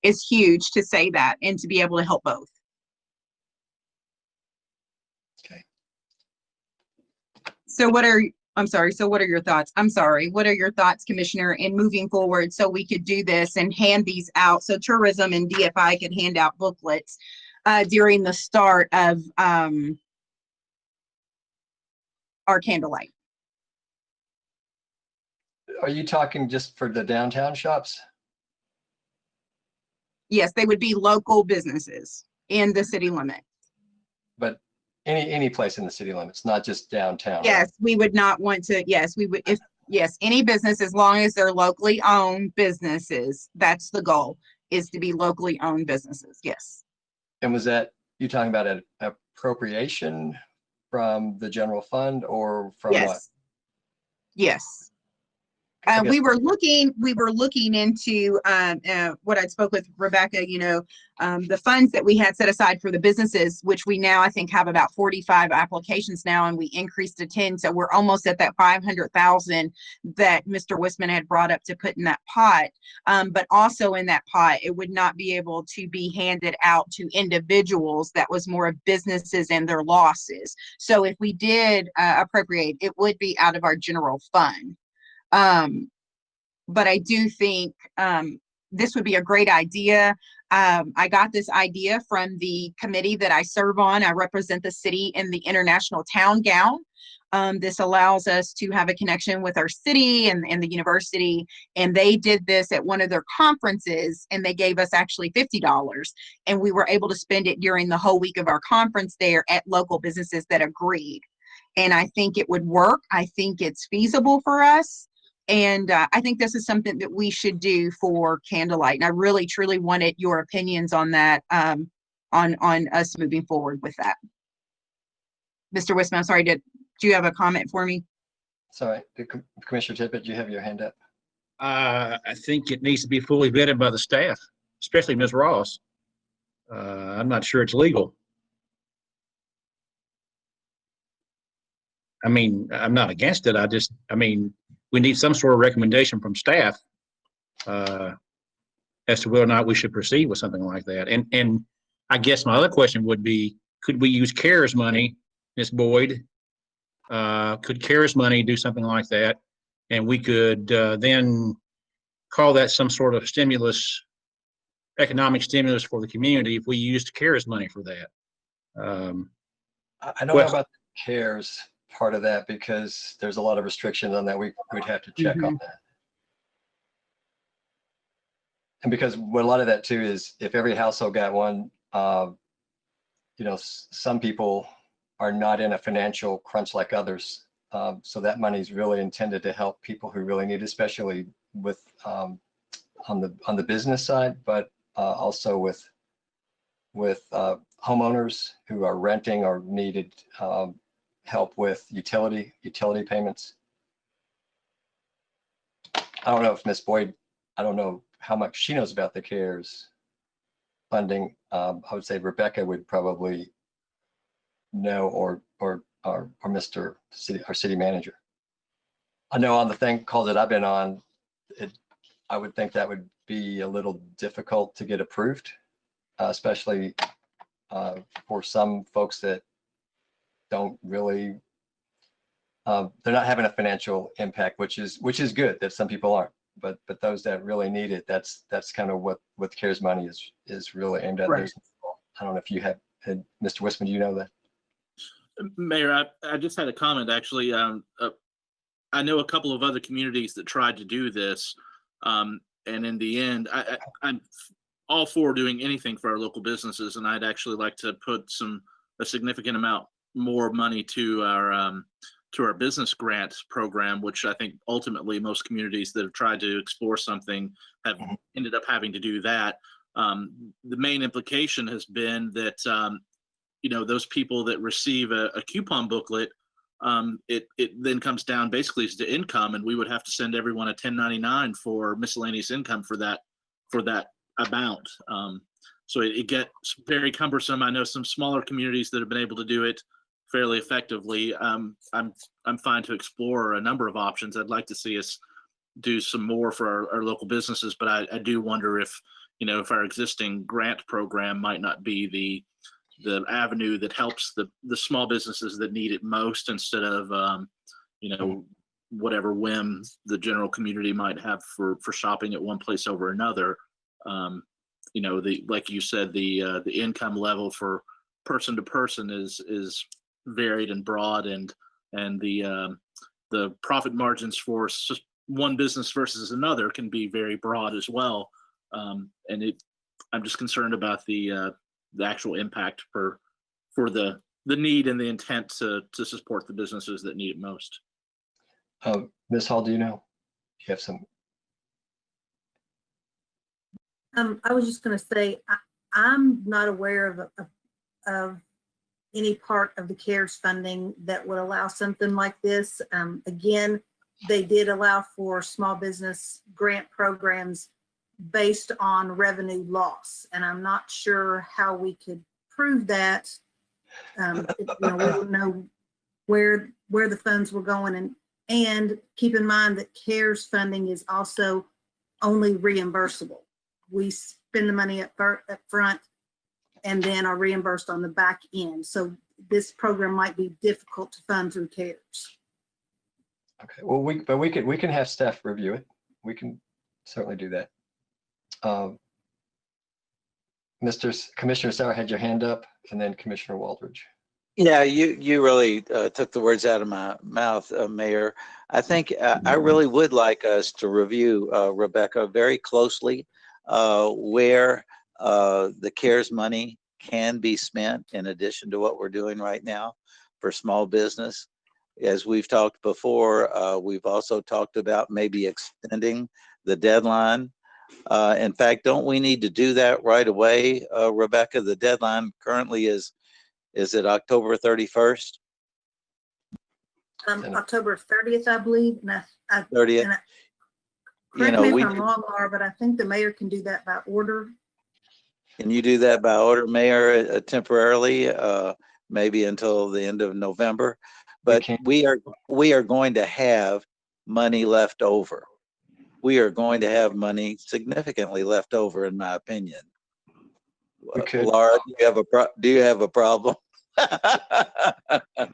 is huge to say that and to be able to help both. Okay. So what are your thoughts? What are your thoughts, Commissioner, in moving forward so we could do this and hand these out so tourism and DFI could hand out booklets during the start of our candlelight? Are you talking just for the downtown shops? Yes, they would be local businesses in the city limit. But any place in the city limits, not just downtown. Yes, right? we would not want to. Yes, we would. Any business, as long as they're locally owned businesses, that's the goal, is to be locally owned businesses. Yes. And was that, you talking about an appropriation from the general fund or from what? Yes. I guess- We were looking into what I spoke with Rebecca, the funds that we had set aside for the businesses, which we now, I think, have about 45 applications now, and we increased to 10. So we're almost at that 500,000 that Mr. Wisman had brought up to put in that pot. But also in that pot, it would not be able to be handed out to individuals. That was more of businesses and their losses. So if we did appropriate, it would be out of our general fund. But I do think this would be a great idea. I got this idea from the committee that I serve on. I represent the city in the International Town Gown. This allows us to have a connection with our city and the university. And they did this at one of their conferences, and they gave us actually $50. And we were able to spend it during the whole week of our conference there at local businesses that agreed. And I think it would work. I think it's feasible for us. And I think this is something that we should do for Candlelight. And I really, truly wanted your opinions on that, on us moving forward with that. Mr. Wisman, I'm sorry, do you have a comment for me? Sorry, Commissioner Tippett, you have your hand up. I think it needs to be fully vetted by the staff, especially Ms. Ross. I'm not sure it's legal. I mean, I'm not against it. We need some sort of recommendation from staff as to whether or not we should proceed with something like that. And I guess my other question would be, could we use CARES money, Ms. Boyd? Could CARES money do something like that? And we could then call that some sort of stimulus, economic stimulus for the community if we used CARES money for that. I don't know about the CARES part of that, because there's a lot of restrictions on that. We'd have to check on that. And because what a lot of that too is, if every household got one, some people are not in a financial crunch like others. So that money is really intended to help people who really need it, especially with on the business side, but also with homeowners who are renting or needed help with utility payments. I don't know if Ms. Boyd, I don't know how much she knows about the CARES funding. I would say Rebecca would probably know, or Mr. City, our city manager. I know on the thing call that I've been on, I would think that would be a little difficult to get approved, especially for some folks that don't really, they're not having a financial impact, which is good that some people aren't, but those that really need it, that's kind of what the CARES money is really aimed at. Right. I don't know if you have, Mr. Wisman, do you know that? Mayor, I just had a comment actually. I know a couple of other communities that tried to do this, and in the end, I'm all for doing anything for our local businesses, and I'd actually like to put a significant amount more money to our business grant program, which I think ultimately most communities that have tried to explore something have ended up having to do that. The main implication has been that those people that receive a coupon booklet, it then comes down basically to income, and we would have to send everyone a 1099 for miscellaneous income for that amount. So it gets very cumbersome. I know some smaller communities that have been able to do it fairly effectively. I'm fine to explore a number of options. I'd like to see us do some more for our local businesses, but I do wonder if our existing grant program might not be the avenue that helps the small businesses that need it most, instead of whatever whim the general community might have for shopping at one place over another. Like you said, the income level for person to person is varied and broad, and the profit margins for one business versus another can be very broad as well. I'm just concerned about the actual impact for the need and the intent to support the businesses that need it most. Ms. Hall, do you know? You have some. I was just going to say, I'm not aware of any part of the CARES funding that would allow something like this. Again, they did allow for small business grant programs based on revenue loss, and I'm not sure how we could prove that. We don't know where the funds were going, and keep in mind that CARES funding is also only reimbursable. We spend the money up front and then are reimbursed on the back end. So this program might be difficult to fund through CARES. Okay, well, we can have staff review it. We can certainly do that. Commissioner Sauer had your hand up, and then Commissioner Waldridge. Yeah, you really took the words out of my mouth, Mayor. I think I really would like us to review, Rebecca, very closely where the CARES money can be spent in addition to what we're doing right now for small business. As we've talked before, we've also talked about maybe extending the deadline. In fact, don't we need to do that right away, Rebecca? The deadline currently is it October 31st? October 30th, I believe. 30th. Correct me if I'm wrong, Laura, but I think the mayor can do that by order. Can you do that by order, Mayor, temporarily, maybe until the end of November? But we are going to have money left over. We are going to have money significantly left over, in my opinion. Laura, do you have a problem?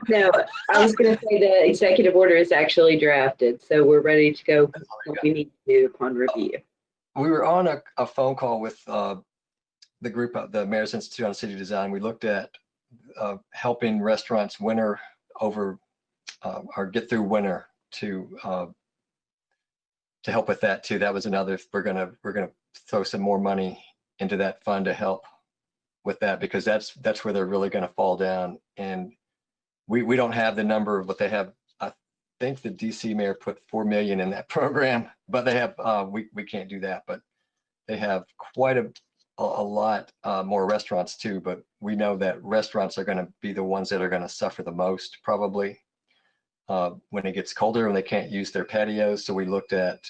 No, I was going to say the executive order is actually drafted, so we're ready to go what we need to do upon review. We were on a phone call with the group of the Mayor's Institute on City Design. We looked at helping restaurants winter over or get through winter to help with that too. That was another. We're gonna throw some more money into that fund to help with that, because that's where they're really going to fall down. And we don't have the number of what they have. I think the DC mayor put 4 million in that program, but they have we can't do that. But they have quite a lot more restaurants too. But we know that restaurants are going to be the ones that are going to suffer the most probably. when it gets colder and they can't use their patios. So we looked at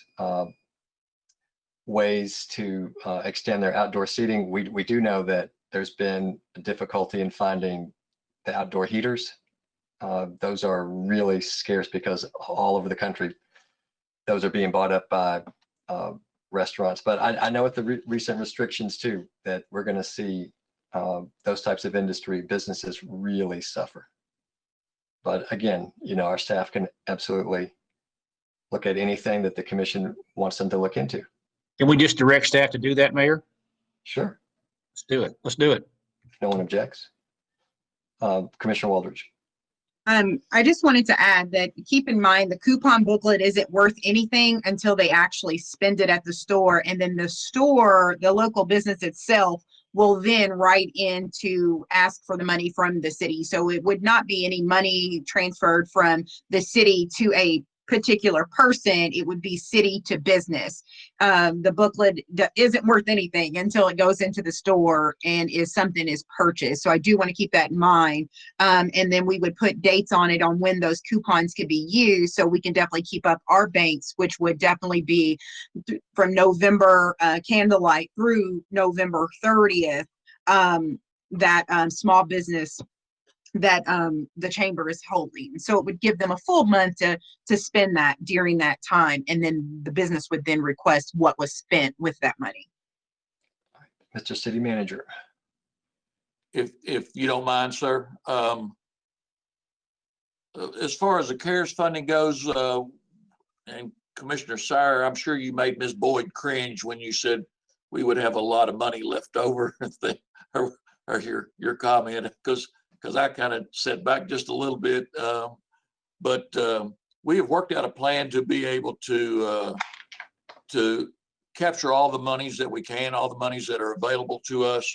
ways to extend their outdoor seating. We do know that there's been a difficulty in finding the outdoor heaters. Those are really scarce because all over the country, those are being bought up by restaurants. But I know with the recent restrictions too, that we're going to see those types of industry businesses really suffer. But again, our staff can absolutely look at anything that the commission wants them to look into. Can we just direct staff to do that, Mayor? Sure. Let's do it. Let's do it. If no one objects. Commissioner Waldridge. I just wanted to add that keep in mind the coupon booklet isn't worth anything until they actually spend it at the store. And then the store, the local business itself, will then write in to ask for the money from the city. So it would not be any money transferred from the city to a particular person. It would be city to business. The booklet isn't worth anything until it goes into the store and something is purchased. So I do want to keep that in mind. And then we would put dates on it on when those coupons could be used, so we can definitely keep up our banks, which would definitely be from November candlelight through November 30th. That small business that the chamber is holding. So it would give them a full month to spend that during that time. And then the business would then request what was spent with that money. Mr. City Manager. If you don't mind, sir. As far as the CARES funding goes, and Commissioner Sire, I'm sure you made Ms. Boyd cringe when you said we would have a lot of money left over, or your comment, because I kind of set back just a little bit. But we have worked out a plan to be able to capture all the monies that we can, all the monies that are available to us.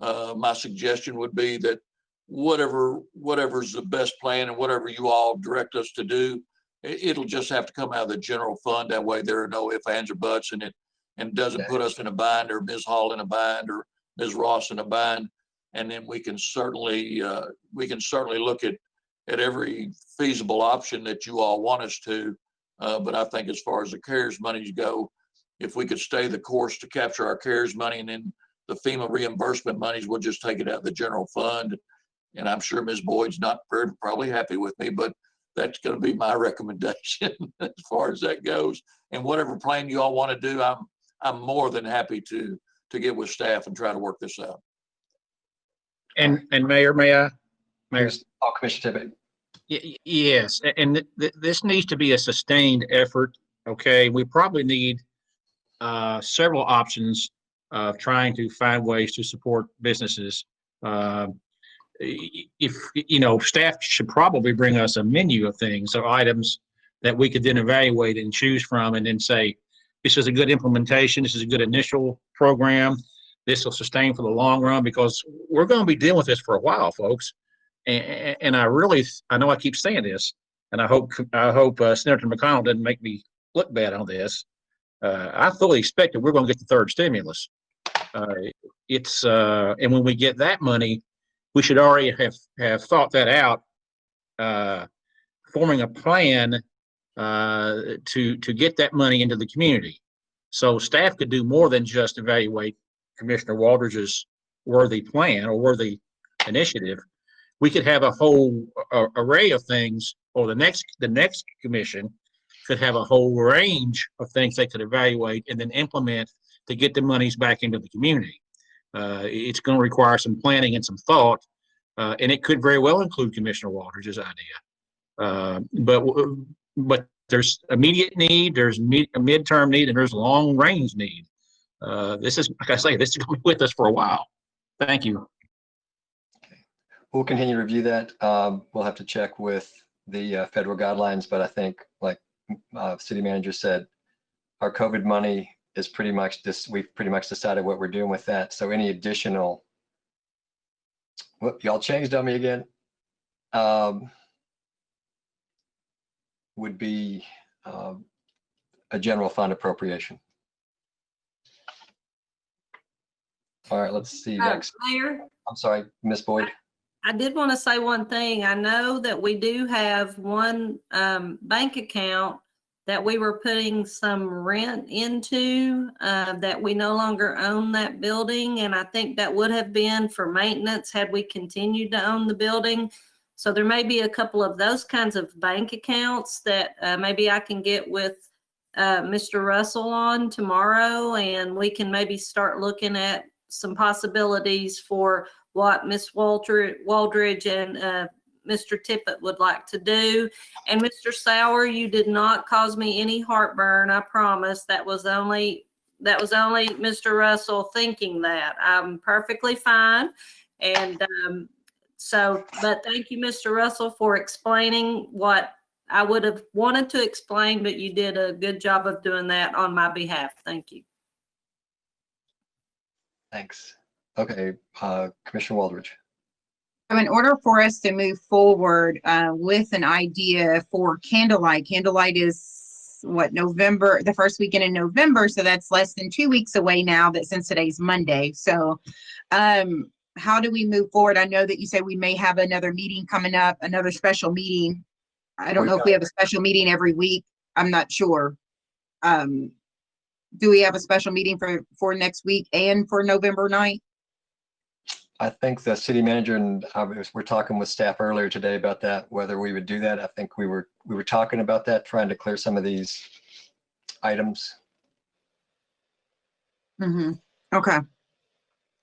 My suggestion would be that whatever's the best plan and whatever you all direct us to do, it'll just have to come out of the general fund. That way there are no ifs, ands, or buts in it, and doesn't put us in a bind, or Ms. Hall in a bind, or Ms. Ross in a bind. And then we can certainly look at every feasible option that you all want us to. But I think as far as the CARES monies go, if we could stay the course to capture our CARES money, and then the FEMA reimbursement monies, we'll just take it out of the general fund. And I'm sure Ms. Boyd's not probably happy with me, but that's going to be my recommendation as far as that goes. And whatever plan you all want to do, I'm more than happy to get with staff and try to work this out. And Mayor, may I? Mayor. Commissioner Tippett. Yes, and this needs to be a sustained effort. Okay, we probably need several options of trying to find ways to support businesses. If staff should probably bring us a menu of things or items that we could then evaluate and choose from, and then say, this is a good implementation, this is a good initial program, this will sustain for the long run, because we're going to be dealing with this for a while, folks. And I know I keep saying this, and I hope Senator McConnell doesn't make me look bad on this. I fully expect that we're going to get the third stimulus. And when we get that money, we should already have thought that out, forming a plan to get that money into the community. So staff could do more than just evaluate Commissioner Waldridge's worthy plan or worthy initiative. We could have a whole array of things, or the next commission could have a whole range of things they could evaluate and then implement to get the monies back into the community. It's going to require some planning and some thought, and it could very well include Commissioner Waldridge's idea. But there's immediate need, there's a midterm need, and there's a long range need. This is, like I say, this is going to be with us for a while. Thank you. We'll continue to review that. We'll have to check with the federal guidelines, but I think, like City Manager said, our COVID money is pretty much this. We've pretty much decided what we're doing with that. So any additional, y'all changed on me again, would be a general fund appropriation. All right, let's see next. Mayor? I'm sorry, Ms. Boyd. I did want to say one thing. I know that we do have one bank account that we were putting some rent into, that we no longer own that building. And I think that would have been for maintenance had we continued to own the building. So there may be a couple of those kinds of bank accounts that maybe I can get with Mr. Russell on tomorrow, and we can maybe start looking at some possibilities for what Miss Waldridge and Mr. Tippett would like to do. And Mr. Sauer, you did not cause me any heartburn, I promise. That was only Mr. Russell thinking that. I'm perfectly fine. And but thank you, Mr. Russell, for explaining what I would have wanted to explain, but you did a good job of doing that on my behalf. Thank you. Thanks. Okay, Commissioner Waldridge. So in order for us to move forward with an idea for candlelight is what, November, the first weekend in November. So that's less than 2 weeks away now, that since today's Monday. So how do we move forward? I know that you said we may have another meeting coming up, another special meeting. I don't know if we have a special meeting every week. I'm not sure. Do we have a special meeting for next week and for November 9th? I think the city manager and we're talking with staff earlier today about that, whether we would do that. I think we were talking about that, trying to clear some of these items. Okay.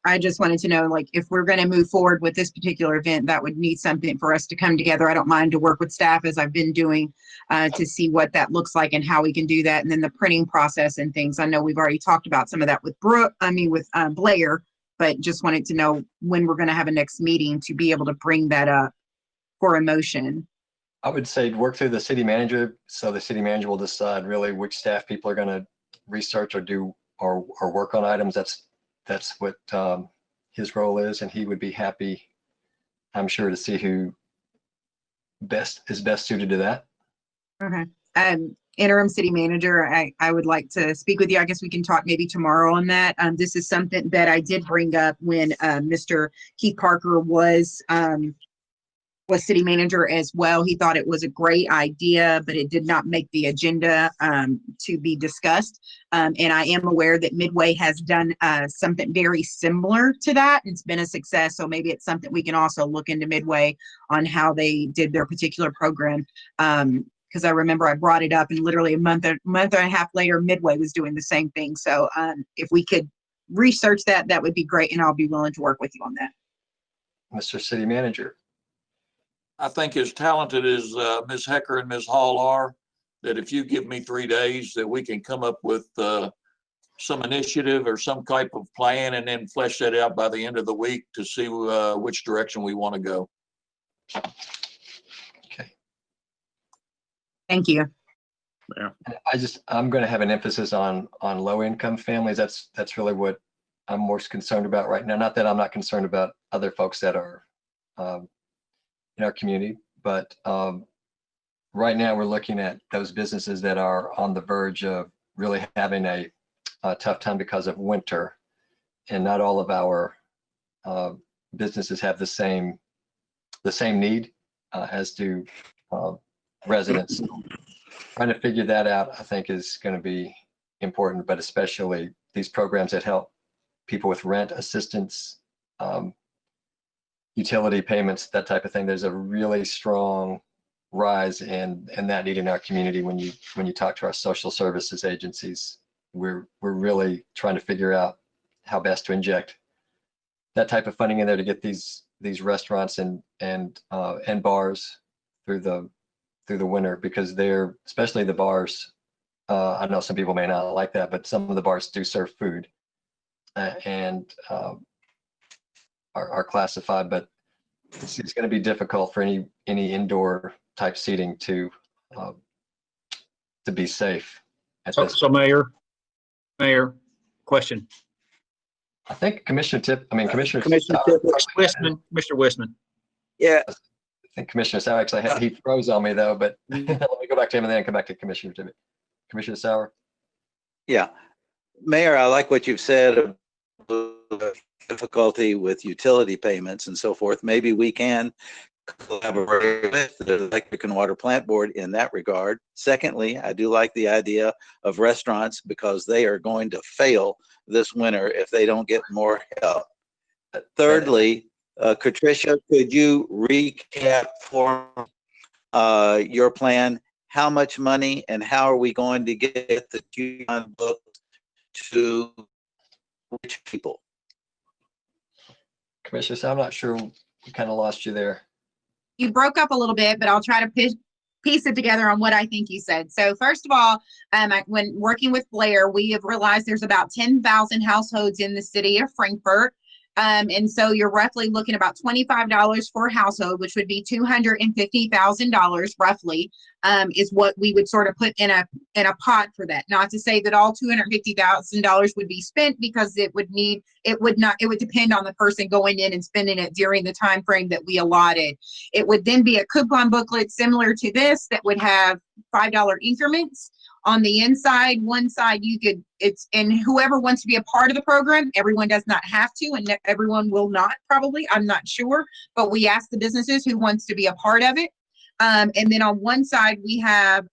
I just wanted to know, like, if we're going to move forward with this particular event, that would need something for us to come together. I don't mind to work with staff as I've been doing to see what that looks like and how we can do that. And then the printing process and things. I know we've already talked about some of that with Blair, but just wanted to know when we're going to have a next meeting to be able to bring that up for a motion. I would say work through the city manager, so the city manager will decide really which staff people are going to research or do or work on items. That's what his role is, and he would be happy, I'm sure, to see who is best suited to that. Okay. Interim city manager, I would like to speak with you. I guess we can talk maybe tomorrow on that. This is something that I did bring up when Mr. Keith Parker was city manager as well. He thought it was a great idea, but it did not make the agenda to be discussed. And I am aware that Midway has done something very similar to that. It's been a success. So maybe it's something we can also look into Midway on how they did their particular program. Because I remember I brought it up and literally a month and a half later, Midway was doing the same thing. So if we could research that, that would be great. And I'll be willing to work with you on that. Mr. City Manager. I think as talented as Ms. Hecker and Ms. Hall are, that if you give me 3 days, that we can come up with some initiative or some type of plan and then flesh that out by the end of the week to see which direction we want to go. Okay. Thank you. Yeah. I'm going to have an emphasis on low income families. That's really what I'm most concerned about right now. Not that I'm not concerned about other folks that are in our community, but right now we're looking at those businesses that are on the verge of really having a tough time because of winter, and not all of our businesses have the same need as do residents. Trying to figure that out, I think, is going to be important, but especially these programs that help people with rent assistance, utility payments, that type of thing. There's a really strong rise in that need in our community. When you talk to our social services agencies, we're really trying to figure out how best to inject that type of funding in there to get these restaurants and bars through the winter, because they're, especially the bars, I know some people may not like that, but some of the bars do serve food and are classified, but it's going to be difficult for any indoor type seating to be safe. So Mayor, question. I think Commissioner Mr. Wissman. Yeah. I think Commissioner Sauer actually he froze on me though, but let me go back to him and then come back to Commissioner Tippett. Commissioner Sauer. Yeah. Mayor, I like what you've said difficulty with utility payments and so forth, maybe we can collaborate with the Electric and Water Plant Board in that regard. Secondly, I do like the idea of restaurants because they are going to fail this winter if they don't get more help. Thirdly, Patricia, could you recap for your plan? How much money and how are we going to get the coupon book to which people? Commissioner, so I'm not sure, we kind of lost you there. You broke up a little bit, but I'll try to piece it together on what I think you said. So first of all, when working with Blair, we have realized there's about 10,000 households in the city of Frankfort. And so you're roughly looking about $25 for a household, which would be $250,000 roughly, is what we would sort of put in a pot for that. Not to say that all $250,000 would be spent, because it would depend on the person going in and spending it during the time frame that we allotted. It would then be a coupon booklet similar to this that would have $5 increments. On the inside, one side and whoever wants to be a part of the program, everyone does not have to, and everyone will not probably, I'm not sure, but we ask the businesses who wants to be a part of it. And then on one side, we have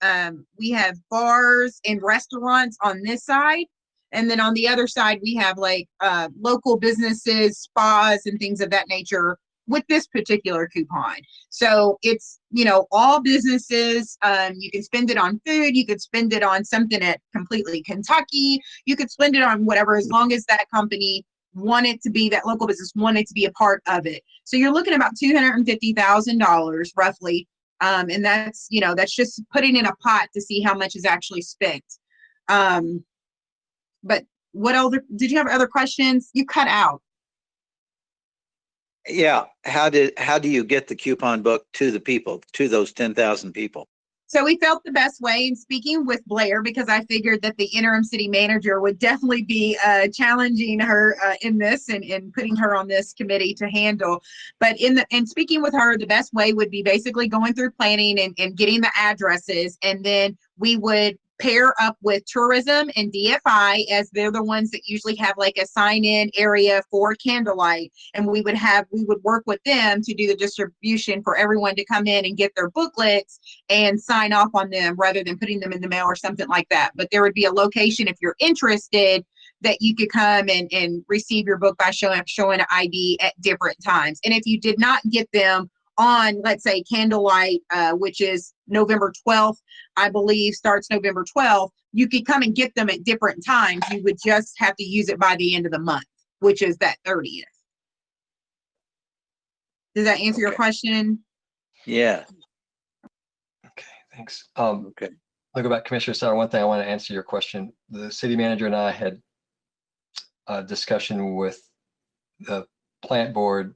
bars and restaurants on this side. And then on the other side, we have like local businesses, spas, and things of that nature with this particular coupon. So it's, all businesses, you can spend it on food, you could spend it on something at completely Kentucky, you could spend it on whatever, as long as that company wanted to be, that local business wanted to be a part of it. So you're looking at about $250,000 roughly. And that's just putting in a pot to see how much is actually spent. But did you have other questions? You cut out. Yeah. How do you get the coupon book to the people, to those 10,000 people? So we felt the best way in speaking with Blair, because I figured that the interim city manager would definitely be challenging her in this and putting her on this committee to handle. But in speaking with her, the best way would be basically going through planning and getting the addresses, and then we would pair up with tourism and DFI, as they're the ones that usually have like a sign-in area for candlelight, and we would work with them to do the distribution for everyone to come in and get their booklets and sign off on them, rather than putting them in the mail or something like that. But there would be a location, if you're interested, that you could come and receive your book by showing an ID at different times. And if you did not get them on, let's say, candlelight, which is November 12th, I believe, starts November 12th, you could come and get them at different times. You would just have to use it by the end of the month, which is that 30th. Does that answer your question? Yeah. Okay, thanks. Okay. I'll go back, Commissioner Sauer. One thing I want to answer your question. The city manager and I had a discussion with the plant board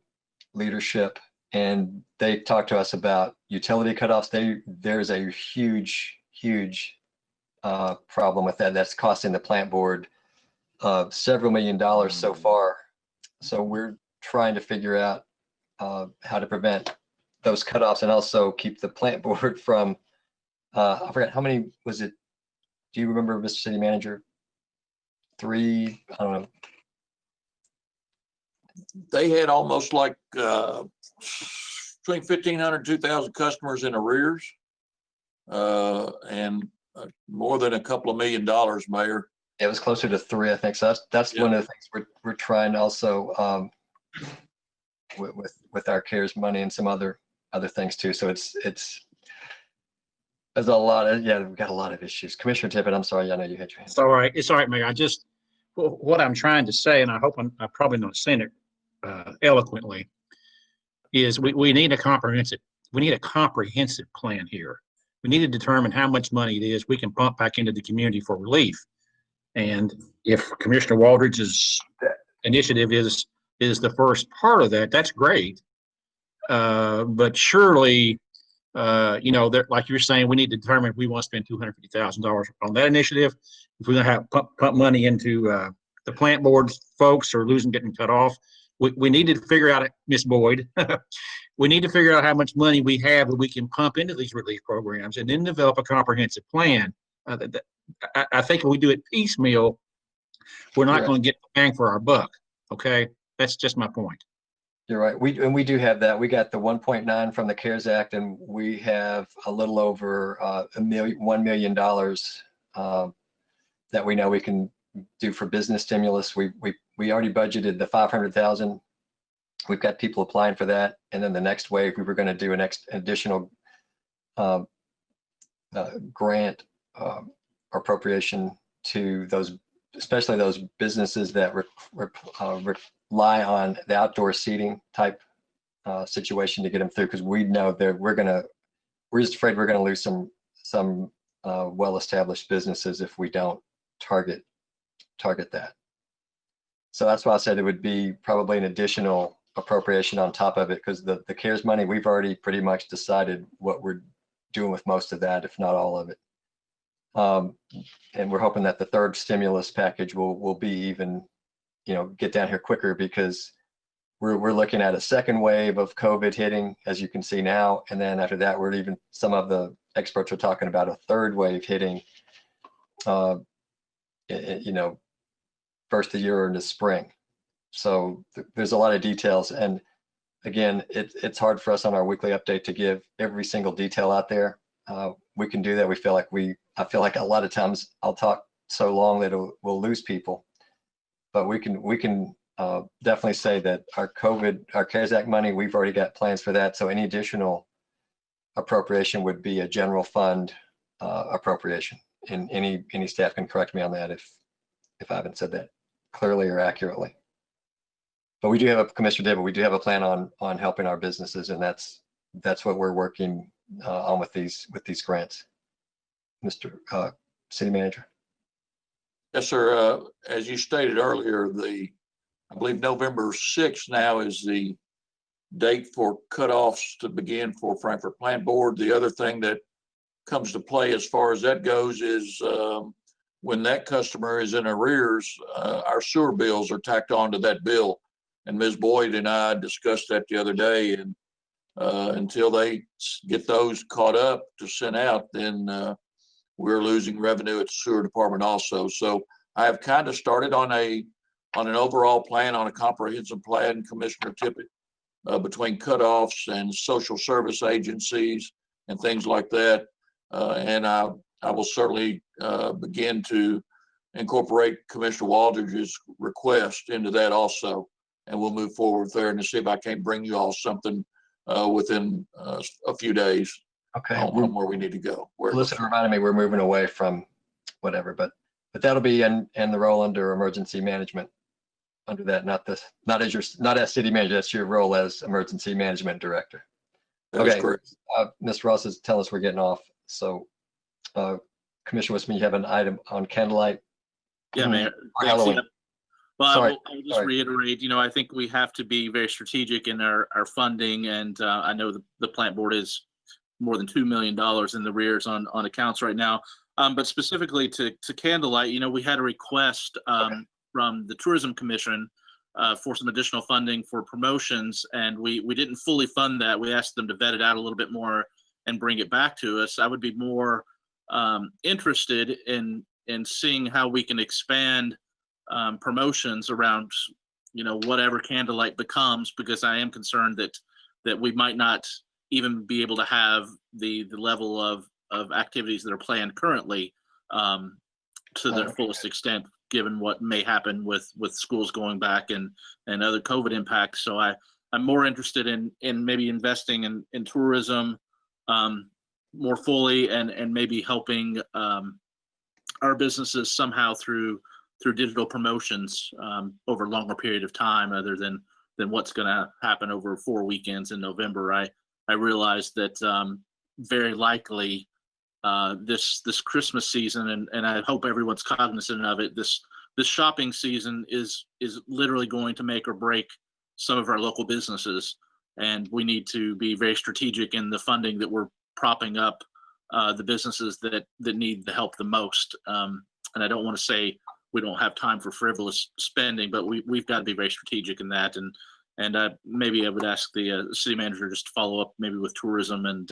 leadership, and they talked to us about utility cutoffs. There's a huge problem with that. That's costing the plant board several $1 million so far. So we're trying to figure out how to prevent those cutoffs, and also keep the plant board from, I forgot, how many was it? Do you remember, Mr. City Manager? 3, I don't know. They had almost like between 1,500, 2,000 customers in arrears, and more than a couple of $1 million, Mayor. It was closer to 3, I think. So that's one of the things we're trying also with our CARES money and some other things too. So there's a lot of, we've got a lot of issues. Commissioner Tippett, I'm sorry, I know you had your hand. It's all right. It's all right, Mayor. What I'm trying to say, and I hope I'm probably not saying it eloquently, is we need a comprehensive plan here. We need to determine how much money it is we can pump back into the community for relief. And if Commissioner Waldridge's initiative is the first part of that, that's great. But surely, like you're saying, we need to determine if we want to spend $250,000 on that initiative. If we're going to have pump money into the plant board folks or getting cut off, we need to figure out, Ms. Boyd, we need to figure out how much money we have that we can pump into these relief programs, and then develop a comprehensive plan. I think if we do it piecemeal, we're not going to get the bang for our buck. Okay, that's just my point. You're right. We do have that. We got the 1.9 from the CARES Act, and we have a little over $1 million that we know we can do for business stimulus. We already budgeted the 500,000. We've got people applying for that, and then the next wave we were going to do an additional grant appropriation to those, especially those businesses that rely on the outdoor seating type situation to get them through, because we know that we're just afraid we're going to lose some well-established businesses if we don't target that. So that's why I said it would be probably an additional appropriation on top of it, because the CARES money, we've already pretty much decided what we're doing with most of that, if not all of it. And we're hoping that the third stimulus package will be even, get down here quicker, because we're looking at a second wave of COVID hitting, as you can see now. And then after that, some of the experts are talking about a third wave hitting, first of the year or in the spring. So there's a lot of details. And again, it's hard for us on our weekly update to give every single detail out there. We can do that. I feel like a lot of times I'll talk so long that we'll lose people, but we can definitely say that our CARES Act money, we've already got plans for that. So any additional appropriation would be a general fund appropriation. And any staff can correct me on that if I haven't said that clearly or accurately. But we do have Commissioner David, we do have a plan on helping our businesses, and that's what we're working on with these grants. Mr. City Manager. Yes, sir. As you stated earlier, I believe November 6th now is the date for cutoffs to begin for Frankfort Plant Board. The other thing that comes to play as far as that goes is when that customer is in arrears, our sewer bills are tacked onto that bill. And Ms. Boyd and I discussed that the other day, and until they get those caught up to send out, then we're losing revenue at the sewer department also. So I have kind of started on an overall plan, on a comprehensive plan, Commissioner Tippett, between cutoffs and social service agencies and things like that. And I will certainly begin to incorporate Commissioner Waldridge's request into that also. And we'll move forward there and to see if I can't bring you all something within a few days. Okay. On where we need to go. Melissa reminded me we're moving away from whatever, but that'll be in the role under emergency management, under that, not as city manager. That's your role as emergency management director. That is correct. Mr. Ross is telling us we're getting off. So Commissioner Westman, you have an item on candlelight. Yeah, Mayor. Halloween. Well, I'll just reiterate, I think we have to be very strategic in our funding, and I know the plant board is more than $2 million in the rears on accounts right now. But specifically to Candlelight, we had a request from the Tourism Commission for some additional funding for promotions, and we didn't fully fund that. We asked them to vet it out a little bit more and bring it back to us. I would be more interested in seeing how we can expand promotions around, whatever Candlelight becomes, because I am concerned that we might not even be able to have the level of activities that are planned currently to their fullest extent, given what may happen with schools going back and other COVID impacts. So I'm more interested in maybe investing in tourism more fully and maybe helping our businesses somehow through digital promotions over a longer period of time, other than what's going to happen over 4 weekends in November. I realize that very likely this Christmas season, and I hope everyone's cognizant of it, this shopping season is literally going to make or break some of our local businesses, and we need to be very strategic in the funding that we're propping up the businesses that need the help the most. And I don't want to say we don't have time for frivolous spending, but we've got to be very strategic in that. And maybe I would ask the city manager just to follow up maybe with tourism and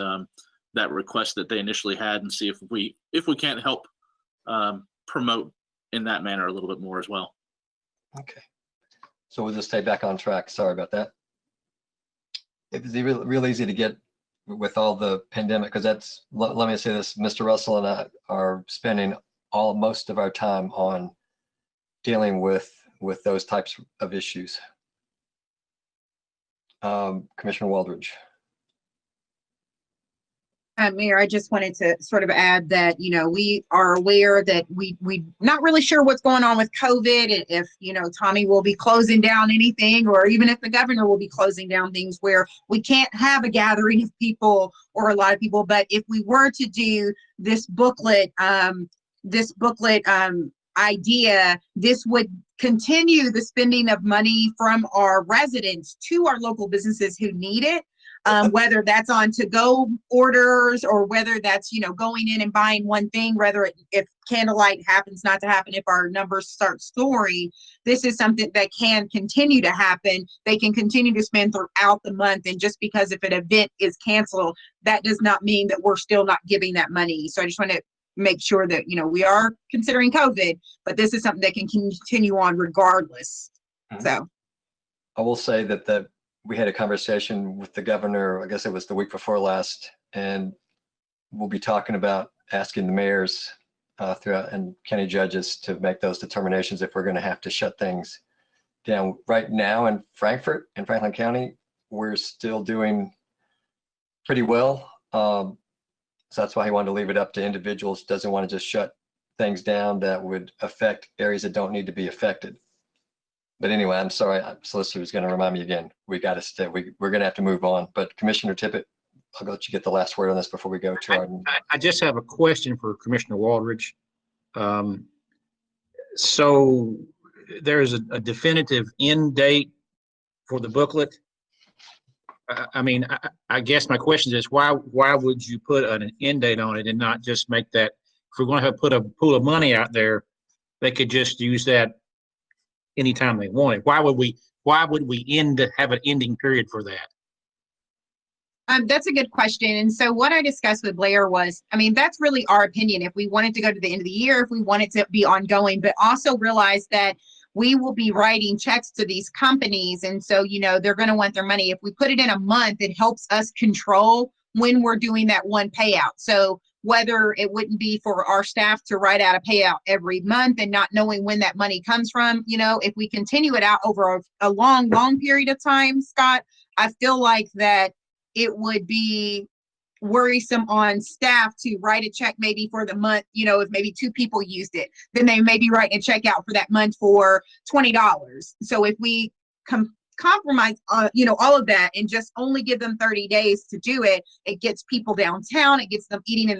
that request that they initially had, and see if we can't help promote in that manner a little bit more as well. Okay. So we'll just stay back on track. Sorry about that. It was real easy to get with all the pandemic, because that's, let me say this, Mr. Russell and I are spending most of our time on dealing with those types of issues. Commissioner Waldridge. Mayor, I just wanted to sort of add that, we are aware that we not really sure what's going on with COVID, if, Tommy will be closing down anything, or even if the governor will be closing down things where we can't have a gathering of people or a lot of people. But if we were to do this booklet idea, this would continue the spending of money from our residents to our local businesses who need it. Whether that's on to-go orders, or whether that's, going in and buying one thing, whether if candlelight happens not to happen, if our numbers start soaring, this is something that can continue to happen. They can continue to spend throughout the month. And just because if an event is canceled, that does not mean that we're still not giving that money. So I just want to make sure that, we are considering COVID, but this is something that can continue on regardless. So I will say that we had a conversation with the governor, I guess it was the week before last, and we'll be talking about asking the mayors throughout and county judges to make those determinations if we're going to have to shut things down. Right now in Frankfort and Franklin County, we're still doing pretty well. So that's why he wanted to leave it up to individuals, doesn't want to just shut things down that would affect areas that don't need to be affected. But anyway, I'm sorry, Solicitor was going to remind me again. We got to stay. We're going to have to move on. But Commissioner Tippett, I'll let you get the last word on this before we go to our. I just have a question for Commissioner Waldridge. So there's a definitive end date for the booklet. I guess my question is why would you put an end date on it and not just make that? If we're going to have put a pool of money out there, they could just use that anytime they want it. Why would we have an ending period for that? That's a good question. And so what I discussed with Blair was, that's really our opinion. If we wanted to go to the end of the year, if we want it to be ongoing, but also realize that we will be writing checks to these companies. And so, they're going to want their money. If we put it in a month, it helps us control when we're doing that one payout. So whether it wouldn't be for our staff to write out a payout every month and not knowing when that money comes from, if we continue it out over a long period of time, Scott, I feel like that it would be worrisome on staff to write a check maybe for the month, if maybe 2 people used it, then they may be writing a check out for that month for $20. So if we compromise all of that and just only give them 30 days to do it, it gets people downtown, it gets them eating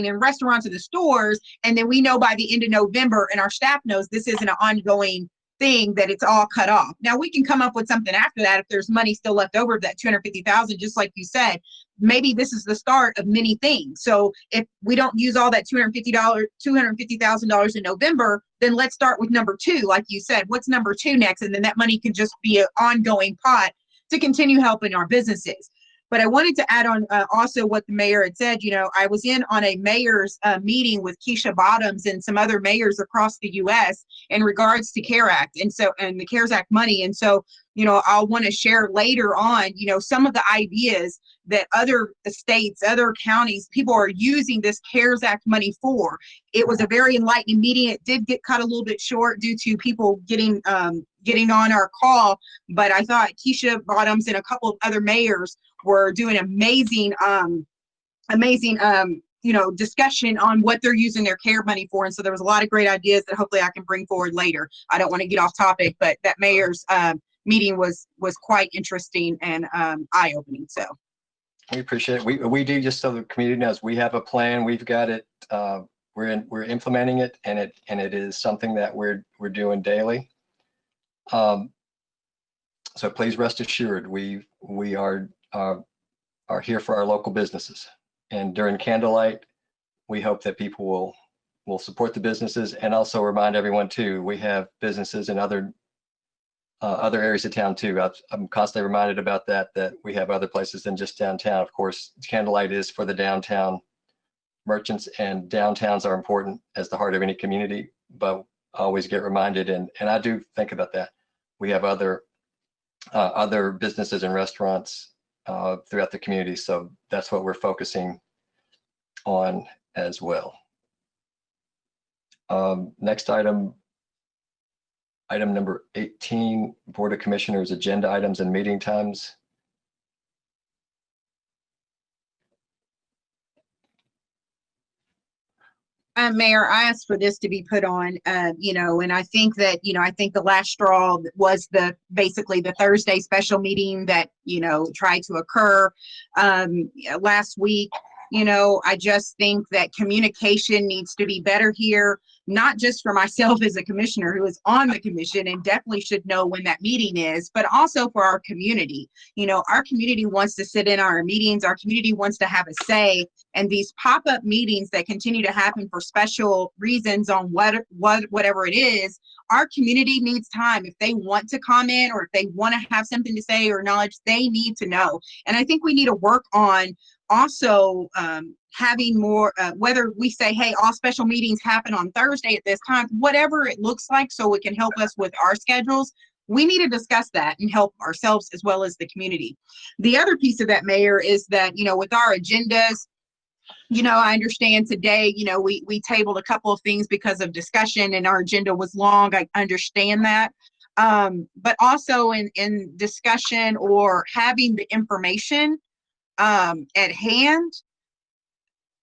in restaurants or the stores, and then we know by the end of November, and our staff knows this isn't an ongoing thing, that it's all cut off. Now we can come up with something after that if there's money still left over, that $250,000, just like you said. Maybe this is the start of many things. So if we don't use all that $250,000 in November, then let's start with number 2. Like you said, what's number 2 next? And then that money can just be an ongoing pot to continue helping our businesses. But I wanted to add on also what the mayor had said. I was on a mayor's meeting with Keisha Bottoms and some other mayors across the U.S. in regards to CARE Act and the CARES Act money. And so, I'll want to share later on, some of the ideas that other states, other counties, people are using this CARES Act money for. It was a very enlightening meeting. It did get cut a little bit short due to people getting on our call, but I thought Keisha Bottoms and a couple of other mayors were doing amazing discussion on what they're using their CARE money for. And so there was a lot of great ideas that hopefully I can bring forward later. I don't want to get off topic, but that mayor's meeting was quite interesting and eye-opening. So we appreciate it. We do, just so the community knows, we have a plan. We've got it. We're implementing it, and it is something that we're doing daily. So please rest assured, we are here for our local businesses. And during candlelight, we hope that people will support the businesses, and also remind everyone too, we have businesses in other areas of town too. I'm constantly reminded about that we have other places than just downtown. Of course, candlelight is for the downtown merchants, and downtowns are important as the heart of any community, but I always get reminded, and I do think about that. we have other businesses and restaurants throughout the community. So that's what we're focusing on as well. Next item number 18, Board of Commissioners agenda items and meeting times. Mayor, I asked for this to be put on, and I think that, I think the last straw was basically the Thursday special meeting that, tried to occur last week. I just think that communication needs to be better here, not just for myself as a commissioner who is on the commission and definitely should know when that meeting is, but also for our community. Our community wants to sit in our meetings. Our community wants to have a say. And these pop-up meetings that continue to happen for special reasons on whatever it is, our community needs time. If they want to comment or if they want to have something to say or knowledge, they need to know. And I think we need to work on also having more, whether we say, hey, all special meetings happen on Thursday at this time, whatever it looks like, so it can help us with our schedules. We need to discuss that and help ourselves as well as the community. The other piece of that, Mayor, is that, with our agendas, I understand today, we tabled a couple of things because of discussion and our agenda was long. I understand that. But also in discussion or having the information at hand,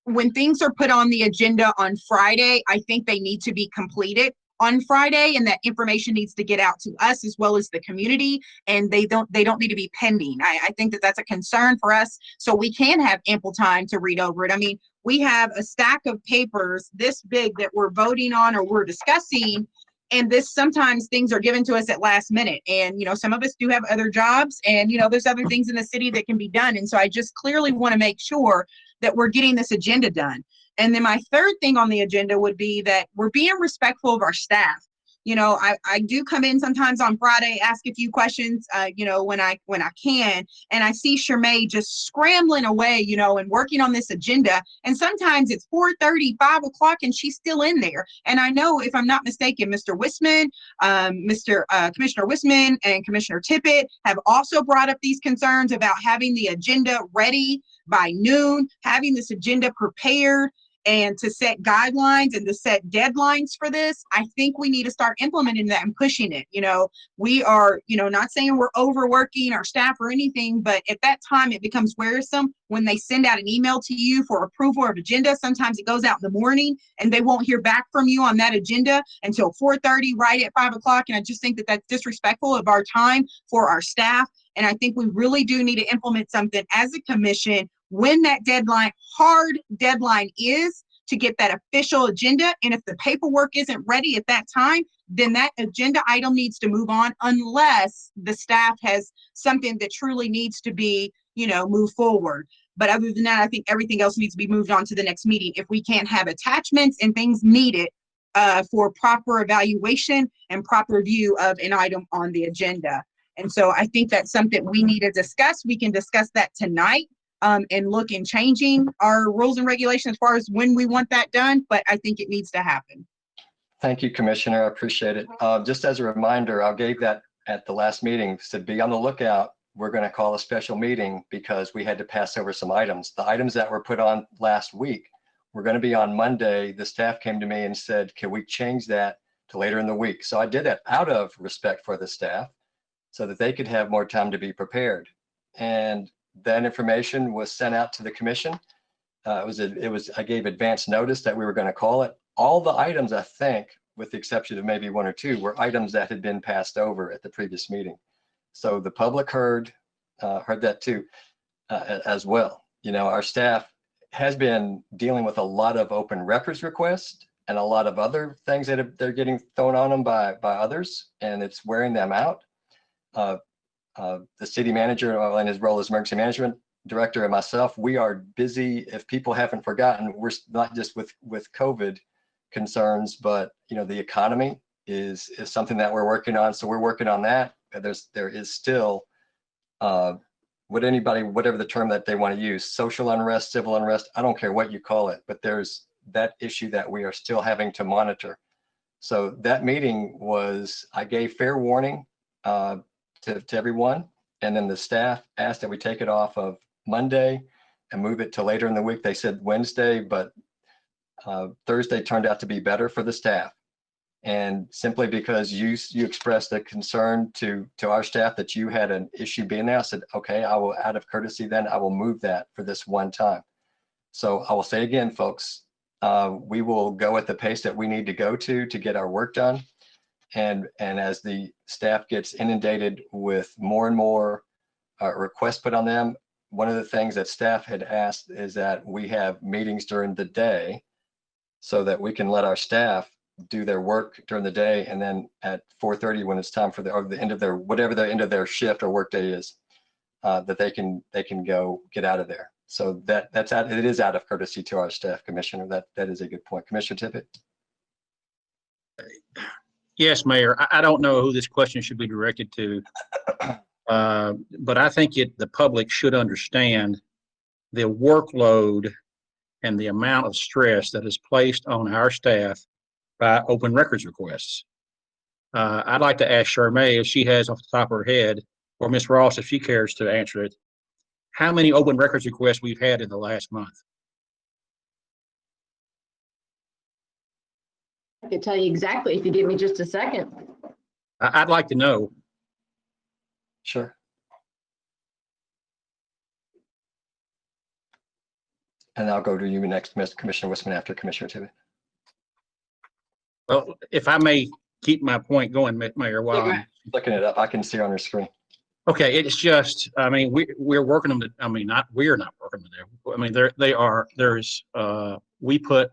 when things are put on the agenda on Friday, I think they need to be completed on Friday, and that information needs to get out to us as well as the community, and they don't need to be pending. I think that that's a concern for us, so we can have ample time to read over it. I mean, we have a stack of papers this big that we're voting on or we're discussing, and sometimes things are given to us at last minute, and some of us do have other jobs, and there's other things in the city that can be done, and so I just clearly want to make sure that we're getting this agenda done. And then my third thing on the agenda would be that we're being respectful of our staff. I do come in sometimes on Friday, ask a few questions, when I can, and I see Shermay just scrambling away, and working on this agenda. And sometimes it's 4:30, 5 o'clock, and she's still in there. And I know, if I'm not mistaken, Mr. Wisman, Commissioner Wisman and Commissioner Tippett have also brought up these concerns about having the agenda ready by noon, having this agenda prepared, and to set guidelines and to set deadlines for this. I think we need to start implementing that and pushing it. We are, not saying we're overworking our staff or anything, but at that time it becomes wearisome when they send out an email to you for approval of agenda. Sometimes it goes out in the morning and they won't hear back from you on that agenda until 4:30, right at 5 o'clock. And I just think that that's disrespectful of our time for our staff. And I think we really do need to implement something as a commission when that hard deadline is, to get that official agenda. And if the paperwork isn't ready at that time, then that agenda item needs to move on, unless the staff has something that truly needs to be, moved forward. But other than that, I think everything else needs to be moved on to the next meeting. If we can't have attachments and things needed for proper evaluation and proper view of an item on the agenda. And so I think that's something we need to discuss. We can discuss that tonight. And look in changing our rules and regulations as far as when we want that done, but I think it needs to happen. Thank you, Commissioner. I appreciate it. Just as a reminder, I gave that at the last meeting, said be on the lookout. We're going to call a special meeting because we had to pass over some items. The items that were put on last week were going to be on Monday. The staff came to me and said, can we change that to later in the week? So I did that out of respect for the staff so that they could have more time to be prepared. And that information was sent out to the commission. I gave advance notice that we were going to call it. All the items, I think, with the exception of maybe one or two, were items that had been passed over at the previous meeting. So the public heard that too, as well. Our staff has been dealing with a lot of open records requests and a lot of other things that they're getting thrown on them by others, and it's wearing them out. The city manager, in his role as emergency management director, and myself, we are busy. If people haven't forgotten, we're not just with COVID concerns, but the economy is something that we're working on. So we're working on that. There is still whatever the term that they want to use, social unrest, civil unrest, I don't care what you call it, but there's that issue that we are still having to monitor. So that meeting I gave fair warning to everyone. And then the staff asked that we take it off of Monday and move it to later in the week. They said Wednesday, but Thursday turned out to be better for the staff. And simply because you expressed a concern to our staff that you had an issue being there, I said, okay, I will, out of courtesy, then I will move that for this one time. So I will say again, folks, we will go at the pace that we need to go to get our work done. And as the staff gets inundated with more and more requests put on them, one of the things that staff had asked is that we have meetings during the day so that we can let our staff do their work during the day, and then at 4:30 when it's time for the end of their, whatever the end of their shift or work day is, that they can go get out of there. So it is out of courtesy to our staff, Commissioner. That is a good point. Commissioner Tippett? Yes, Mayor. I don't know who this question should be directed to, but I think the public should understand the workload and the amount of stress that is placed on our staff by open records requests. I'd like to ask Charmaine if she has off the top of her head, or Ms. Ross if she cares to answer it, how many open records requests we've had in the last month. I could tell you exactly if you give me just a second. I'd like to know. Sure. And I'll go to you next, Commissioner Wisman, after Commissioner Tippett. Well, if I may keep my point going, Mayor, while I'm looking it up, I can see on your screen. Okay, it's just, I mean, we're working them to, I mean, we're not working them there. I mean, we put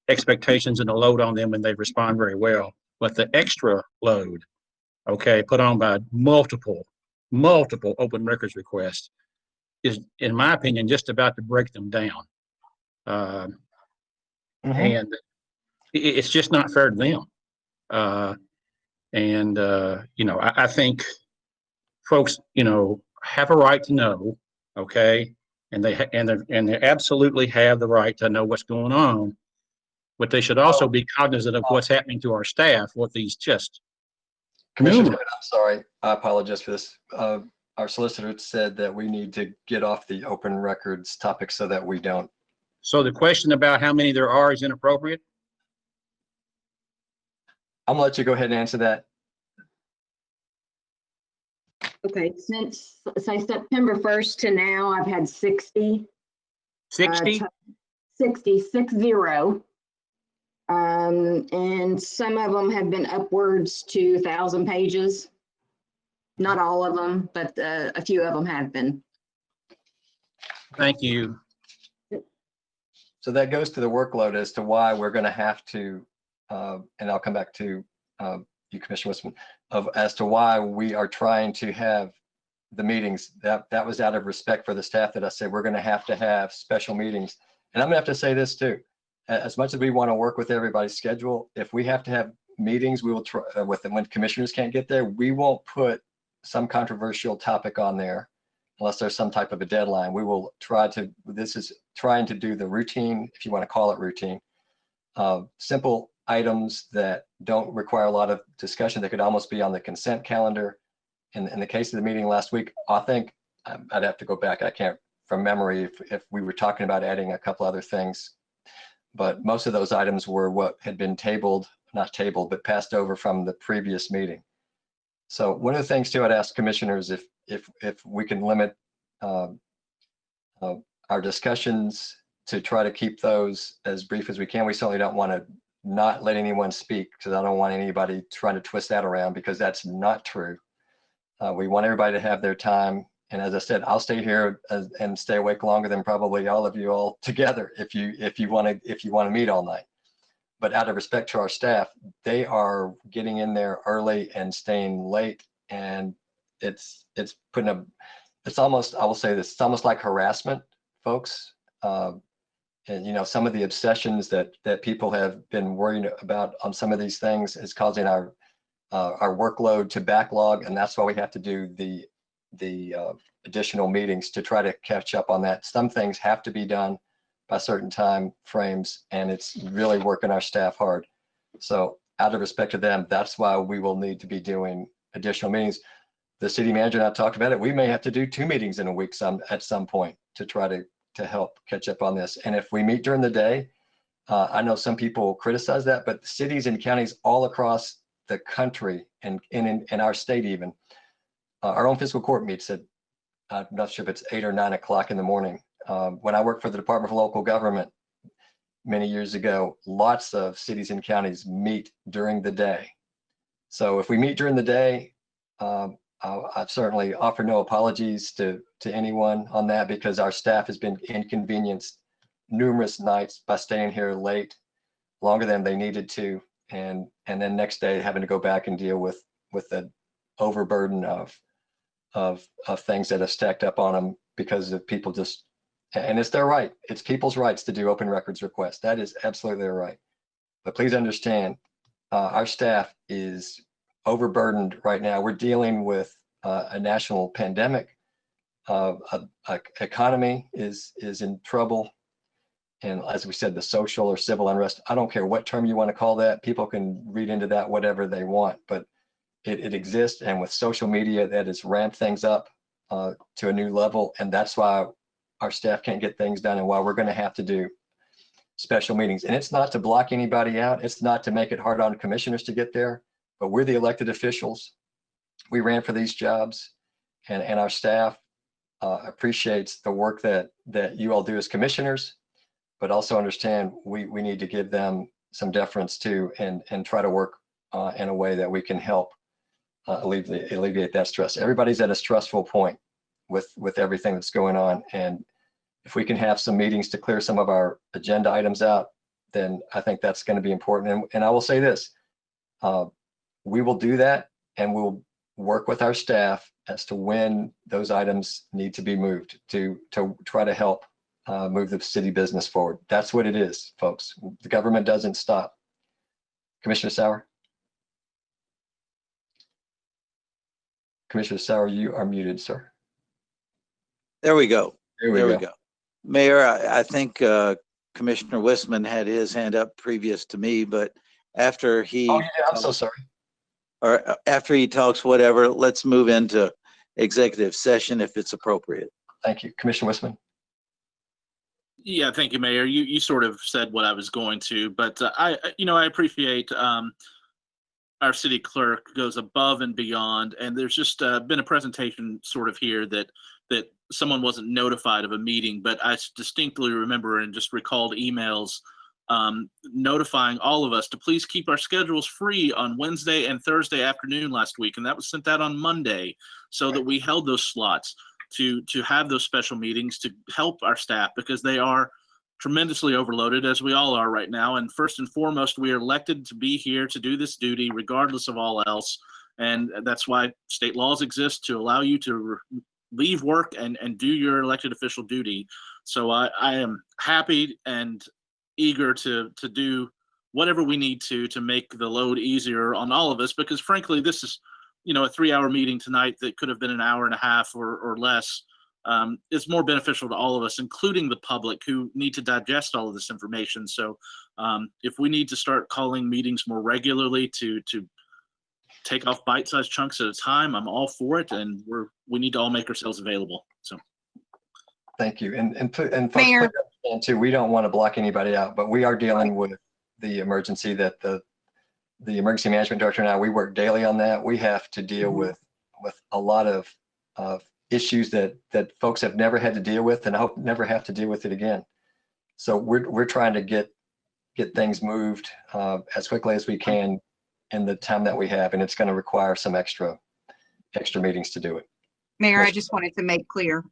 expectations and a load on them and they respond very well. But the extra load, okay, put on by multiple open records requests is, in my opinion, just about to break them down. And it's just not fair to them. You know, I think folks, you know, have a right to know, okay, and they absolutely have the right to know what's going on, but they should also be cognizant of what's happening to our staff. What these just Commissioner, I'm sorry, I apologize for this. Our solicitor said that we need to get off the open records topic so that we don't. So the question about how many there are is inappropriate? I'm gonna let you go ahead and answer that. Okay, since say September 1st to now, I've had 60. 60? 60. And some of them have been upwards to 1,000 pages. Not all of them, but a few of them have been. Thank you. So that goes to the workload as to why we're going to have to, and I'll come back to you, Commissioner Wisman, as to why we are trying to have the meetings. That was out of respect for the staff that I said we're going to have special meetings. And I'm going to have to say this too. As much as we want to work with everybody's schedule, if we have to have meetings, we will try with them when commissioners can't get there. We won't put some controversial topic on there unless there's some type of a deadline. We will try to, this is trying to do the routine, if you want to call it routine, simple items that don't require a lot of discussion. That could almost be on the consent calendar. In the case of the meeting last week, I think I'd have to go back. I can't from memory if we were talking about adding a couple other things, but most of those items were what had been tabled, not tabled, but passed over from the previous meeting. So one of the things too, I'd ask commissioners if we can limit our discussions to try to keep those as brief as we can. We certainly don't want to not let anyone speak, because I don't want anybody trying to twist that around, because that's not true. We want everybody to have their time. And as I said, I'll stay here and stay awake longer than probably all of you all together if you want to meet all night. But out of respect to our staff, they are getting in there early and staying late, and it's almost, I will say this, it's almost like harassment, folks. And you know, some of the obsessions that people have been worrying about on some of these things is causing our workload to backlog, and that's why we have to do the additional meetings to try to catch up on that. Some things have to be done by certain time frames, and it's really working our staff hard. So out of respect to them, that's why we will need to be doing additional meetings. The city manager and I talked about it. We may have to do 2 meetings in a week at some point to try to help catch up on this. And if we meet during the day, I know some people criticize that, but cities and counties all across the country and in our state even, our own fiscal court meets at, I'm not sure if it's 8 or 9 o'clock in the morning. When I worked for the Department of Local Government many years ago, lots of cities and counties meet during the day. So if we meet during the day, I certainly offer no apologies to anyone on that, because our staff has been inconvenienced numerous nights by staying here late, longer than they needed to, and then next day having to go back and deal with the overburden of things that have stacked up on them because of people just, and it's their right. It's people's rights to do open records requests. That is absolutely their right. But please understand, our staff is overburdened right now. We're dealing with a national pandemic. Economy is in trouble. And as we said, the social or civil unrest, I don't care what term you want to call that. People can read into that whatever they want, but it exists. And with social media, that has ramped things up to a new level. And that's why our staff can't get things done, and why we're going to have to do special meetings. And it's not to block anybody out. It's not to make it hard on commissioners to get there, but we're the elected officials. We ran for these jobs, and our staff appreciates the work that you all do as commissioners, but also understand we need to give them some deference too, and try to work in a way that we can help alleviate that stress. Everybody's at a stressful point with everything that's going on. And if we can have some meetings to clear some of our agenda items out, then I think that's going to be important. And I will say this, we will do that, and we'll work with our staff as to when those items need to be moved to try to help move the city business forward. That's what it is, folks. The government doesn't stop. Commissioner Sauer? Commissioner Sauer, you are muted, sir. There we go. There we go. Mayor, I think Commissioner Wissman had his hand up previous to me, but after he Oh, yeah, I'm so sorry. or after he talks, whatever, let's move into executive session if it's appropriate. Thank you. Commissioner Wissman. Yeah, thank you, Mayor. You sort of said what I was going to, but I appreciate our city clerk goes above and beyond, and there's just been a presentation sort of here that someone wasn't notified of a meeting, but I distinctly remember and just recalled emails notifying all of us to please keep our schedules free on Wednesday and Thursday afternoon last week, and that was sent out on Monday, so that we held those slots to have those special meetings to help our staff, because they are tremendously overloaded, as we all are right now. And first and foremost, we are elected to be here to do this duty regardless of all else, and that's why state laws exist, to allow you to leave work and do your elected official duty. So I am happy and eager to do whatever we need to make the load easier on all of us, because frankly, this is a 3-hour meeting tonight that could have been an hour and a half or less. It's more beneficial to all of us, including the public, who need to digest all of this information. So if we need to start calling meetings more regularly to take off bite-sized chunks at a time, I'm all for it, and we need to all make ourselves available. So thank you. And folks, Mayor. please understand too, we don't want to block anybody out, but we are dealing with the emergency that the emergency management director and I, we work daily on that. We have to deal with a lot of issues that folks have never had to deal with, and I hope never have to deal with it again. So we're trying to get things moved as quickly as we can in the time that we have, and it's going to require some extra meetings to do it. Mayor, I just wanted to make clear,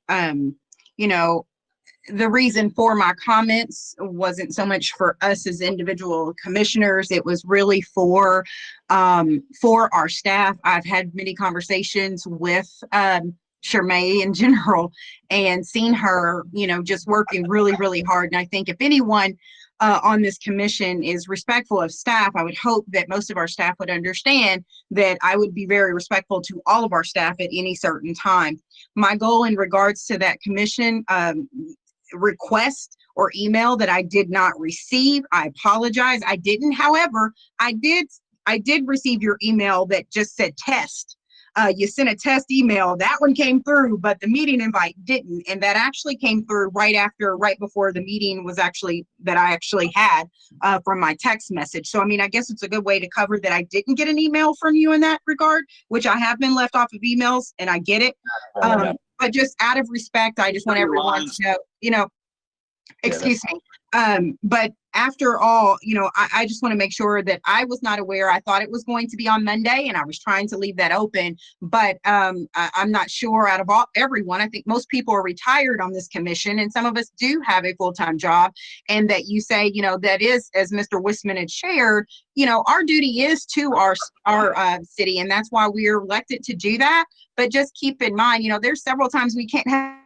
the reason for my comments wasn't so much for us as individual commissioners. It was really for our staff. I've had many conversations with Shermay in general, and seen her, just working really, really hard. And I think if anyone on this commission is respectful of staff, I would hope that most of our staff would understand that I would be very respectful to all of our staff at any certain time. My goal in regards to that commission request or email that I did not receive, I apologize. I didn't. However, I did receive your email that just said test. You sent a test email, that one came through, but the meeting invite didn't. And that actually came through right before the meeting was that I actually had from my text message. So, I mean, I guess it's a good way to cover that I didn't get an email from you in that regard, which I have been left off of emails, and I get it. But just out of respect, I just want everyone to know, excuse me. But after all, I just want to make sure that I was not aware. I thought it was going to be on Monday, and I was trying to leave that open. But I'm not sure out of everyone. I think most people are retired on this commission, and some of us do have a full-time job. And that you say, that is, as Mr. Wisman had shared, our duty is to our city, and that's why we are elected to do that. But just keep in mind, there's several times we can't have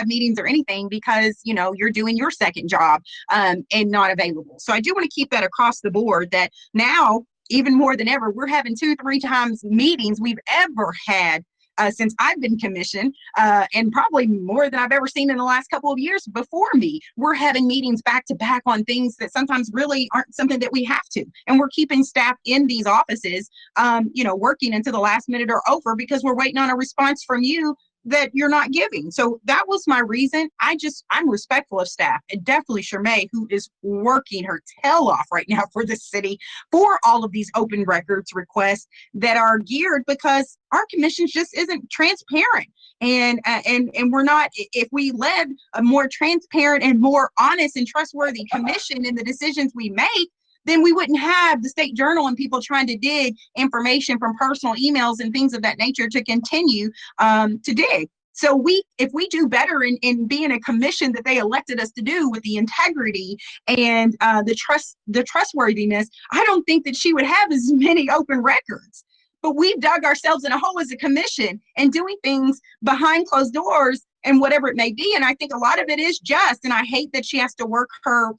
meetings or anything because you're doing your second job and not available. So I do want to keep that across the board, that now even more than ever, we're having 2-3 times meetings we've ever had since I've been commissioned, and probably more than I've ever seen in the last couple of years before me. We're having meetings back to back on things that sometimes really aren't something that we have to. And we're keeping staff in these offices, working until the last minute or over because we're waiting on a response from you that you're not giving. So that was my reason. I'm respectful of staff, and definitely Shermay, who is working her tail off right now for the city for all of these open records requests that are geared because our commission just isn't transparent. And we're not, if we led a more transparent and more honest and trustworthy commission in the decisions we make, then we wouldn't have the State Journal and people trying to dig information from personal emails and things of that nature to continue to dig. So if we do better in being a commission that they elected us to do with the integrity and the trustworthiness, I don't think that she would have as many open records. But we've dug ourselves in a hole as a commission and doing things behind closed doors and whatever it may be. And I think a lot of it is just, and I hate that she has to work her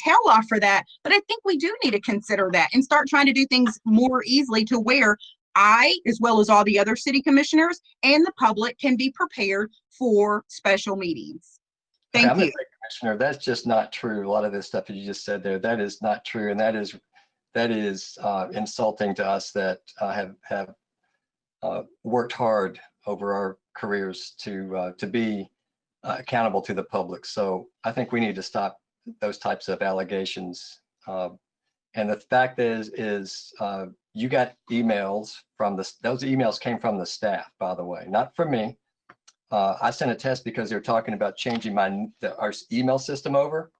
tail off for that. But I think we do need to consider that and start trying to do things more easily to where I, as well as all the other city commissioners and the public, can be prepared for special meetings. Thank you. Commissioner, that's just not true. A lot of this stuff that you just said there, that is not true. And that is insulting to us that have worked hard over our careers to be accountable to the public. So I think we need to stop those types of allegations. And the fact is you got emails from those emails came from the staff, by the way, not from me. I sent a test because they're talking about changing our email system over.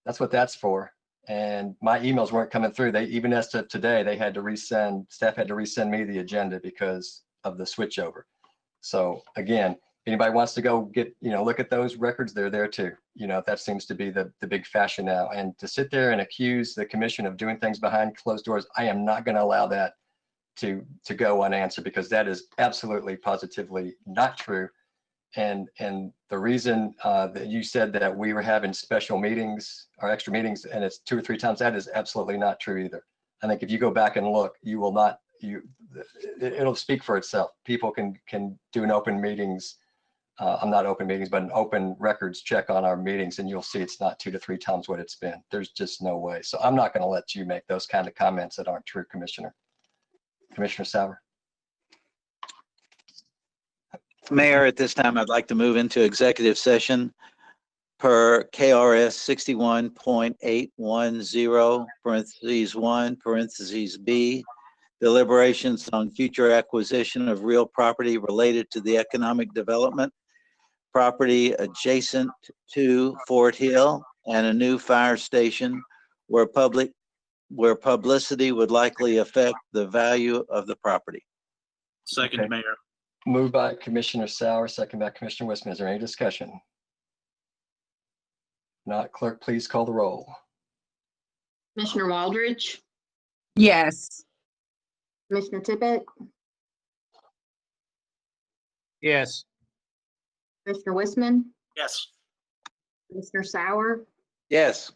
That's what that's for. And my emails weren't coming through. Even as to today, staff had to resend me the agenda because of the switchover. So again, anybody wants to go get, look at those records, they're there too. That seems to be the big fashion now. And to sit there and accuse the commission of doing things behind closed doors, I am not going to allow that to go unanswered, because that is absolutely positively not true. And the reason that you said that we were having special meetings or extra meetings, and it's 2 or 3 times, that is absolutely not true either. I think if you go back and look, you will not, it'll speak for itself. People can do an open meetings, not open meetings, but an open records check on our meetings, and you'll see it's not 2 to 3 times what it's been. There's just no way. So I'm not going to let you make those kind of comments that aren't true, Commissioner. Commissioner Sauer. Mayor, at this time, I'd like to move into executive session per KRS 61.810, parentheses 1, parentheses B, deliberations on future acquisition of real property related to the economic development, property adjacent to Fort Hill, and a new fire station where publicity would likely affect the value of the property. Second, okay. Mayor. Moved by Commissioner Sauer, second by Commissioner Wisman. Is there any discussion? Not, clerk, please call the roll. Commissioner Waldridge? Yes. Commissioner Tippett? Yes. Commissioner Wisman? Yes. Commissioner Sauer? Yes.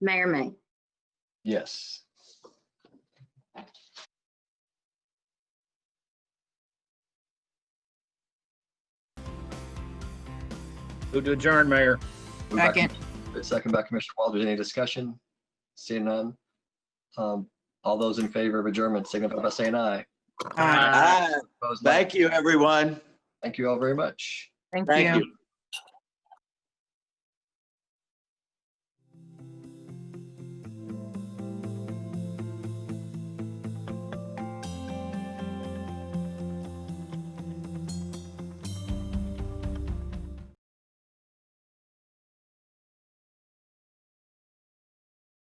Mayor May? Yes. Move to adjourn, Mayor. Second. Second by Commissioner Waldridge. Any discussion? Seeing none. All those in favor of adjournment signify by saying aye. Aye. Opposed, nay. Thank you, everyone. Thank you all very much. Thank you.